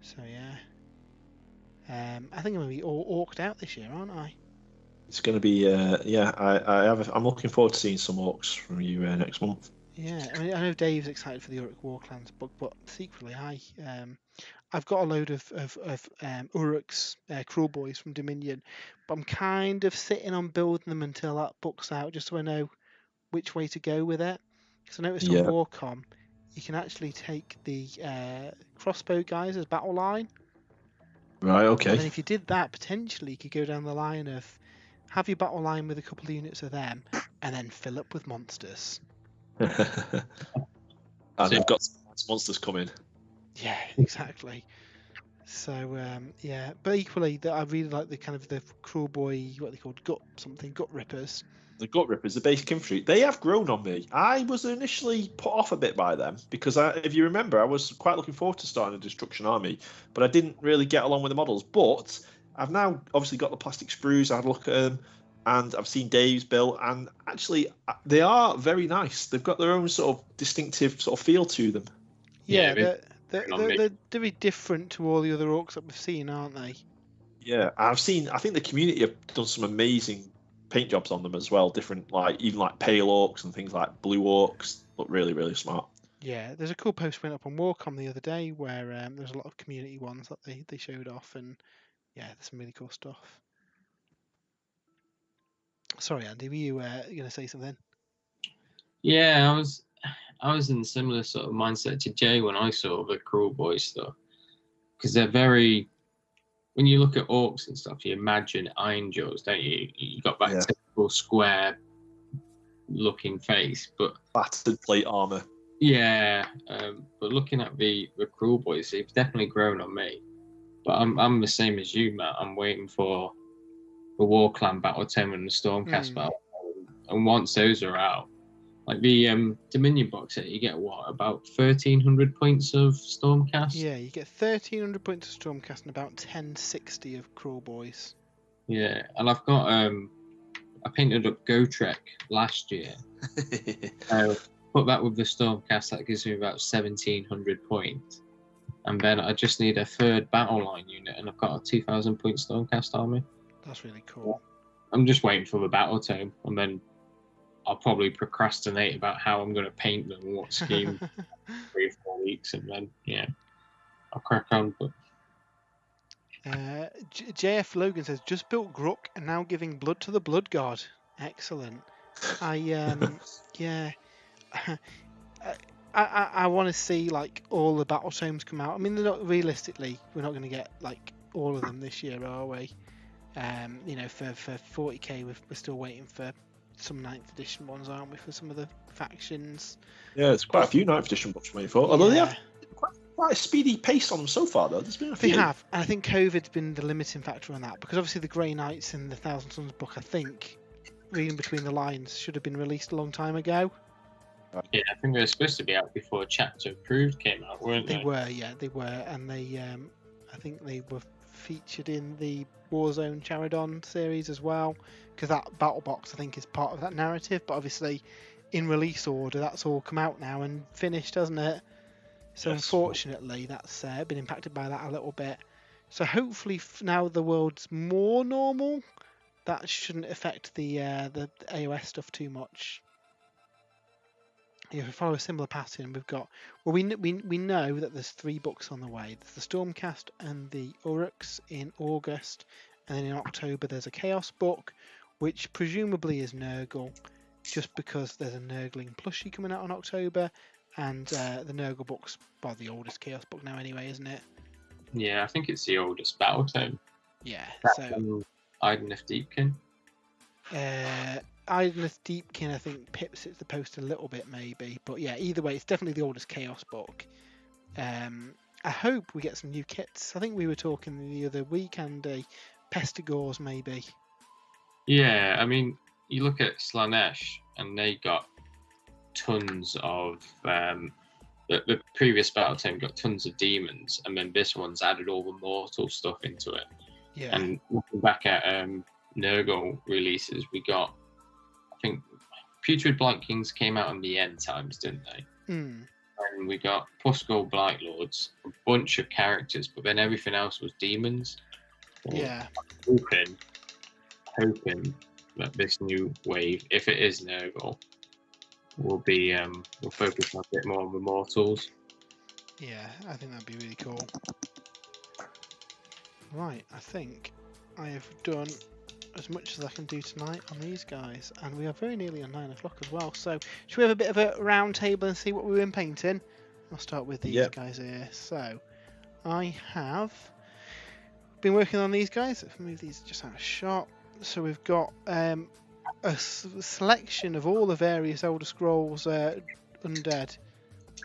So yeah. I think I'm gonna be all orced out this year, aren't I? It's going to be I'm looking forward to seeing some orcs from you next month. Yeah, I mean, I know Dave's excited for the Uruk Warclans book, but secretly I've got a load of Uruk's Cruel Boys from Dominion, but I'm kind of sitting on building them until that book's out, just so I know which way to go with it. Because I noticed on Warcom, you can actually take the crossbow guys as battle line. Right, okay. And then if you did that, potentially you could go down the line of have your battle line with a couple of units of them, and then fill up with monsters. And they've got some monsters coming. Yeah, exactly. So yeah, but equally, I really like the kind of the Cruel Boy, what they called gut rippers. The Gut Rippers, the basic infantry, they have grown on me. I was initially put off a bit by them because, if you remember, I was quite looking forward to starting a Destruction Army, but I didn't really get along with the models. But I've now obviously got the plastic sprues. I had a look at them, and I've seen Dave's build, and actually they are very nice. They've got their own sort of distinctive sort of feel to them. Yeah, they're very different to all the other orcs that we've seen, aren't they? Yeah, I think the community have done some amazing paint jobs on them as well. Different, even pale orcs and things like blue orcs look really, really smart. Yeah, there's a cool post went up on Warcom the other day where there's a lot of community ones that they showed off, and yeah, there's some really cool stuff. Sorry, Andy, were you going to say something? Yeah, I was in a similar sort of mindset to Jay when I saw the Cruel Boys stuff, because they're very. When you look at orcs and stuff, you imagine Iron Jaws, don't you? You got that typical square-looking face, but battered plate armor. Yeah, but looking at the Cruel Boys, it's definitely grown on me. But I'm the same as you, Matt. I'm waiting for the War Clan Battle Tome and the Stormcast Battle, and once those are out, like the Dominion box set, you get about 1,300 points of Stormcast. Yeah, you get 1,300 points of Stormcast and about 1060 of Cruel Boys. Yeah, and I've got I painted up Gotrek last year. Put that with the Stormcast, that gives me about 1,700 points. And then I just need a third battle line unit, and I've got a 2,000 point Stormcast army. That's really cool. I'm just waiting for the battle tome, and then I'll probably procrastinate about how I'm going to paint them and what scheme 3 or 4 weeks, and then I'll crack on. But JF Logan says just built Gruk and now giving blood to the Blood God. Excellent. I want to see all the battle tomes come out. I mean, they're not realistically. We're not going to get all of them this year, are we? For 40k, we're still waiting for some 9th edition ones, aren't we? For some of the factions. Yeah, there's quite a few 9th edition books waiting for. Although they have quite a speedy pace on them so far, though. There's been a few. They have, and I think COVID's been the limiting factor on that, because obviously the Grey Knights and the Thousand Sons book, I think, reading between the lines, should have been released a long time ago. Yeah, I think they were supposed to be out before Chapter Approved came out, weren't they? They were, and they, I think they were featured in the Warzone Charadon series as well, because that battle box I think is part of that narrative. But obviously, in release order, that's all come out now and finished, hasn't it? So unfortunately, that's been impacted by that a little bit. So hopefully, now the world's more normal, that shouldn't affect the AOS stuff too much. If we follow a similar pattern, we've got we know that there's 3 books on the way. There's the Stormcast and the Uruks in August, and then in October there's a Chaos book, which presumably is Nurgle, just because there's a Nurgling plushie coming out in October, and the Nurgle book's the oldest Chaos book now anyway, isn't it? Yeah, I think it's the oldest battle tome. Yeah. That's Idun of Deepkin. Idoneth Deepkin, I think, pips it to the post a little bit, maybe. But yeah, either way, it's definitely the oldest Chaos book. I hope we get some new kits. I think we were talking the other week, and Pestigores, maybe. Yeah, I mean, you look at Slanesh, and they got tons of the previous battle team got tons of demons, and then this one's added all the mortal stuff into it. Yeah. And looking back at Nurgle releases, we got, I think, Putrid Blight Kings came out on the end times, didn't they? Mm. And we got Puskull Blight Lords, a bunch of characters, but then everything else was demons. Yeah. Hoping that this new wave, if it is Nurgle, will be we'll focus a bit more on the mortals. Yeah, I think that'd be really cool. Right, I think I have done as much as I can do tonight on these guys, and we are very nearly on 9 o'clock as well. So, should we have a bit of a round table and see what we've been painting? I'll start with these guys here. So, I have been working on these guys. If I move these just out of shot. So we've got a selection of all the various Elder Scrolls undead.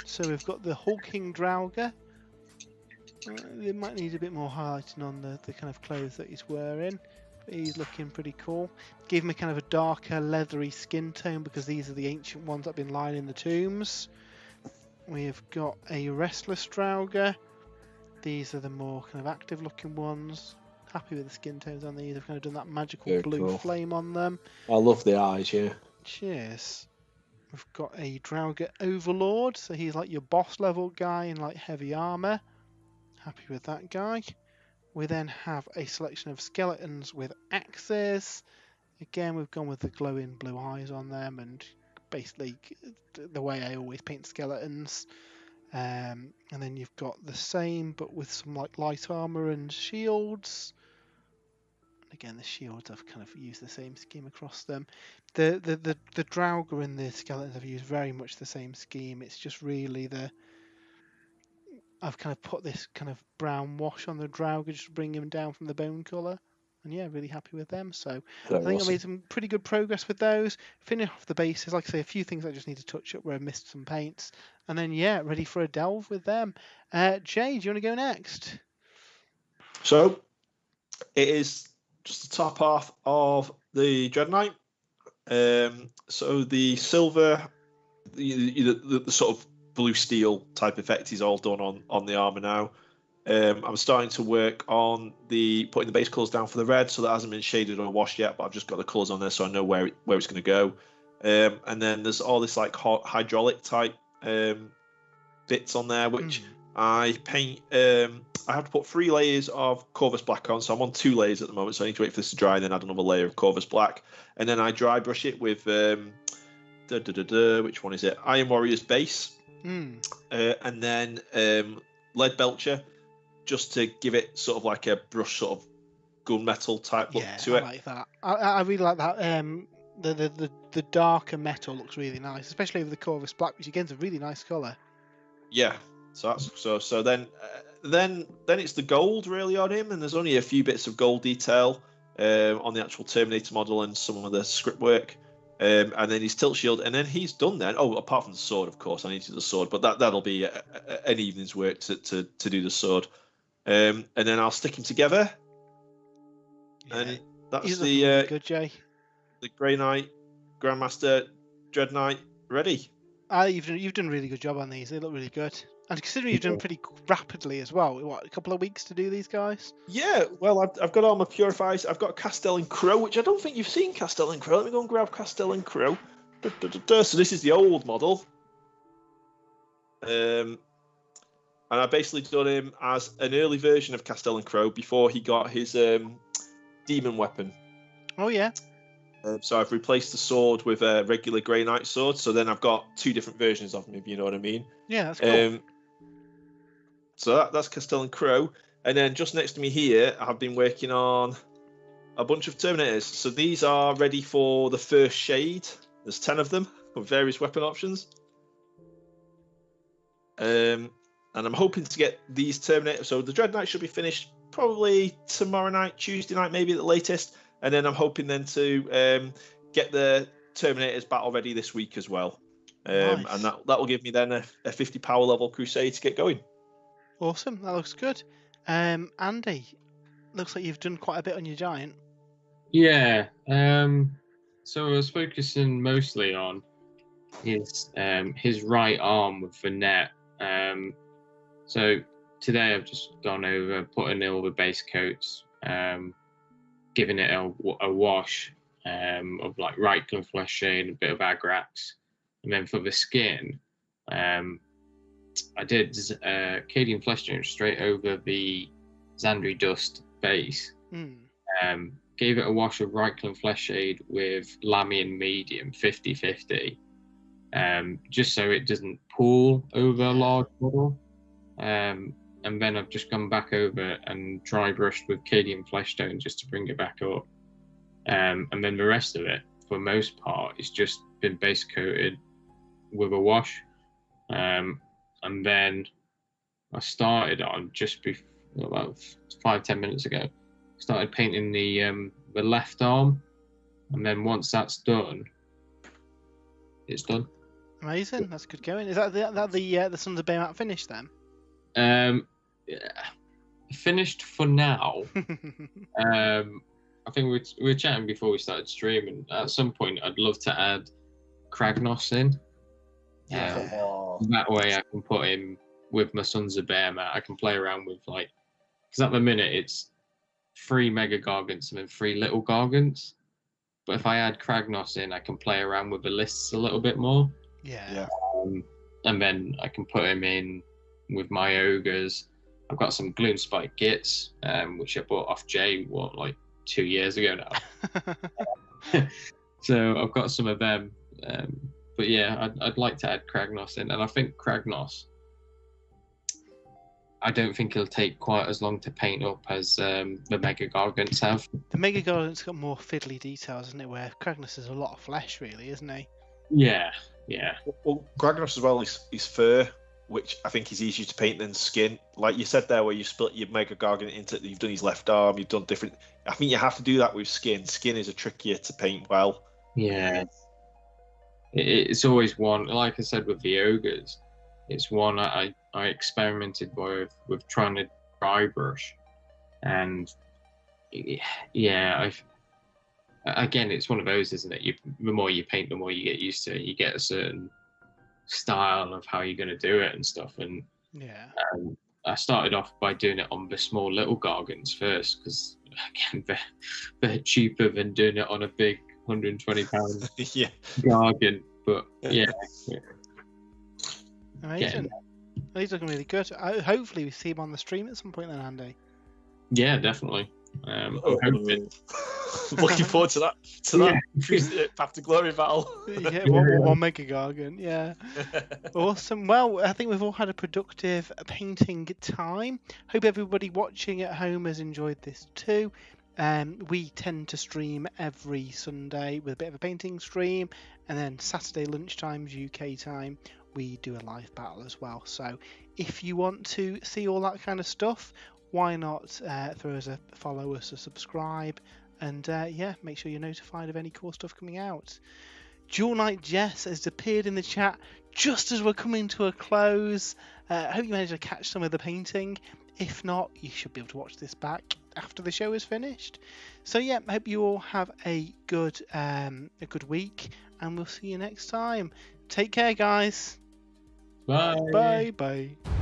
So we've got the hulking Draugr. They might need a bit more highlighting on the kind of clothes that he's wearing. But he's looking pretty cool. Give him a kind of a darker leathery skin tone because these are the ancient ones that have been lying in the tombs. We've got a Restless Draugr. These are the more kind of active looking ones. Happy with the skin tones on these. I've kind of done that magical blue flame on them. I love the eyes, yeah. Cheers. We've got a Draugr Overlord, so he's like your boss level guy in like heavy armor. Happy with that guy. We then have a selection of skeletons with axes. Again, we've gone with the glowing blue eyes on them, and basically the way I always paint skeletons. And then you've got the same, but with some like light armor and shields. Again, the shields I've kind of used the same scheme across them. The Draugr and the skeletons I've used very much the same scheme. It's just really I've kind of put this kind of brown wash on the Draugr just to bring him down from the bone colour. And yeah, really happy with them. So I think I made some pretty good progress with those. Finish off the bases, like I say, a few things I just need to touch up where I missed some paints. And then yeah, ready for a delve with them. Jay, do you want to go next? So it is just the top half of the Dread Knight. So the silver, the sort of blue steel type effect is all done on the armor now. I'm starting to work on putting the base colours down for the red, so that hasn't been shaded or washed yet, but I've just got the colours on there so I know where it's going to go. And then there's all this like hydraulic type bits on there, which I paint. I have to put 3 layers of Corvus Black on, so I'm on 2 layers at the moment, so I need to wait for this to dry and then add another layer of Corvus Black. And then I dry brush it with, which one is it? Iron Warrior's Base. And then Lead Belcher, just to give it sort of like a brush sort of gunmetal type look to it. I like that. I really like that. The darker metal looks really nice, especially with the Corvus Black, which again is a really nice colour. Yeah, so that's so then it's the gold really on him, and there's only a few bits of gold detail on the actual Terminator model and some of the script work, and then his tilt shield, and then he's done then. Oh, apart from the sword, of course, I need to do the sword, but that'll be an evening's work to do the sword, and then I'll stick him together, and that's really good, Jay. The Grey Knight, Grandmaster, Dread Knight ready. You've done a really good job on these. They look really good. And considering you've done pretty rapidly as well, what, a couple of weeks to do these guys? Yeah, well, I've got all my purifiers. I've got Castellan Crow, which I don't think you've seen Castellan Crow. Let me go and grab Castellan Crow. So this is the old model. And I basically done him as an early version of Castellan Crow before he got his demon weapon. Oh, yeah. So I've replaced the sword with a regular Grey Knight sword. So then I've got 2 different versions of him, if you know what I mean. Yeah, that's cool. So that's Castellan Crow. And then just next to me here, I've been working on a bunch of Terminators. So these are ready for the first shade. There's 10 of them with various weapon options. And I'm hoping to get these Terminators. So the Dread Knight should be finished probably tomorrow night, Tuesday night, maybe at the latest. And then I'm hoping then to get the Terminators battle ready this week as well. Nice. And that will give me then a 50 power level Crusade to get going. Awesome, that looks good. Andy, looks like you've done quite a bit on your giant. Yeah. So I was focusing mostly on his right arm with the net. So today I've just gone over, putting in all the base coats, giving it a wash of like Reichland Flesh Shade, a bit of Agrax, and then for the skin, I did Cadian Flesh Shade straight over the Xandri Dust base. Gave it a wash of Reichland Flesh Shade with Lamian Medium 50/50, just so it doesn't pool over a large model. And then I've just gone back over and dry brushed with Cadian Fleshstone just to bring it back up. And then the rest of it, for the most part, it's just been base coated with a wash. And then I started on just before, about 5-10 minutes ago, started painting the left arm. And then once that's done, it's done. Amazing, that's good going. Is that the Sons of Baymat finish then? Finished for now. I think we were chatting before we started streaming. At some point, I'd love to add Kragnos in. That way, I can put him with my Sons of Behemoth. I can play around with because at the minute it's 3 Mega Gargants and then 3 Little Gargants. But if I add Kragnos in, I can play around with the lists a little bit more. Yeah. And then I can put him in with my ogres. I've got some Gloom Spike Gits, which I bought off Jay 2 years ago now. So I've got some of them. But yeah, I'd like to add Kragnos in, and I think Kragnos, I don't think it'll take quite as long to paint up as the Mega Gargants have. The Mega Gargant's got more fiddly details, isn't it? Where Kragnos is a lot of flesh, really, isn't he? Yeah. Well, Kragnos as well is fur, which I think is easier to paint than skin. Like you said there, where you split your Mega Gargant into, you've done his left arm, you've done different. I think you have to do that with skin. Skin is a trickier to paint well. Yeah. It's always one, like I said with the ogres, it's one I experimented with trying to dry brush, and yeah, again, it's one of those, isn't it? The more you paint, the more you get used to it. You get a certain style of how you're going to do it and stuff. And yeah, I started off by doing it on the small little Gargants first, because again, they're cheaper than doing it on a big £120 Gargant. But yeah. Amazing. Well, he's looking really good. Hopefully we see him on the stream at some point then, Andy. Yeah, definitely. I'm hoping. Looking forward to that Path to Glory battle. Yeah, one Mega Gargant, yeah. Awesome. Well, I think we've all had a productive painting time. Hope everybody watching at home has enjoyed this too. We tend to stream every Sunday with a bit of a painting stream, and then Saturday lunchtimes UK time we do a live battle as well. So if you want to see all that kind of stuff, why not throw us a follow, us a subscribe, and yeah, make sure you're notified of any cool stuff coming out. Jewel Knight Jess has appeared in the chat just as we're coming to a close. Hope you managed to catch some of the painting. If not, you should be able to watch this back after the show is finished. So yeah, I hope you all have a good week, and we'll see you next time. Take care, guys. Bye. Bye.